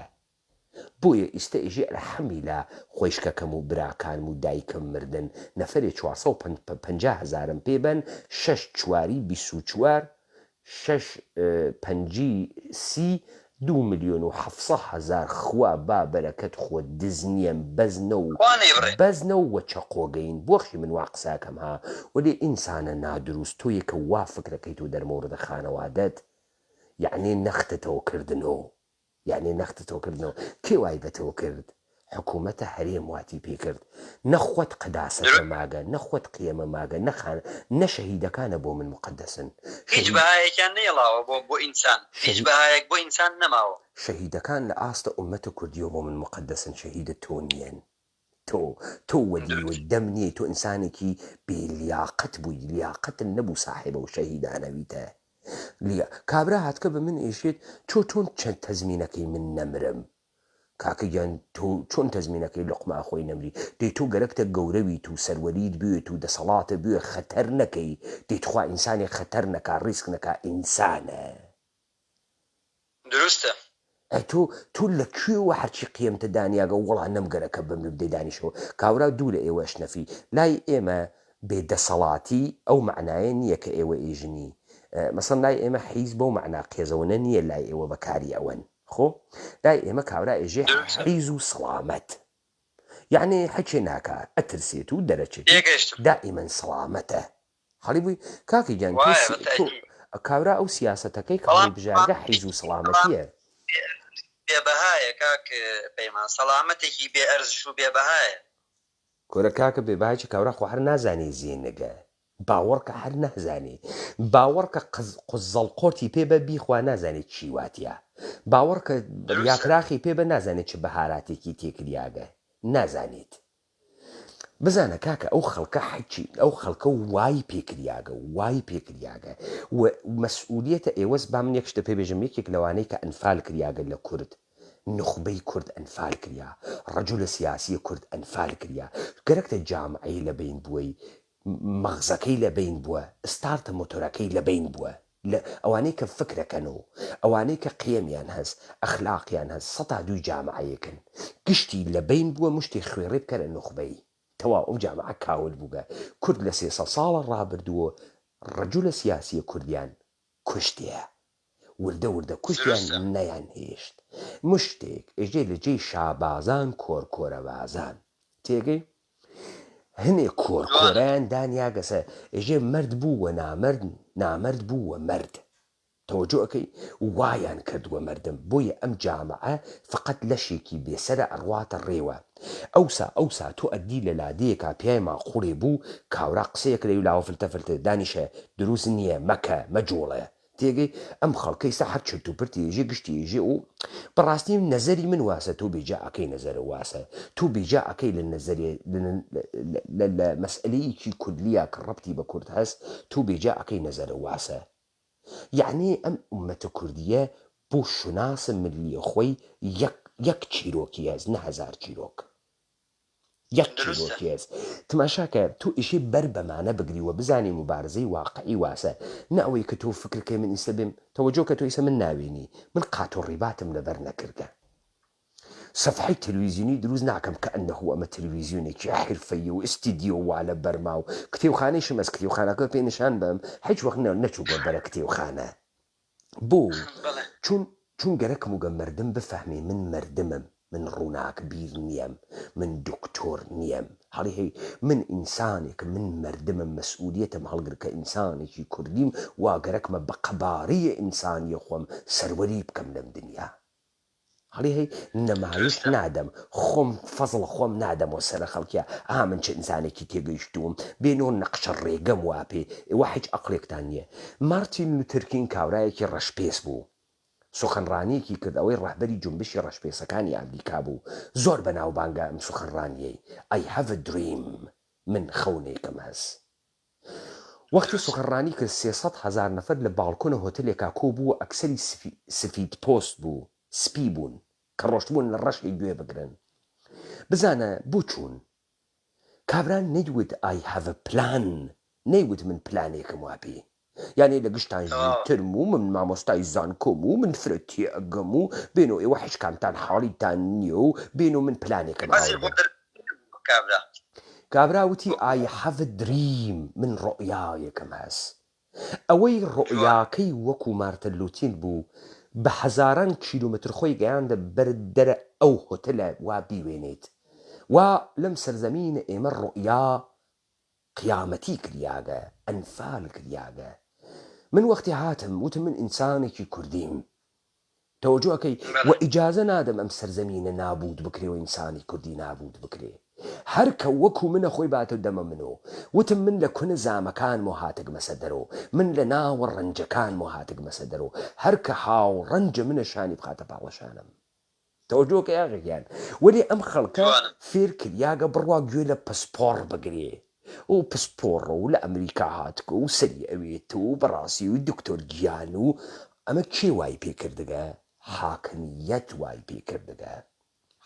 بۆیە ئیستا ئێژێ ئەلحەمدولیلا خۆشکەکەم و براکانم و دایکم مردن نەفەرێ 450,000م پێبەن 6 چواری 24 6 پەنجی 30 2,700,000 خوا با بەرەکەت خۆ دزنیەم بەزنە و وەچەقۆگەین بۆخی من وا قساکەم ها وەلێ ئینسانە نادروست تۆ یەکە وا فکرەکەیت و دەرمەوردە خانەوادەت یعنی نەختتەوە کردنەوە کێ وای بەتەوە کرد حکوومەتە هەرێم واتی پێکرد نەخۆت قەداسەتە ماگە نەخۆت قیەمە ماگە نە شەهیدەکانە بۆ من مقدسن هیچ بەهایەکیان نێڵاوە بۆ ئینسان هیچ بەهایەک بۆ ئینسان نەماوە شەهیدەکان لە ئاستە ئومەتە کوردیەوە بۆ من مقدسن شەهیدە تۆ نیەن تۆ وەدی و دەم نییە تۆ ئینسانێکی بێلیاقەت بووی لیاقەتن نەبوو ساحێبە و شەهیدانەویتە کابرا هاتکە بە من ئێشێت چۆن چەند تەزمینەکەی من نەمرم کاکەگیان تۆ چۆن تەزمینەکەی لقما خۆی نەمری دەی تۆ گەرەکتە گەورەویت و سەروەریت بوێت و دەسەڵاتە بوێ خەتەر نەکەی دەیتخوا ئینسانی خەتەر نەکا ڕیسک نەکا ئینسانە دروستە تۆ لەکوێوە هەرچی قیمتە دانیاگە وەڵا نەمگەرەکە بم بدەی دانیشەوە کاورا دوو لە ئێوە شنەفی لای ئێمە بێدەسەڵاتی ئەو معنایە نییە کە ئێوە ئێژنی مەسەڵ لای ئێمە حیز بەو معنا قێزەوەنە نییە لای ئێوە بەکاری ئەوەن خۆ لای ئێمە کاورا ئێژێ حیز و سەڵامەت یعنی حەکێ ناکە ئەترسێت و دەرەچێت دائیمەن سەڵامەتە هەڵی بووی کاکی گیان کاورا ئەو سیاسەتەکەی کاڵی بژارگە حیز و سەڵامەتیە بێبەهایە کاک پەیمان سەڵامەتێکی بێ ئەرزش و بێبەهایە کۆرە کاکە بێباچی کاورا خۆ هەر نازانی زیێنەگە باوەڕکە هەر نازانی باوەڕکە قزەڵقۆتی پێ بە بیخوا نازانێت چی واتیە باوەڕکە یاکراخی پێ بە نازانێت چ بەهاراتێکی تێکریاگە نازانێت بزانە کاکە ئەو خەڵکە حەچی ئەو خەڵکە وای پێکریاگە و مەسئولیەتە ئێوەس با من یەکشتە پێ بێژم یەکێک لەوانەی کە ئەنفال کریاگە لە کورد نخبەی کورد ئەنفال کریا ڕەجولە سیاسی کورد ئەنفال کریا گەرەکتە جامعەی لە بین بووی مەغزەکەی لە بین بووە ستارتە مۆتۆرەکەی لە بین بووە ئەوانەی کە فکرەکەن و ئەوانەی کە قیەمیان هەست ئەخلاقیان هەست سەتا دوی جامعەیەکن گشتی لە بین بووە مشتی خوێڕێ بکەرە نخبەی تەوا ئەو جامعە کاول بووگە کورد لە 300 ساڵە ڕابردووە ڕەجولە سیاسی کوردیان کوشتیە وردە کوشتیان نەیان هێشت مشتێک ئێژێ لە جێی شابازان کۆرکۆرەبازان تێگەی هەنێک کۆرکۆرەیان دانیاگەسە ئێژێ مرد بووە نامرد بووە مرد تەوەجۆەکەی وایان کردووە مردم بۆیە ئەم جامعە فقط لەشێکی بێسەرە ئەڕواتە ڕێوە ئەوسا تۆ ئەدی لە لادەیەکا پیای ماقوڕێ بوو کاورا قسەیەک لەی لاوە فلتە دانیشە دروست نییە مەکە مەجۆڵە تێگەی ئەم خەڵکەی سە هەر چرت و پرتی ێژێ گشتی ێژێ و بەڕاستی نەزەری من واسە تۆ بێجا ئەەکەی نەزەرە واسە تۆ بێجا ئەەکەی لە نەزەری لە مەسئلەیەکی کوردلیە کە ڕەبتی بە کورد هەست تۆ بێجا ئەەکەی نەزەرە واسە یعنی ئەم ئومەتە کوردیە بۆ شوناسە ملیە خۆی یەک چیرۆکی هەست نە هەزار چیرۆک یەک چیرۆکی هەست تماشاکە تۆ ئیشی بەر بەمانە بگریوە بزانی مبارزەی واقعی واسە نە ئەوەی کە تۆ فکرکەی من ئیسە بێم تەوەجۆ کە تۆ ئیسە من ناوێنی من قاتۆ ڕیباتم لەبەر نەکردە سەفحەی تەلەڤیزیۆنی دروست ناکەم کە ئەنەهۆ ئەمە تەلەڤیزیۆنێکی حرفەیی و ئستیدیۆ وا لە بەرما و کتێوخانەی شمەس کتێوخانەکە پێ نیشان بەم هیچ وەخت نەچوو بۆ بەرە کتێوخانە بۆ چون گەرەکم وگە مردم بفەهمێ من مردمم من ڕووناک بیر نیەم من دکتۆر نیەم هەڵی هەی من ئینسانێکم من مردمم مەسئولیەتم هەڵگر کە ئینسانێکی کوردیم وا گەرەکمە بە قەباڕیە ئینسانی خۆم سەروەری بکەم لەم دنیا هەڵی هەی نەمایش نادەم خۆم فەزڵ خۆم نادەمەوە سەرە خەڵکیە من چه ئینسانێکی تێگەیشتوم بێنۆ نەقشە ڕێگەم وا پێ ئێوە هیچ ئەقلێکتان نییە مارتین لوتەرکینگ کاورایەکی ڕەشپێس بوو سوخەنڕانیەکی کرد ئەوەی ڕەهبەری جنبشی ڕەشپێسەکانی ئەمریکا بوو زۆر بەناوبانگە ئەم سوخەنڕانیەی I have a dream من خەونێکم هەست وەختی سوخەنڕانی کرد 300,000 نەفەر لە باڵکۆنە هۆتێلێکا کۆ بووە ئەکسەری سفید پۆست بوو سپی بوون کە ڕۆشتبوون لە ڕەشی گوێ بگرن بزانە بۆ چوون کابران نەیوت I have a plan نەیوت من پلانێکم وا پێ یعنی لە گشتان ترم و من مامۆستای زانکۆم و من فرەتی ئەگەم و بێنەوە ئێوە هیچ کامتان حاڵیتان نییە و بێن و من پلانێکم کابرا وتی I have a dream من ڕۆیایەکەم هەست ئەوەی ڕۆیاکەی وەکو مارتن لوتین بوو بە هەزاران کیلومتر خۆی گەیاندە بەردەرە ئەو هۆتەلە وا بیوێنێت وا لەم سەرزەمینە ئێمە ڕۆیا قیامەتی کریاگە ئەنفال کریاگە من وەختی هاتم وتم من ئینسانێکی کوردیم تەوەجۆەکەی و ئیجازە نادەم ئەم سەرزەمینە نابود بکرێ و ئینسانی کوردی نابود بکرێ هەرکە وەکو منە خۆی باتە دەمە منۆ وتم من لە کونە زامەکان هاتگمەسە دەرەوە من لە ناوە ڕەنجەکان هاتگمەسە دەرەوە هەرکە هاو ڕەنجە منە شانی بخاتە پاڵەشانم تەوەجۆکە یاغێکیان وەلی ئەم خەڵکە فێر کریاگە بڕوا گوێ لە پسپۆڕ بگرێ و پسپۆڕە و لە ئەمریکا هاتکە و سەری ئەوێت و بەڕاستی و دکتۆر گیان و ئەمە کێ وای پێکردگە حاکمیەت وای پێکردگە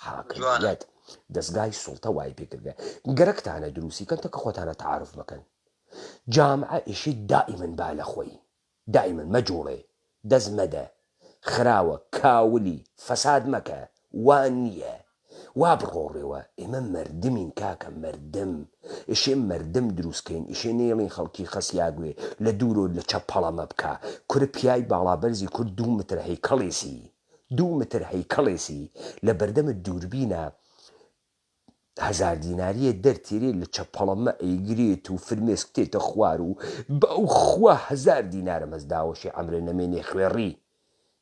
حاکمیەت دەستگای سوڵتە وای پێکردگە گەرەکتانە دروستیکەن تەکە خۆتانە تعارف مەکەن جامعە ئیشی دائیمەن با لە خۆی دائیمەن مەجوڵێ دەست مەدە خراوە کاولی فەساد مەکە وان نییە وا بڕۆڕێەوە ئێمە مردمین کاکە مردم ئیشێ مردم دروستکەین ئیشێ نێڵین خەڵکی خەسیاگوێ لە دوورۆ لە چەپەڵەمە بکە کورە پیای باڵابەرزی کورد 2 متر هەیکەڵێسی 2 متر هەیکەڵێسی لە بەردەمە دووربینە 1000 دیناریە دەرتێرێ لە چەپەڵەمە ئەیگرێت و فرمێسک تێتە خوار و بەو خوا 1000 دینارە مەزداوەشی ئەمرە نەمێنێ خوێڕی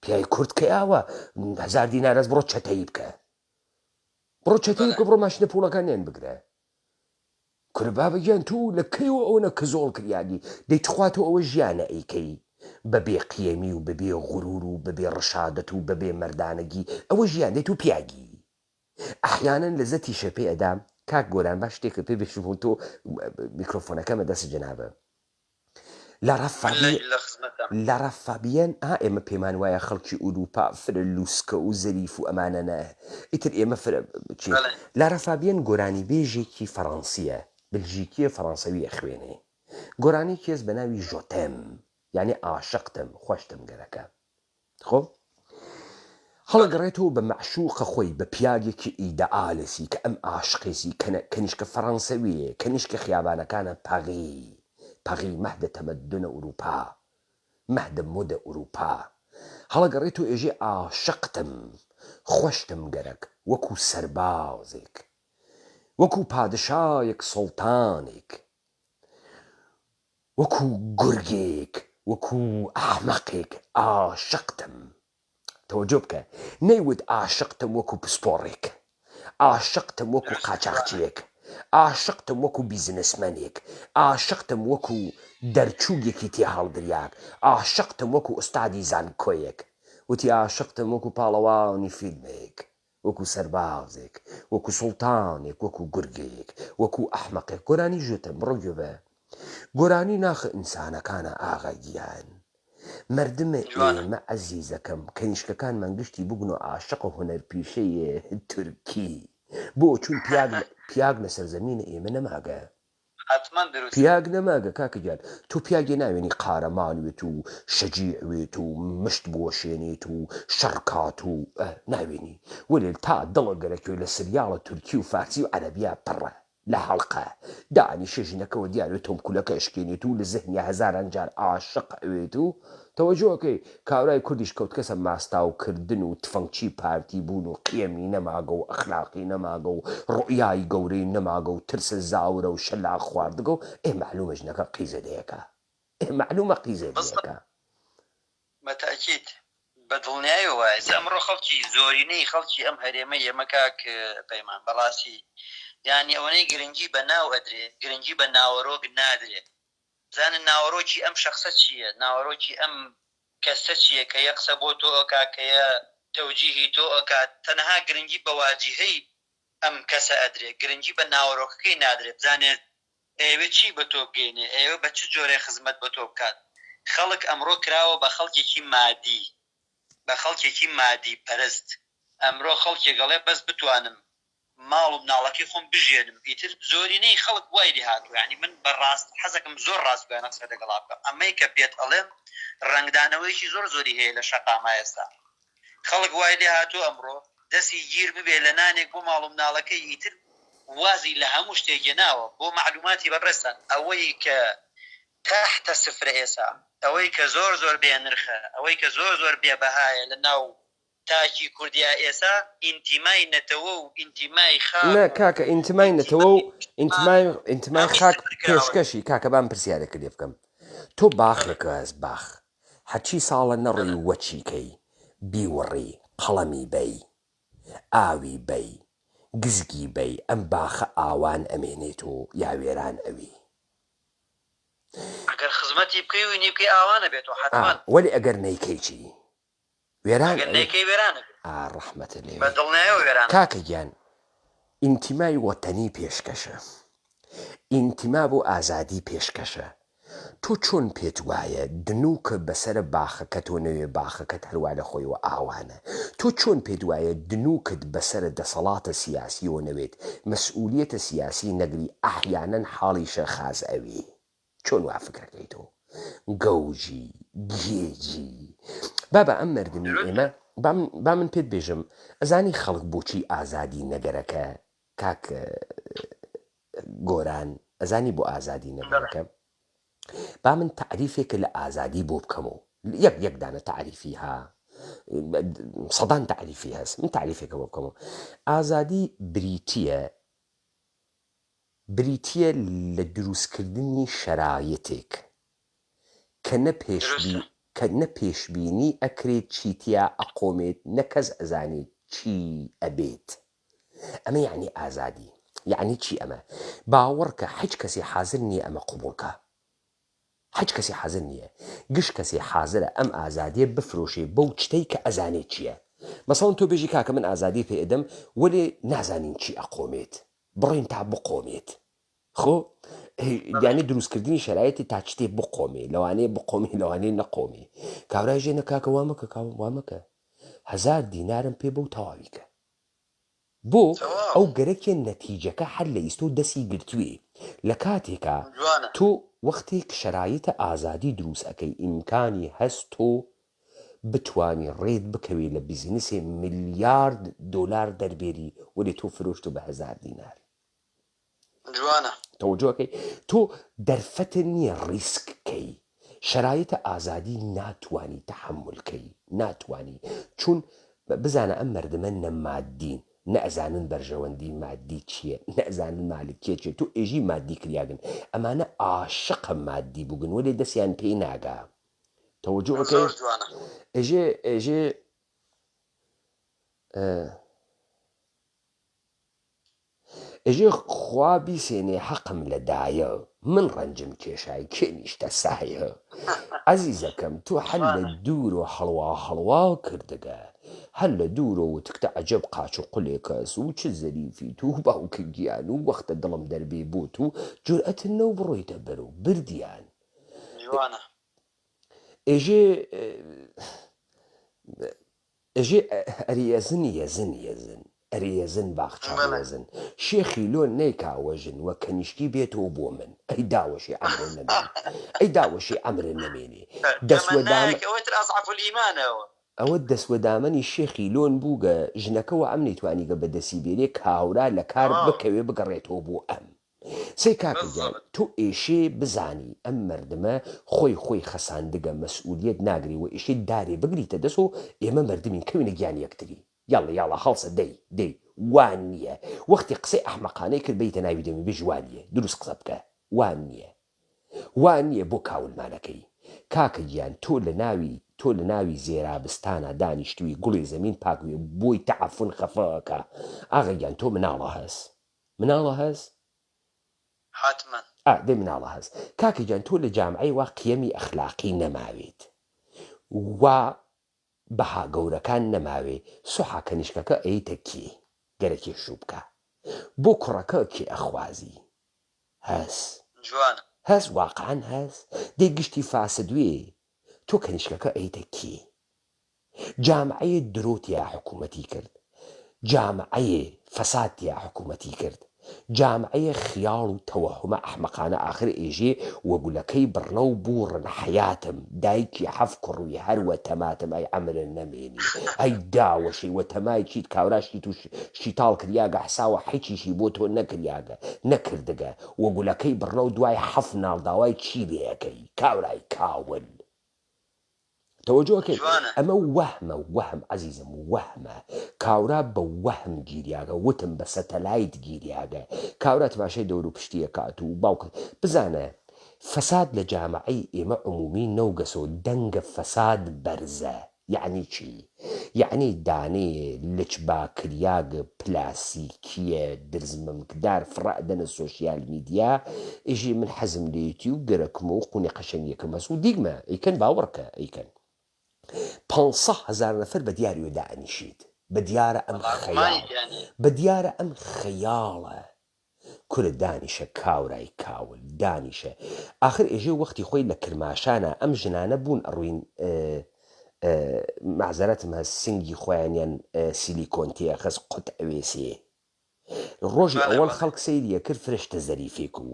پیای کورد کەیاوە 1000 دینارەز بڕۆ چەتەی بکە بڕۆ چەتەی بکە بڕۆ ماشنە پوڵەکانیان بگرە کوربا بەگیان تو لە کەیەوە ئەوەنە کە زۆڵ کریانی دەیتخواتەوە ئەوە ژیانە ئەیکەی بەبێ قیەمی و بەبێ غرور و بەبێ ڕەشادەت و بەبێ مەردانەگی ئەوە ژیان دەیت و پیاگی ئەحیانەن لە زەتی شەپێ ئەدام کاک گۆران باش شتێکە پێ بێشبوون تۆ میکرۆفۆنەکەمە دەست جەنابە لە ڕەفابیەن ئێمە پێمان وایە خەڵکی ئوروپا فرە لووسکە و زەریف و ئەمانەنە ئیتر ئێمە لە ڕەفابیەن گۆرانی بێژێکی فەڕەنسیە بلژیکیە فەڕەنسەویە خوێنێ گۆرانی کێز بە ناوی ژۆتەم یعنی عاشقتم خۆشتم گەرەکە خۆ هەڵەگەڕێتەوە بە مەعشوقە خۆی بە پیاگێکی ئیدەئالسی کە ئەم عاشقێسی کەنیشکە فەڕەنسەویە کەنیشکە خیابانەکانە پەغی مەهدە تەمەدونە ئوروپا مەهدە مۆدە ئوروپا هەڵەگەڕێتەوە ئێژێ عاشقتم خۆشتم گەرەک وەکو سەربازێک وەکو پادشایەک سڵتانێک وەکو گورگێک وەکو ئاحمەقێک عاشقتم تەوەجۆ بکە نەیوت عاشقتم وەکو پسپۆڕێک عاشقتم وەکو قاچاقچیەک عاشقتم وەکو بیزنسمەنێک عاشقتم وەکو دەرچووگێکی تێ هەڵدریاک عاشقتم وەکو ئوستادی زانکۆیەک وتی عاشقتم وەکو پاڵەوانی فیلمێک وەکو سەربازێک وەکو سوڵتانێک وەکو گورگێک وەکو ئەحمەقێک گۆرانی ژوتم ڕۆگوێبە گۆرانی ناخە ئینسانەکانە ئاغاگیان مردمە ئێمە عەزیزەکەم کەنیشکەکان مەنگشتی بگن و عاشق و هونەرپیشەیە تورکی بۆ چون پیاگ لە سەرزەمینە ئێمە نەماگە پیاگ نەماگە کاکەگیان تۆ پیاگێ ناوێنی قارەمانوێت و شەجیعوێت و مشت بۆشێنێت و شەڕکات و ناوێنی وەلێ تا دڵە گەرەکوێ لە سریاڵە تورکی و فارسی و عەرەبیا پڕە لە هەڵقە دانی شێژینەکەەوە دیارێت تۆم کولەکە شکێنێت و لە زەهنی هەزاران جار عاشق ئەوێت و تەوەجۆکەی کاورای کوردیش کەوت کەسە ماستاوکردن و تفەنگچی پارتی بوون و قیەمی نەماگە و ئەخلاقی نەماگە و ڕوئیای گەورەی نەماگە و ترسە زاورە و شەلاق خواردگە و معلومە ژنەکە قیزەدەیەکە معلومە قیزەدەیەکە بەتەکید بەدڵنیایی وایە ئەمڕۆ خەڵکی زۆرینەی خەڵکی ئەم هەرێمە ئێمە کاک پەیمان بەڕاستی یعنی ئەوەنەی گرنگی بە ناو ئەدرێ گرنگی بە ناوەڕۆک نادرێت زانن ناوەڕۆکی ئەم شخصە چییە ناوەڕۆکی ئەم کەسە چییە کە یەقسە بۆ تۆ ئەکاکەیە تەوجیهی تۆ ئەکات تەنها گرنگی بە واجیهەی ئەم کەسە ئەدرێ گرنگی بە ناوەڕۆکەکەی نادرێت بزانێت ئێوە چی بە تۆ بگەینێ ئێوە بە چ جۆرە خزمەت بە تۆ بکات خەڵک ئەمڕۆ کراوە بە خەڵکێکی مادی بە خەڵکێکی مادی پەرست ئەمڕۆ خەڵکێگەڵێ بەس بتوانم ماڵ و مناڵەکەی خۆم بژێنم ئیتر زۆرینەی خەڵک وای هاتوو ینی من بەڕاست حەزەکەم زۆر ڕاست بێنە قسە لەگەڵا بکەم ئەمەی کە پێت ئەڵێم ڕنگدانەوەیکی زۆر زۆری هەیە لە شەقامە ئێستا خەڵک وای لێ هاتوو ئەمڕۆ دەستی گیر ببێ لە نانێک بۆ ماڵ و مناڵەکەی ئیتر وازی لە هەموو شتێکی ناوە بۆ معلوماتی بەڕێستان ئەوەی کە تحتە سفرە ئێسا ئەوەی کە زۆر زۆر بێنرخە ئەوەی کە زۆر زۆر بێبەهایە لە ناو تاکی کوردیا ئێسا ئینتیمای نەتەوە و ئینتیمای خاک کاکە ئینتیمای نەتەوە و ئینتیمای خاک پێشکەشی کاکە بام پرسیارێکە لێ بکەم تۆ باخێکە ئەس باخ هەرچی ساڵە نەڕێی وەچیکەی بیوەڕی قەڵەمی بەی ئاوی بەی گزگی بەی ئەم باخە ئاوان ئەمێنێت و یاوێران ئەوی ئەگەر خزمەتی بکەی و نیبکەی ئاوانە بێت و حتمان وەلی ئەگەر نەیکەی چی وێران ڕەحمەتە لێ کاکە گیان ئینتیمای وەتەنی پێشکەشە ئینتیما بۆ ئازادی پێشکەشە. تۆ چۆن پێت وایە دنوکە بەسرە باخەکە تۆ نەوێ باخەکەت هەروە لە خۆیەوە ئاوانە؟ تۆ چۆن پێت وایە دنوکت بەسرە دەسەڵاتە سیاسیەوە نەوێت مەسئولیەتە سیاسی نەگری ئەحیانەن حاڵیشە خاز ئەوی؟ چۆن وا فکرەکەی تۆ گەوجی گێجی بابە ئەم مردمی ئێمە با من پێت بێژم ئەزانی خەڵک بۆچی ئازادی نەگەرەکە کاک گۆران ئەزانی بۆ ئازادی نەگەرەکە با من تعریفێکە لە ئازادی بۆ بکەمەوە یەکدانە تعریفی ها سەدان تعریفی هەست من تعریفێکە بۆ بکەمەوە ئازادی بریتیە لە دروستکردنی شەرایەتێک کە نە پێشبینی ئەکرێت چیتیا ئەقۆمێت نەکەس ئەزانێت چی ئەبێت. ئەمە یعنی ئازادی یعنی چی؟ ئەمە باوەڕکە هیچ کەسی حازر نییە ئەمە قبولکە، هیچ کەسی حازر نییە، گشت کەسی حازرە ئەم ئازادیە بفرۆشێ بەو شتەی کە ئەزانێت چییە. مەسەڵەن تۆ بێژی کاکە من ئازادی پێ ئەدەم وەلێ نازانین چی ئەقۆمێت بڕۆین تا بقۆمێت. خۆ یعنی دروستکردنی شرایەتی تا شتێ بقۆمێ لەوانەیە بقۆمی لەوانەیە نەقۆمی. کاورای ژێنە کاکە وامەکە وامەکە 1000 دینارم پێ بەو تەواویکە بۆ ئەو گەرەکێ نەتیجەکە هەر لە ئیستۆ دەسی گرتووێ لە کاتێکە تۆ وەختێک شرایەتە ئازادی دروست ئەەکەی ئیمکانی هەست تۆ بتوانی ڕێت بکەوێ لە بیزینسێ ملیارد دۆلار دەربێری وەێ تۆ فرۆشت بە 1000 دینار. جوانە تەوەجۆکەی تۆ دەرفەتە نییە ڕیسککەی شرایەتە ئازادی ناتوانی تەحملکەی ناتوانی چون بزانە ئەم مردمە نەمادین نەئەزانن بەرژەوەندی مادی چییە نەئەزانن مالکیە چێت تۆ ئێژی مادی کریاگن ئەمانە عاشقە مادی بووگن وەێ دەستیان پێی ناگا. تەوەجۆکەی ئێژێ خوا بیسێنێ حەقم لەدایە من ڕەنجم کێشای کێنیشتە سایە. عەزیزەکەم تۆ هەر لە دوور و هەڵوا کردگە هەر لە دوورەوە تکتە عەجەب قاچ و قولێکەس و چ زەریفی تو باوکە گیان و وەختە دڵم دەربێ بۆ تو جورئەتن نەو بڕۆیتە بەرەو بردیان. ئێژێ ئەریێزن ئەریێزن باخچاوێزن شێخی لۆ نەیکاوەژن وە کەنیشتی بێتەوە بۆ من ئەی داوەشی ئەمرە نەمێنێ ئەی داوەشی ئەمرە نەمێنێ ئەوە دەسوەدامەنی شێخی لۆن بووگە ژنەکەەوە ئەم نەیتوانیگە بەدەسی بێرێ کاورا لە کار بکەوێ بگەڕێتەوە بۆ ئەم سێ کاکەگیان تۆ ئێشێ بزانی ئەم مردمە خۆی خەساندگە مەسئولیت ناگری و ئێشێ دارێ بگریتە دەست و ئێمە مردمین کەوینە گیان یەکتری یاڵە هەڵسە دەی وان نییە وەختی قسەی ئەحمەقانەی کرد بیتە ناوی دەمی بژوانیە دروست قسە بکە وان نییە بۆ کاولمانەکەی. کاکە گیان تۆ لە ناوی زێرابستانە دانیشتووی گوڵی زەمین پاکوێ بۆی تەعەفون خەفەکە ئاغەگیان تۆ مناڵە هەست حتما دەی مناڵە هەست کاکە گیان تۆ لە جامعەی وا قیەمی ئەخلاقی نەماوێت وا بەها گەورەکان نەماوێ سوحا کەنیشکەکە ئەیتە کێ گەرەکێ شوو بکە بۆ کوڕەکە کێ ئەخوازی هەست واقعان هەست دەی گشتی فاسدوێ تۆ کەنیشکەکە ئەیتە کێ جامعەیە درۆتیا حکوومەتی کرد جامعەیە فەسادیا حکوومەتی کرد جامعەیە خیاڵ و تەوەهمە ئەحمەقانە ئاخر ئێژێ وەگولەکەی بڕنە و بوڕن حیاتم دایکی حەف کوڕوی هەروە تەماتم ئەی ئەمرە نەمێنی ئەی داوەشی وە تەمای چیت کاوراشتی توش شیتاڵ کریاگە حساوە حیچیشی بۆ تۆ نەکریاگە نەکردگە وەگولەکەی بڕنە و دوای حەف ناڵداوای چی لێەکەی کاورای کاول. تەوەجۆکەی ئەمە وەهم عەزیزم وەهمە کاورا بە وەهم گیریاگە وتم بە سەتەلایت گیریاگە کاورا تماشای دەور و پشتیە کات و باوکە بزانە فەساد لە جامعەی ئێمە عمومی نەوگەسەوە دەنگە فەساد بەرزە. یعنی چی؟ یعنی دانەیە لچ باکریاگە پلاسیکیە درزمەمکدار فڕادەنە سۆشیال میدیا ئێژێ من حەزم لێتی و گەرەکمە و قونی قەشەنیەکە مەس و دیگمە ئەیکەن باوەڕکە ئەیکەن 500,000 نەفەر بە دیاریوە دائنیشیت بە دیارە ئەم خەیاڵە کورە دانیشە کاورای کاول دانیشە آخر ئێژێ وەختی خۆی لە کرماشانە ئەم ژنانە بوون ئەڕوین معزەرەتمە سنگی خۆیانیان سیلیکۆن تێخەست قوت ئەوێسێ ڕۆژی ئەوەڵ خەڵک سەیریە کرد فرشتە زەریفێک و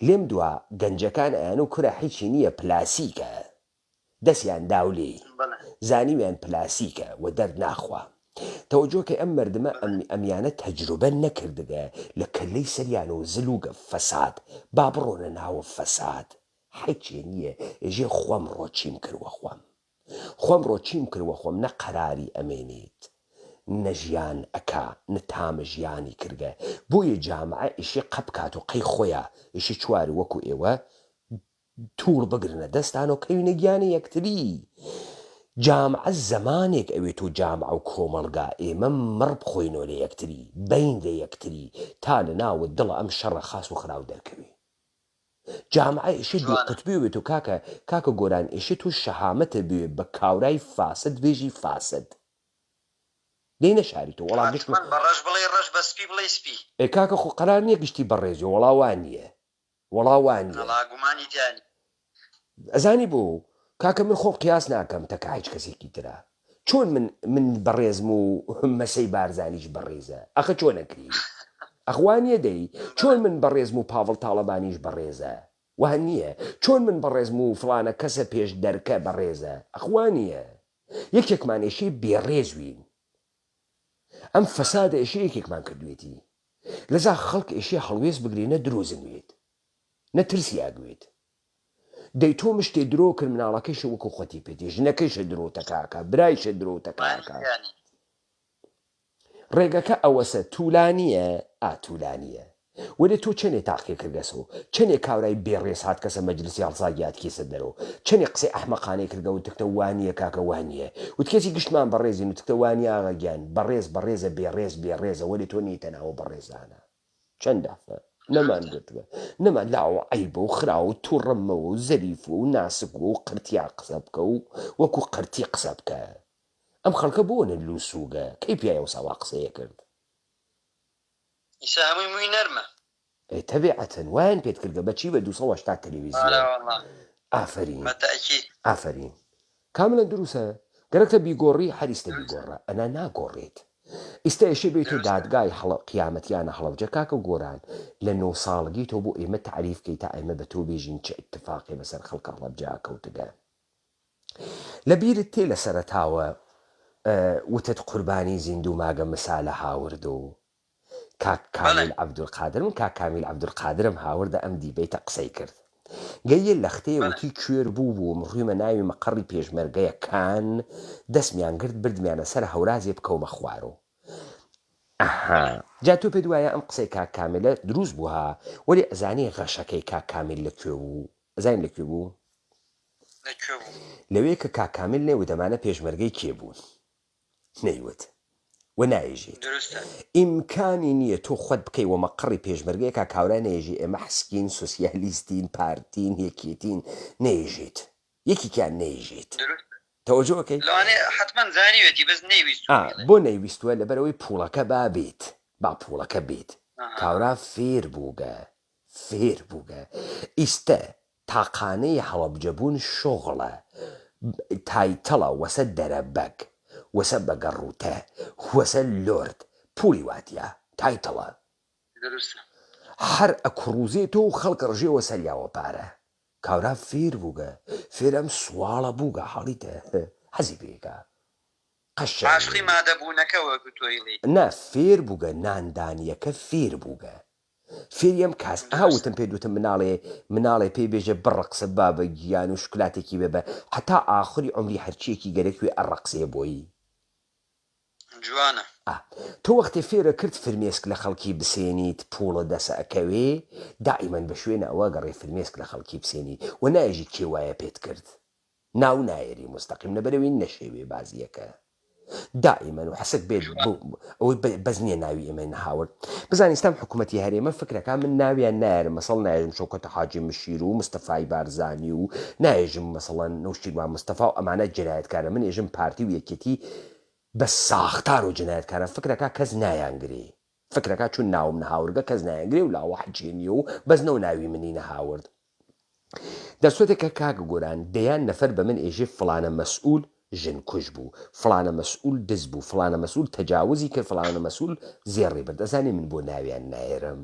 لێم دووە گەنجەکان ئەیان و کورە هیچی نییە پلاسیکە دەستیان داولێ زانیویان پلاسیکە و دەرناخوا تەوەجۆکە ئەم مردمە ئەمیانە تەجروبە نەکردگە لە کەلەی سەریان و زلوگە فەساد با بڕۆنە ناوە فەساد هیچێ نییە ئێژێ خۆم ڕۆچیم کردوە خۆم ڕۆچیم کردوە خۆم نە قەراری ئەمێنێت نە ژیان ئەکا نەتامە ژیانی کردگە بۆیە جامعە ئیشی قەبکات و قەی خۆیە ئیشی چواری وەکو ئێوە توور بگرنە دەستان و کەوینە گیانی یەکتری جامعە زەمانێک ئەوێت و جامعە و کۆمەڵگا ئێمە مڕ بخۆینەوە لە یەکتری بین لە یەکتری تا لە ناوە دڵە ئەم شەڕە خاس و خراو دەرکەوێ جامعە ئیشی دوو قوتبی بێت و کاکە گۆران ئیشی تو شەهامەتە بێ بە کاورای فاسد بێژی فاسد لێ نەشاریتەوە وەڵام گشت بەڕەش بڵێ ڕەش بە سپی بڵێ سپی کاکە خۆ قەرار نییە گشتی بەڕێزی وەڵاوان نییە گومانی دیانی ئەزانی بۆ کاکە من خۆم قیاس ناکەم تەکە هیچ کەسێکی ترە چۆن من بەڕێزم و مەسەی بارزانیش بەڕێزە ئەخە چۆنەکری ئەخوانیە دەی چۆن من بەڕێزم و پاڤڵ تاڵەبانیش بەڕێزە وان نییە چۆن من بەڕێزم و فڵانە کەسە پێش دەرکە بەڕێزە ئەخوانیە یەکێکمانێشی بێڕێزوین ئەم فەسادە ئێشی یەکێکمان کردوێتی لەزا خەڵک ئێشی هەڵوێز بگرێنە درۆزنوێت نەترسی ئاگوێت دەی تۆ مشتێ درۆ کرد مناڵەکەیشە وەکو خۆتی پێتی ژنەکەیشە درۆتە کاکە برایشە درۆتە کاکە ڕێگەکە ئەوەسە توولانیە توولانیە وەرێ تۆ چەندێ تاقیە کردگەسەوە چەندێک کاورای بێڕێز هات کەسە مەجلسی هەڵساگیات کێسە دەرەوە چەندێک قسەی ئەحمەقانەی کردگە و تکتە وانییە کاکە وانییە وتکێسی گشتمان بەڕێزین و تکتە وانی ئاغاگیان بەڕێزە بێڕێزە وەرێ تۆ نیتە ناوە بەڕێزانە چەندافە نەمان گرتوە نەمان لاوە عیبە و خراوە و تووڕەمەوە و زەریف و ناسک و قرتیا قسە بکە و وەکو قرتی قسە بکە ئەم خەڵکە بۆنە لوسوگە کەی پیاوە ساوا قسەیە کرد ئیسا هەمووی مووی نەرمە تەبیعەتەن وایان پێت کردگە بەچی بە 280 تەلەڤیزیۆن ئافرین کاملەن دروستە گەرەکتە بیگۆڕی هەریستە بیگۆڕە ئەنا ناگۆڕێت ئێستا ئێشێ بێت و دادگای قیامەتیانە هەڵەبجە کاکە گۆران لە 9 ساڵگی تۆ بۆ ئێمە تعریفکەی تا ئێمە بە تۆ بێژین چه ئیتفاقی بەسەر خەڵکە هەڵەبجا کەوتگە لە بیرت تێ لە سەرەتاوە وتت قوربانی زیندوو ماگە مسالە هاورد و کاک کامیل عەبدولقادرم کاک کامیل عەبدولقادرم هاوردە ئەم دیبەیتە قسەی کرد گەیە لە ختەیە وتی کوێر بوو ڕوویمە ناوی مەقڕی پێشمەرگەیە کان دەستمیان گرت بردمیانە سەر هەورازێ بکەومە خوارۆ جا تۆ پێ دوایە ئەم قسەی کاک کامیلە دروست بووها وەلی ئەزانی غەشەکەی کاک کامیل لەکوێ بوو ئەزانین لەکوێ بوو لەوێ کە کاک کامیل نێوە دەمانە پێشمەرگەی کێ بوون نەیوت و نایژێت ئیمکانی نییە تۆ خۆت بکەیوە مەقڕی پێشمەرگەیەکە کاورا نێژی ئێمە حسکین سوسیالیستین پارتین یەکێتین نێژێت یەکیکیان نێژێت تەوەجۆکەی حتمما زانیوێتی بەس نەیویست بۆ نەیویستوە لەبەرەوەی پوڵەکە بابێت با پوڵەکە بێت کاورا فێر بووگە ئیستە تاقانەی هەڵەبجەبوون شۆغڵە تایتەڵە وەسە دەرەبەک وەسە بەگەڕوتە وەسە لۆرد پوڵی واتیە تایتەڵە هەر ئەکڕوزێتەوە و خەڵک ڕژێوە سەریاوە پارە کاورا فێر بووگە فێرم سواڵە بووگە حاڵیتە حەزی پێکە قەشقی مادەبوونەکە وەکو تۆی لێ نا فێر بووگە ناندانیەکە فێر بووگە فێریم کاس ئاوتم پێ دوتم مناڵێ پێی بێژە بڕقسە بابە گیان و شکلاتێکی بێبە حتا ئاخری عمری هەرچیەکی گەرەکوێ ئەڕقسێ بۆی جوانە تۆ وەختێ فێرە کرد فرمێسک لە خەڵکی بسێنیت پوڵە دەسە ئەکەوێ دائیمەن بە شوێنە ئەوە گەڕێ فرمێسک لە خەڵکی بسێنی و نایژی کێوایە پێت کرد ناو نایەری مستەقیم لەبەرەوەی نەشێوێ بازیەکە دائیمەن و حەسک بێت ئەوەی بەز نییە ناوی ئێمە نەهاورد بزانیستان حکوومەتی هەرێمە فکرەکە من ناویان نایەرم مەسەڵ نایژم شەوکەتە حاجی مشیر و مستەفای بارزانی و نایژم مەسەڵەن نەوشیروان مستەفا و ئەمانە جنایەتکارە من ێژم پارتی و یەکێتی بە ساختار و جنایەتکارە فکرەکە کەس نایانگری فکرەکە چون ناوم نەهاورگە کەس نایەنگرێ و لاوە حەجێنی و بەس نەو ناوی منی نەهاورد دەسوێتێکە کاگە گۆران دەیان نەفەر بە من ئێژێ فلانە مەسئول ژن کوش بوو فلانە مەسئول دز بوو فلانە مەسئول تەجاوزی کرد فلانە مەسئول زێڕی برد دەزانێ من بۆ ناویان نایێرم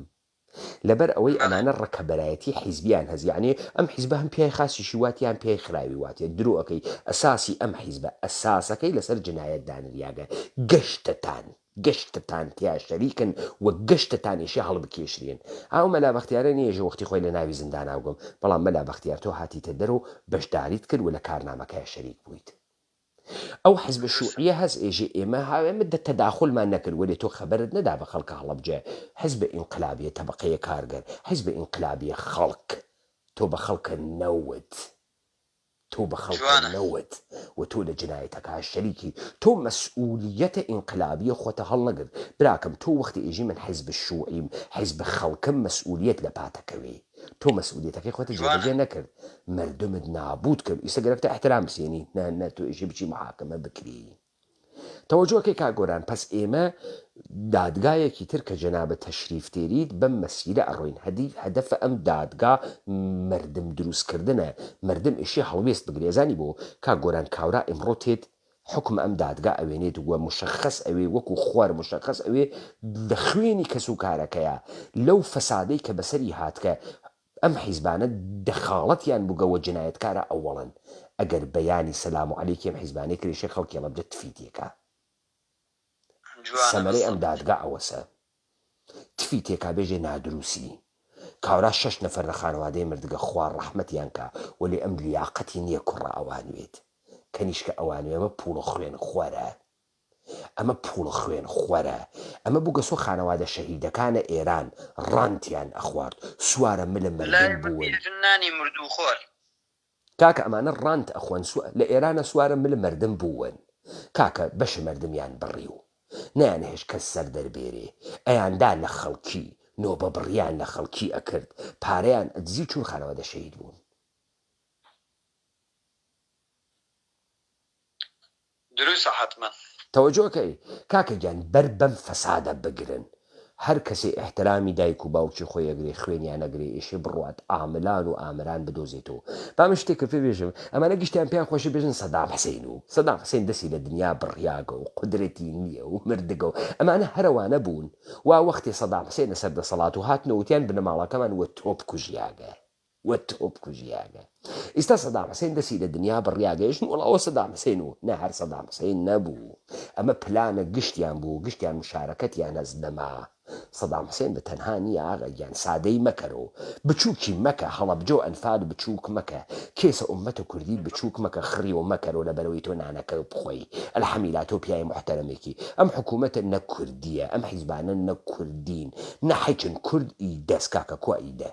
لەبەر ئەوەی ئەمانە ڕەکەبەرایەتی حیزبیان هەز یعنی ئەم حیزبە هەم پیای خاسیشی واتیان پیای خراوی واتێ درۆەکەی ئەساسی ئەم حیزبە ئەساسەکەی لەسەر جنایەت دانریاگە گەشتتان تیا شەریکن و گەشتتانیشی هەڵبکێشرێن ئەو مەلا بەختیارە نیێژە وەختی خۆی لە ناوی زیندان ئاوگەم بەڵام مەلا بەختیار تۆ هاتیتە دەرەوە بەشداریت کرد و لە کارنامەکەی شەریک بوویت ئەو حزب شوعیە هەز ئێژێ ئێمە هاوێمە تەداخلمان نەکرد وەێ تۆ خەبەرت نەدا بە خەڵکە هەڵەبجێ حزب ئینقلابیە تەبقەیە کارگەر حزب ئینقلابیە خەڵک تۆ بە خەڵکە نەوت تۆ بە خەڵکە نەوت و تۆ لە جنایەتەکە شەریکی تۆ مەسئولیەتە ئینقلابیە خۆتە هەڵ نەگرت براکەم تۆ وەختی ئێژی من حزب شوعیم حزب خەڵکم مەسئولیەت لە پاتەکەوێ تۆ مەسئولیەتەکەی خۆتە جێبەجێ نەکرد مردمت نابود کرد ئیسە گرفتە احترام بسێنی نە تۆ ئێژی بچی محاکەمە بکری تەوەجۆکەی کاگۆران پس ئێمە دادگایەکی تر کە جەنابە تەشریف تێریت بەم مەسیرە ئەڕۆین هەدەفە ئەم دادگا مردم دروستکردنە مردم ئێشی هەڵوێست بگرێزانی بۆ کاگۆران کاورا ئەمڕۆ تێت حکم ئەم دادگا ئەوێنێت وە مشخص ئەوێ وەکو خوار مشخص ئەوێ لە خوێنی کەس و کارەکەیە لەو فەسادەی کە بەسەری هاتکە ئەم حیزبانە دەخاڵەتیان بووگەوە جنایەتکارە ئەوەڵن ئەگەر بەیانی سەلام و عەلیکێم حیزبانەی کریشە خەڵکی هەڵەبجە تفیتێکە سەمەرەی ئەم دادگا ئەوەسە تفی تێکا بێژێ نادرووسی کاورا 6 نەفەر لە خانەوادەی مردگە خوار ڕەحمەتیان کە وەلێ ئەم لیاقەتی نییە کوڕە ئەوانوێت کەنیشکە ئەوانوێ ئەمە پوڵ خوێن خوارە ئەمە پوڵ خوێن خوارە ئەمە بووگەسۆ خانەوادە شەهیدەکانە ئێران ڕانتیان ئەخوارد سوارە ملە مردم بوون کاکە ئەمانە ڕانت ئەخۆن لە ئێرانە سوارە ملە مردم بوون کاکە بەش مردمیان بڕی و نیان هێش کەس سەر دەربێرێ ئەیاندا لە خەڵکی نۆ بە بڕیان لە خەڵکی ئەکرد پارەیان ئەدزی چون خانەوادە شەهید بوون دروستە حتمما تەوەجۆکەی کاکە گیان بەر بەم فەسادە بگرن هەر کەسێ احترامی دایک و باوکی خۆی ئەگرێ خوێنیان ئەگرێ ئێشێ بڕوات ئاملان و ئامران بدۆزێتەوە بامە شتێکە پێ بێژم ئەمانە گشتیان پێیان خۆشی بێژن سەدام حسین و سەدام حسین دەستی لە دنیا بڕیاگە و قدرەتی نییە و مردگە و ئەمانە هەروانە بوون وا وەختی سەدام حسین لەسەر دەسەڵات و هاتنەوتیان بنەماڵەکەمان وە تۆپ کوژیاگە وە تۆپ کوژیاگە ئێستا سەدام حسین دەسی لە دنیا بڕیاگەیشن وڵاوە سەدام حسین و نە هەر سەدام حسین نەبوو ئەمە پلانە گشتیان بوو گشتیان مشارەکەتیان هەز دەما سەدام حسین بە تەنها نییە ئاغا سادەی مەکەرەوە بچووکی مەکە هەڵەبجە و ئەنفال بچووک مەکە کێسە ئومەتە کوردی بچووک مەکە خڕی و مەکەرەوە لە بەرەوەی تۆ نانەکە بخۆی ئەلحەمیلا تۆ پیای محتەرەمێکی ئەم حکوومەتە نە کوردیە ئەم حیزبانە نە کوردین نەحەیچن کورد ئی دەستکاکە کوا ئیدە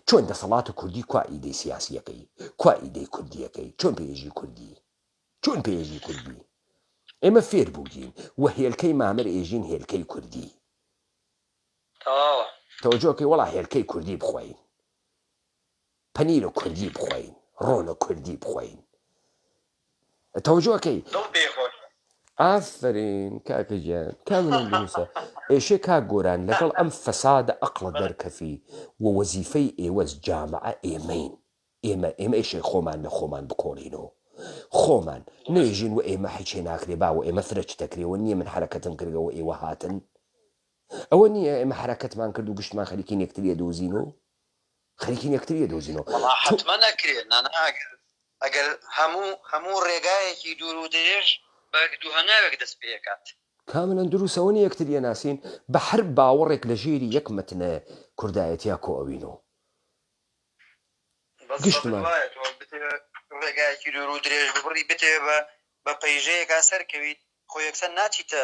چۆن دەسەڵاتە کوردی کوا ئیدەی سیاسیەکەی کوا ئیدەی کوردیەکەی چۆن پێێژی کوردی چۆن پێێژی کوردی ئێمە فێر بووگین و هێلکەی مامەر ئێژین هێلکەی کوردی تەوەجۆکەی وەڵا هێلکەی کوردی بخۆین پەنیرە کوردی بخۆین ڕۆنە کوردی بخۆین تەوەجۆکەی ئافرین کاکە گیان کاملەن دروستە ئێشێ کاک گۆران لەگەڵ ئەم فەسادە ئەقڵە دەرکەفی و وەزیفەی ئێوەز جامعە ئێمەین ئێمە ئێشێ خۆمان لە خۆمان بکۆڵینەوە خۆمان نێژین و ئێمە هیچێ ناکرێ باوە ئێمە فرەچ دەکرێەوە نییە من حرەکەتم کردەوە ئێوە هاتن ئەوە نییە ئێمە حرەکەتمان کرد و گشتمان خەریکی نێکتریە دۆزینەوە خەریکی نێکتریە دۆزینەوە حتمما نەکرێت ئەگەر هەموو ڕێگایەکی دوور و درێژ دووهەناوێک دەست پێکات کاملەن دروستەوە نیە یەکتریە ناسین بە هەر باوەڕێک لە ژێری یەک مەتنە کوردایەتیا کۆ ئەوینەوە گشتمان ڕێگایەکی دوور و درێژ بڕی بتێ بە پەیژەیەکا سەرکەویت خۆ یەکسەر ناچیتە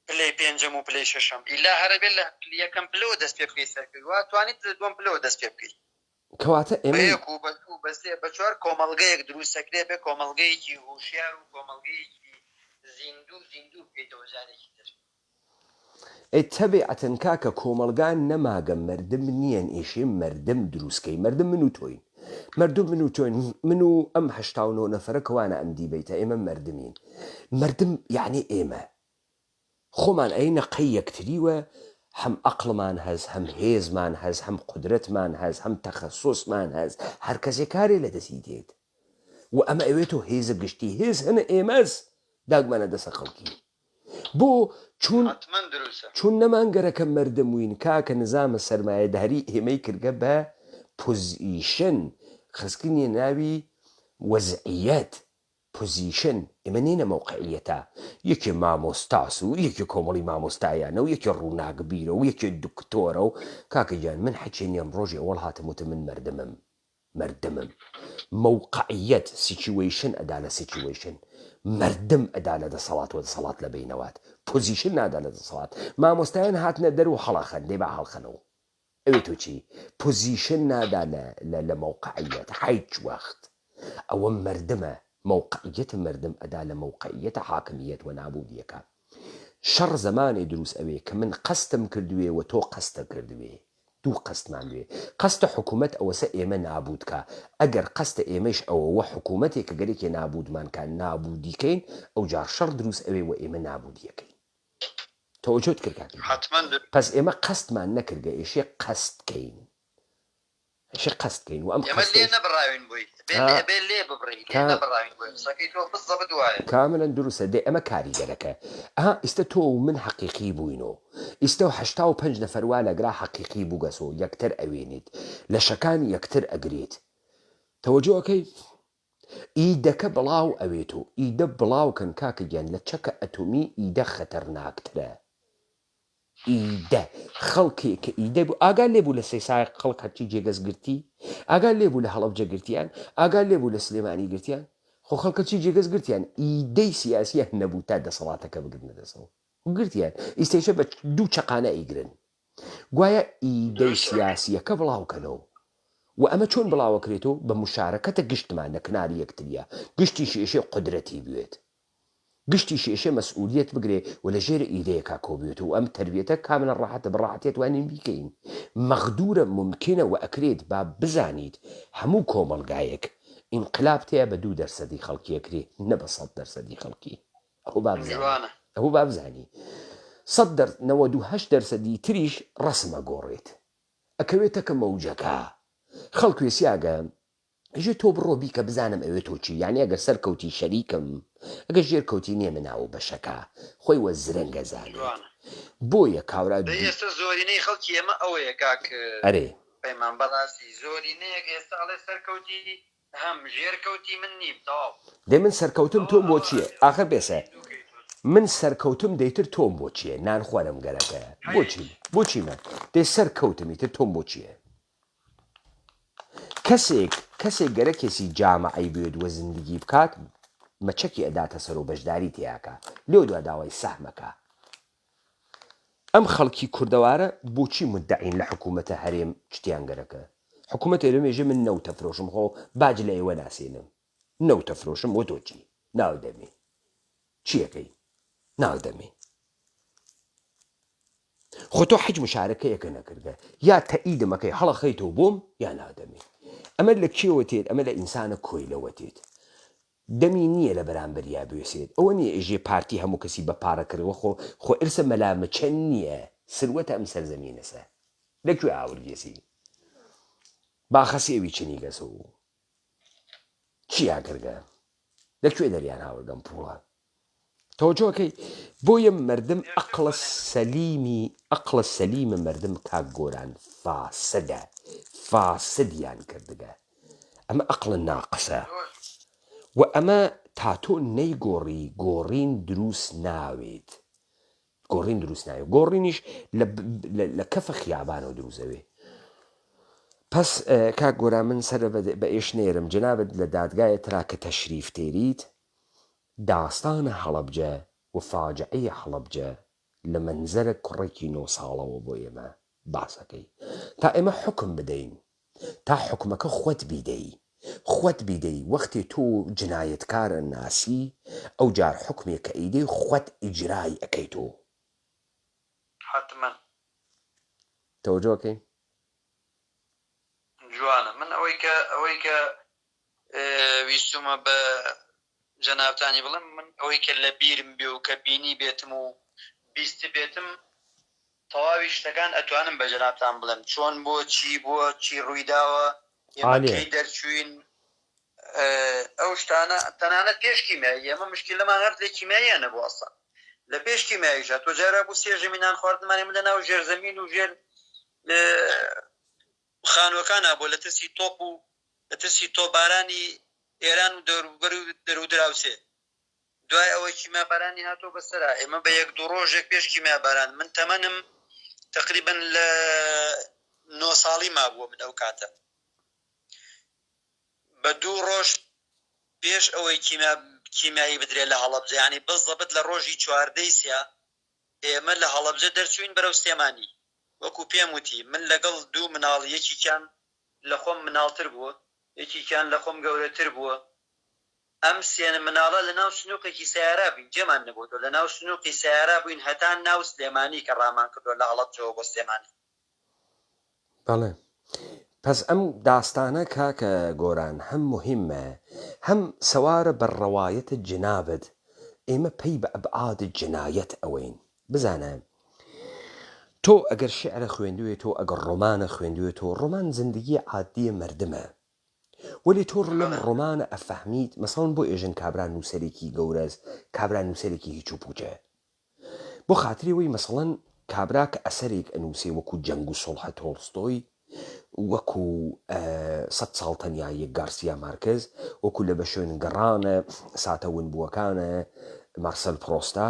پلەی پێنجەم و پلەی شەشەم ئیلا هەرەبێت لە یەکەم پلەوە دەست پێ بکەی سەرکەوی توانیت دووەم پلەوە دەست پێ بکەیت کەواتە ئێمە بەستێ بە چوار کۆمەڵگەیەک دروستەکرێ بێ کۆمەڵگەیەکی هوشیار و کۆمەڵگەیەکی زیندوو بکەیتەوە جارێکی تر تەبێعەتەن کاکە کۆمەلگان نەماگە مردم نییەن ئێشێ مردم دروستکەی مردم من و تۆین مردم من و تۆین من و ئەم 89 نەفەرە کەوانە ئەم دیبیتە ئێمە مردمین مردم یعنی ئێمە خۆمان ئەینە قەی یەکتریوە هەم ئەقلمان هەز هەم هێزمان هەز هەم قودرەتمان هەز هەم تەخەسوسمان هەز هەر کەسێ کارێ لە دەستی دێت و ئەمە ئەوێتەوە هێزە گشتی هێز هەنە ئێمەز داگمانە دەسە خەڵکی بۆ چون نەمانگەرەکە مەردەموین کاکە نظامە سەرمایەداری ئێمەی کردگە بە پۆزیشن خستنی ناوی وەزعیەت پۆزیشن ئێمە نینە مەوقعیەتە یەکێ مامۆستاس و یەکێ کۆمەڵی مامۆستایانە و یەکێ ڕووناکبیرە و یەکێ دکتۆرە و کاکەگیان من حەچێنیم ڕۆژێ ئەوڵ هاتموتە من مردمم موقعیت سیچویشن ئەدا لە سیچویشن مردم ئەدا لە دەسەڵات و دەسەڵات لە بینەوات پۆزیشن نادا لە دەسەڵات مامۆستایان هاتنە دەر و هەڵەخەن دێ بە هەڵخەنەوە ئەوێ تۆ چی پۆزیشن نادا لە موقعیت هیچ وەخت ئەوە مردمە موقعیت مردم ئەدا لە موقعیەتە حاکمیت و نابودیەکە شەڕ زمانی دروست ئەوێ کە من قەستم کردوێ و تۆ قەستە کردوێ دوو قەستمان دوێ قەستە حکوومەت ئەوەسە ئێمە نابودکە ئەگەر قەستە ئێمەش ئەوەوە حکوومەتێک کە گەرێکی نابودمانکە نابودیکەین ئەو جار شەڕ دروست ئەوێ و ئێمە نابودیەکەین تۆجۆت کرد پس ئێمە قەستمان نەکردگە ئێشێ قەستکەین قەستکەین و ئەم کاملەن دروستە دێ ئەمە کاریگەرەکە ئێستا تۆ و من حەقیقی بووینەوە ئێستا و 85 نەفەروا لەگرا حەقیقی بووگەسەوە یەکتر ئەوێنیت لە شەکان یەکتر ئەگرێت تەوەجۆەکەی ئیدەکە بڵاو ئەوێتەوە ئیدە بڵاوکەن کاکەگیان لە چەکە ئەتۆمی ئیدە خەتەرناکترە ئیدە خەڵکێ کە ئیدە بوو ئاگال لێبوو لە سەیسای خەڵک هەرچی جێگەزگرتی ئاگال لێبوو لە هەڵەبجە گرتیان ئاگال لێبوو لە سلێمانی گرتیان خۆ خەڵکەچی جێگەزگرتیان ئیدەی سیاسیە نەبوو تا دەسەڵاتەکە بگرنە دەسەوە گرتیان ئیسێشە بە دوو چەقانە ئیگرن گوایە ئیدەی سیاسیەکە بڵاوکەنەوە و ئەمە چۆن بڵاوەکرێتەوە بە مشارەکەتە گشتمان لە کناری یەکتریە گشتی شێشێ قودرەتی بوێت گشتی شێشە مەسئولیت بگرێ و لە ژێر ئیدەیەکا کۆبێت و ئەم تربیەتە کاملە ڕاحەتە بڕاحەتێت وانین بیکەین مەغدورە ممکنە و ئەکرێت با بزانیت هەموو کۆمەڵگایەک ئینقلاب تەیە بە 2% خەڵکی ئەکرێ نە بە 100% خەڵکی ئەوە با بزانی 98% تریش ڕسمە گۆڕێت ئەکەوێتەکە مەوجەکە خەڵکوێ سیاگە ژێ تۆ بڕۆ بیکە بزانم ئەوێ تۆ چی یعنی ئەگەر سەرکەوتی شەریکم ئەگەر ژێر کەوتی نییە مناوە بەشەکە خۆی وە زرەنگە زانێت بۆیە کاورا ئێستا زۆرینەی خەڵکی ئێمە ئەوەیە کاک ئەرێ پەیمان بەڕاستی زۆرینەیەک ئێستا ئەڵێ سەرکەوتی هەم ژێرکەوتی من نیم تەواو دێ من سەرکەوتم تۆم بۆ چییە ئاخر بێسە من سەرکەوتم دەیتر تۆم بۆ چییە نان خوارم گەرەکە بۆچی من دێ سەرکەوتمی تر تۆم بۆ چییە کەسێک گەرە کێسی جامعی بێت وە زندگی بکات مەچەکی ئەداتە سەر و بەشداری تیاکە لێو دوا داوای سەحمەکە ئەم خەڵکی کوردەوارە بۆچی مدعین لە حکوومەتە هەرێم شتیان گەرەکە حکوومەت ئێرەمێژە من نەوتە فرۆشم خۆ باج لە ئێوە ناسێنم نەوتە فرۆشم وە تۆچی ناودەمی چیەکەی ناودەمی خۆ تۆ حیچ مشارەکەیەکە نەکردە یا تەئیدمەکەی هەڵەخەیتەوە بۆم یا نادەمی ئەمە لە کێوە تێت ئەمە لە ئینسانە کۆیلەوە تێت دەمی نییە لە بەرامبەریا بوێسێت ئەوە نییە ئێژێ پارتی هەموو کەسی بە پارەکردەوە خۆ ئرسە مەلامەچەند نییە سروەتە ئەم سەرزەمینەسە لەکوێ ئاورگێسی باخەسێوی چنی گەسەوە چی ئاگەرگە لەکوێ دەریان هاوردەم پوڵە تۆجۆکەی بۆیە مردم ئەقڵە سەلیمە مردم کاک گۆران فاسدیان کردگە ئەمە ئەقڵە ناقسە و ئەمە تاتۆ نەیگۆڕی گۆڕین دروست ناوێت گۆڕینیش لە کەفە خیابانەوە دروستەوێ پس کاک گۆران من سەر بە ئێشنێرم جنابەت لە دادگایە ترا کە تەشریف تێریت داستانە هەڵەبجە و فاجعەی هەڵەبجە لە منزەرە کوڕێکی 9 ساڵەوە بۆ ئێمە باسەکەی تا ئێمە حکم بدەین تا حکومەکە خۆت بیدەی وەختی تۆ جنایەتکارە ناسی ئەو جار حکمێک کە ئیدەی خۆت ئیجرای ئەەکەی تۆ حتما تەوەجۆکەی جوانە من ئەوەی کە ویستمە بە جەنابتانی بڵم من ئەوەی کە لە بیرم بێ و کە بینی بێتم و بیستی بێتم تەواوی شتەکان ئەتوانم بە جەنابتان بڵێم چۆن بووە چی ڕوویداوە ئێمە کەی دەرچوین ئەو شتانە تەنانەت پێش کیمیایی ئێمە مشکلەمان هەر لە کیمیاییە نەبوو ئەسڵا لە پێش کیمیاییشە تۆ جارە بوو سێژەمینان خواردنمانی من لەناو ژێرزەمین و ژێر خانوەکانە بۆ لە ترسی تۆپ و لە ترسی تۆپبارانی ئێران و دەوروبەر و دەرودراوسێ دوای ئەوەی کیمیابارانی هاتۆ بەسەرا ئێمە بە 1-2 ڕۆژێک پێش کیمیاباران من تەمەنم تقریبا لە 9 ساڵی مابووە من ئەو کاتە بە 2 ڕۆژ پێش ئەوەی کیمیایی بدرێت لە هەڵەبجە ینی بەزەبت لە ڕۆژی 14 سیا ئێمە لە هەڵەبجە دەرچوین بەرەو سلێمانی وەکو پێم وتی من لەگەڵ 2 مناڵ یەکیان لە خۆم مناڵتر بووە یەکیان لە خۆم گەورەتر بووە ئەم سێنە مناڵە لە ناو سنووقێکی سیارا بووین جێمان نەبووە لە ناو سنووقی سیارا بووین هەتا ناو سلێمانی کە ڕامان کردووە لە هەڵەبجەوە بۆ سلێمانی بەڵێ پس ئەم داستانە کاکە گۆران هەم مهمە هەم سەوارە بە ڕەوایەتە جنابەت ئێمە پێی بە ئەبعاد جنایەت ئەوەین بزانە تۆ ئەگەر شعرە خوێندوێت تۆ ئەگەر ڕۆمانە خوێندوێت تۆ ڕۆمان زندگی عادیە مردمە وەلی تۆ لەم ڕۆمانە ئەفەحمیت مەسەڵەن بۆ ئێژن کابرا نووسەرێکی گەورەس کابرا نووسەرێکی هیچ و پوچە بۆ خاتری وەی مەسەڵەن کابرا کە ئەسەرێک ئەنووسێ وەکو جەنگ و سڵحە تۆڵستۆی وەکو 100 ساڵ تەنیاییە گارسیا مارکز وەکو لە بە شوێن گەڕانە ساتە ونبووەکانە مارسەل پرۆستا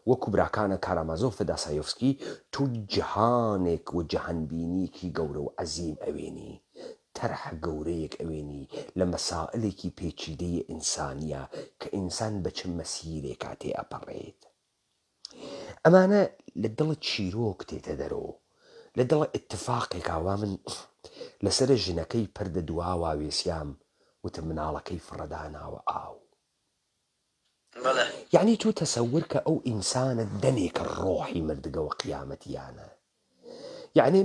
وەکو براکانە کارامازۆف داسایۆفسکی تو جیهانێک و جەهانبینیکی گەورە و عەزیم ئەوێنی تەرح گەورەیەک ئەوێنی لە مەسائلێکی پێچیدەی ئینسانیە کە ئینسان بە چ مەسیرێک کاتێ ئەپەڕێت ئەمانە لە دڵت چیرۆک تێتە دەرەوە لە دڵە ئتفاقێکاوا من لەسرە ژنەکەی پردە دواوا وێسیام وتم مناڵەکەی فڕەداناوە ئاو یعنی تۆ تەسەور کە ئەو ئینسانە دەنێکە ڕۆحی مردگەوە قیامەتیانە یعنی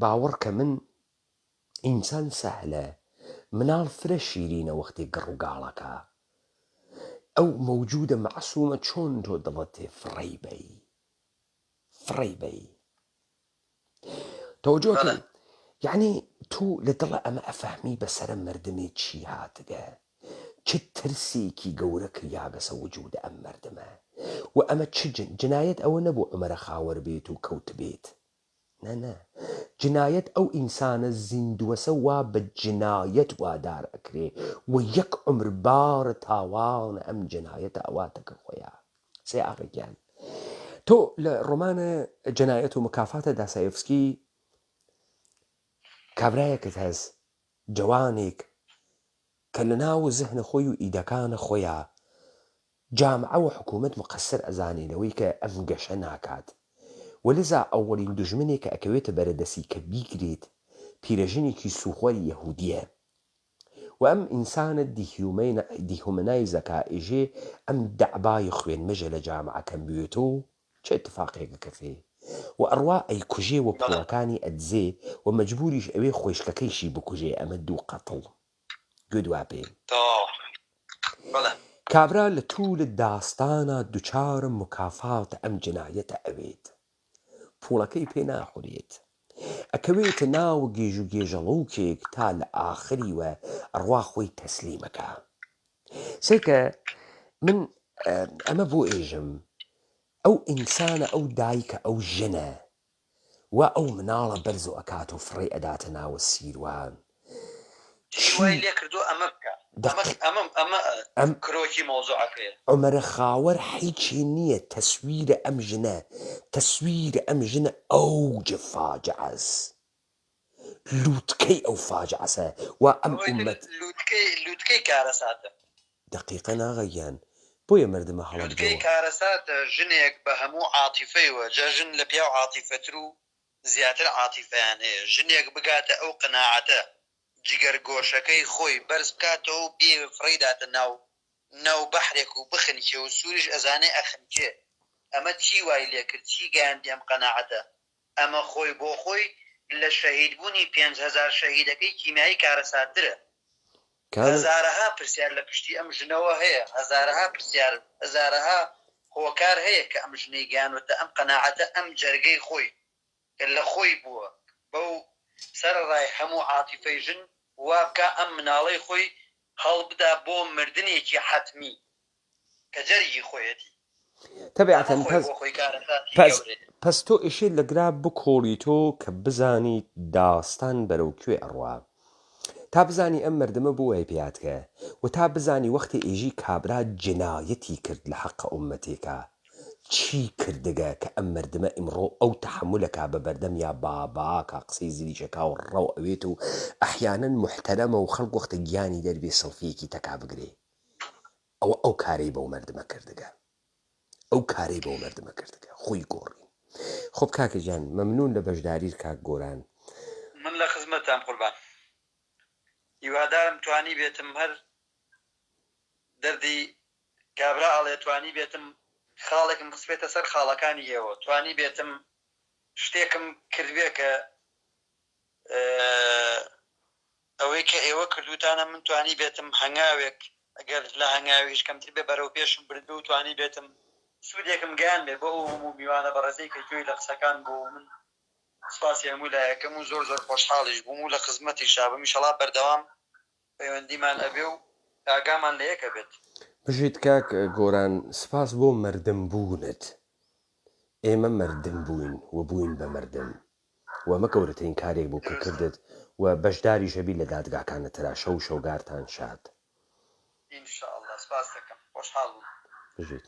باوەڕکە من ئینسان سەهلە مناڵ فرە شیرینە وەختی گڕوگاڵەکە ئەو مەوجودە مەعسوومە چۆن تۆ دڵت تێ فڕەی بەی تەوەجۆکە یعنی تو لە دڵە ئەمە ئەفەهمی بەسرە مردمێ چی هاتگە چ ترسێکی گەورە کریا بەسە وجود ئەم مردمە و ئەمە چ جنایەت ئەوە نەبوو عومەرە خاوەر بێت و کەوت بێت نە جنایەت ئەو ئینسانە زیندوەسە وا بە جنایەت وادار ئەکرێ و 1 عمر بارە تاوانە ئەم جنایەتە ئەواتەکە خۆیان سێ ئاغێکیان تۆ لە ڕۆمانە جنایەت و مکافاتە داسایۆفسکی کابرایەکت هەز جوانێک کە لە ناو زەهنە خۆی و ئیدەکانە خۆیان جامعە و حکوومەت مقەسەر ئەزانینەوەی کە ئەم گەشە ناکات وەلذا ئەوەڵین دوژمنێک کە ئەکەوێتە بەرەدەسی کە بیگرێت پیرەژنێکی سوخۆی یەهودیە و ئەم ئینسانە دیهومەنایزەکە ئێژێ ئەم دەعبای خوێنمەژە لە جامعەکەم بوێت و چه اتفاقێکە کەفێ و ئەڕوا ئەی کوژێ و پڵەکانی ئەدزێ و مەجبوریش ئەوێ خۆشکەکەیشی بکوژێ ئەمە 2 قەتڵ گوێدوا پێ کابرا لە توولە داستانە دووچارە مکافاتە ئەم جنایەتە ئەوێت پوڵەکەی پێ ناخورێت ئەکەوێتە ناو گێژ و گێژەڵوکێک تا لە ئاخری وە ئەڕوا خۆی تەسلیمەکە سێکە من ئەمە بۆ ئێژم ئەو ئینسانە ئەو دایکە ئەو ژنە و ئەو مناڵە بەرز و ئەکات و فڕێ ئەداتە ناوە سیروان شوای لێ کردو ئەمە بکە ئەمە کرۆکی مۆزوعەکەیە عومەرە خاوەر هیچی نییە تەسویرە ئەم ژنە ئەوجە فاجعەس لووتکەی ئەو فاجعەسە و ئەم ئومەت لووتکەی کارەساتە دقیقە ناغەیان بۆیە مردمە هەڵەبجەوە لووتکەی کارەساتە ژنێک بە هەموو عاتیفەیوە جا ژن لە پیا و عاتیفەتر و زیاتر عاتیفەیان هەیە ژنێک بگاتە ئەو قەناعەتە جگەر گۆشەکەی خۆی بەرز بکاتەوە و بێ فڕێداتە ناو بەحرێک و بخنکێ و سووریش ئەزانێ ئەخنکێ ئەمە چی وای لێ کرد چی گەیاندی ئەم قەناعەتە ئەمە خۆی بۆ خۆی لە شەهیدبوونی 5,000 شەهیدەکەی کیمیایی کارەساترە هەزارەها پرسیار لە پشتی ئەم ژنەوە هەیە هەزارەها پرسیار هەزارەها هۆکار هەیە کە ئەم ژنەی گیانوەتە ئەم قەناعەتە ئەم جەرگەی خۆی کە لە خۆی بووە بەو سەرڕای هەموو عاتیفەی ژن وا بکە ئەم مناڵەی خۆی هەڵبدا بۆ مردنێکی حەتمی کە جەرگی خۆیەتی تەبیعەتەن پەس تۆ گەورەی. ئیشێ لەگرا بکۆڵی تۆ کە بزانی داستان بەرەو کوێ ئەڕوا تا بزانی ئەم مردمە بۆ وای پێاتکە و تا بزانی وەختی ئێژی کابرا جنایەتی کرد لە حەقە ئومەتێکە چی کردگە کە ئەم مردمە ئیمڕۆ ئەو تەحملەکە بە بەردەم یا باباکە قسەی زلیشەکە و ڕەو ئەوێت و ئەحیانەن محتەرەمە و خەڵک وەختە گیانی دەربێ سڵفیەکی تەکا بگرێ ئەو کارەی بەو مردمە کردگە خۆی گۆڕی. خۆب کاکە گیان مەمنون لە بەشداریت کاک گۆران. من لە خزمەتتان قوربان هیوادارم توانی بێتم هەر دەردی کابرا ئەڵێ توانی بێتم خاڵێکم قسبێتە سەر خاڵەکانی ئێوە توانی بێتم شتێکم کردوێ کە ئەوەی کە ئێوە کردوتانە من توانی بێتم هەنگاوێک ئەگەر لە هەنگاویش کەمتر بێ بەرەو پێشم بردو و توانی بێتم سوودێکم گیان بێ بۆ هەموو میوانە بەڕێزەی کە گوێی لە قسەکان بۆ من سپاسی هەموو لایەکەم و زۆر خۆشحاڵیش بووم و لە خزمەتی شابم ئینشەڵا بەردەوام پەیوەندیمان ئەبێ و ئاگامان لە یەکە بێت. بژیت کاک گۆران سپاس بۆ مردم بوونت. ئێمە مردم بووین و بووین بە مردم و ئەمە گەورەترین کارێک بوو کە کردت و بەشداری شەبی لە دادگاکانترا شەو شەوگارتان شاد. ئینشاءڵڵا سپاس دەکەم خۆشحاڵ بووم. بژیت.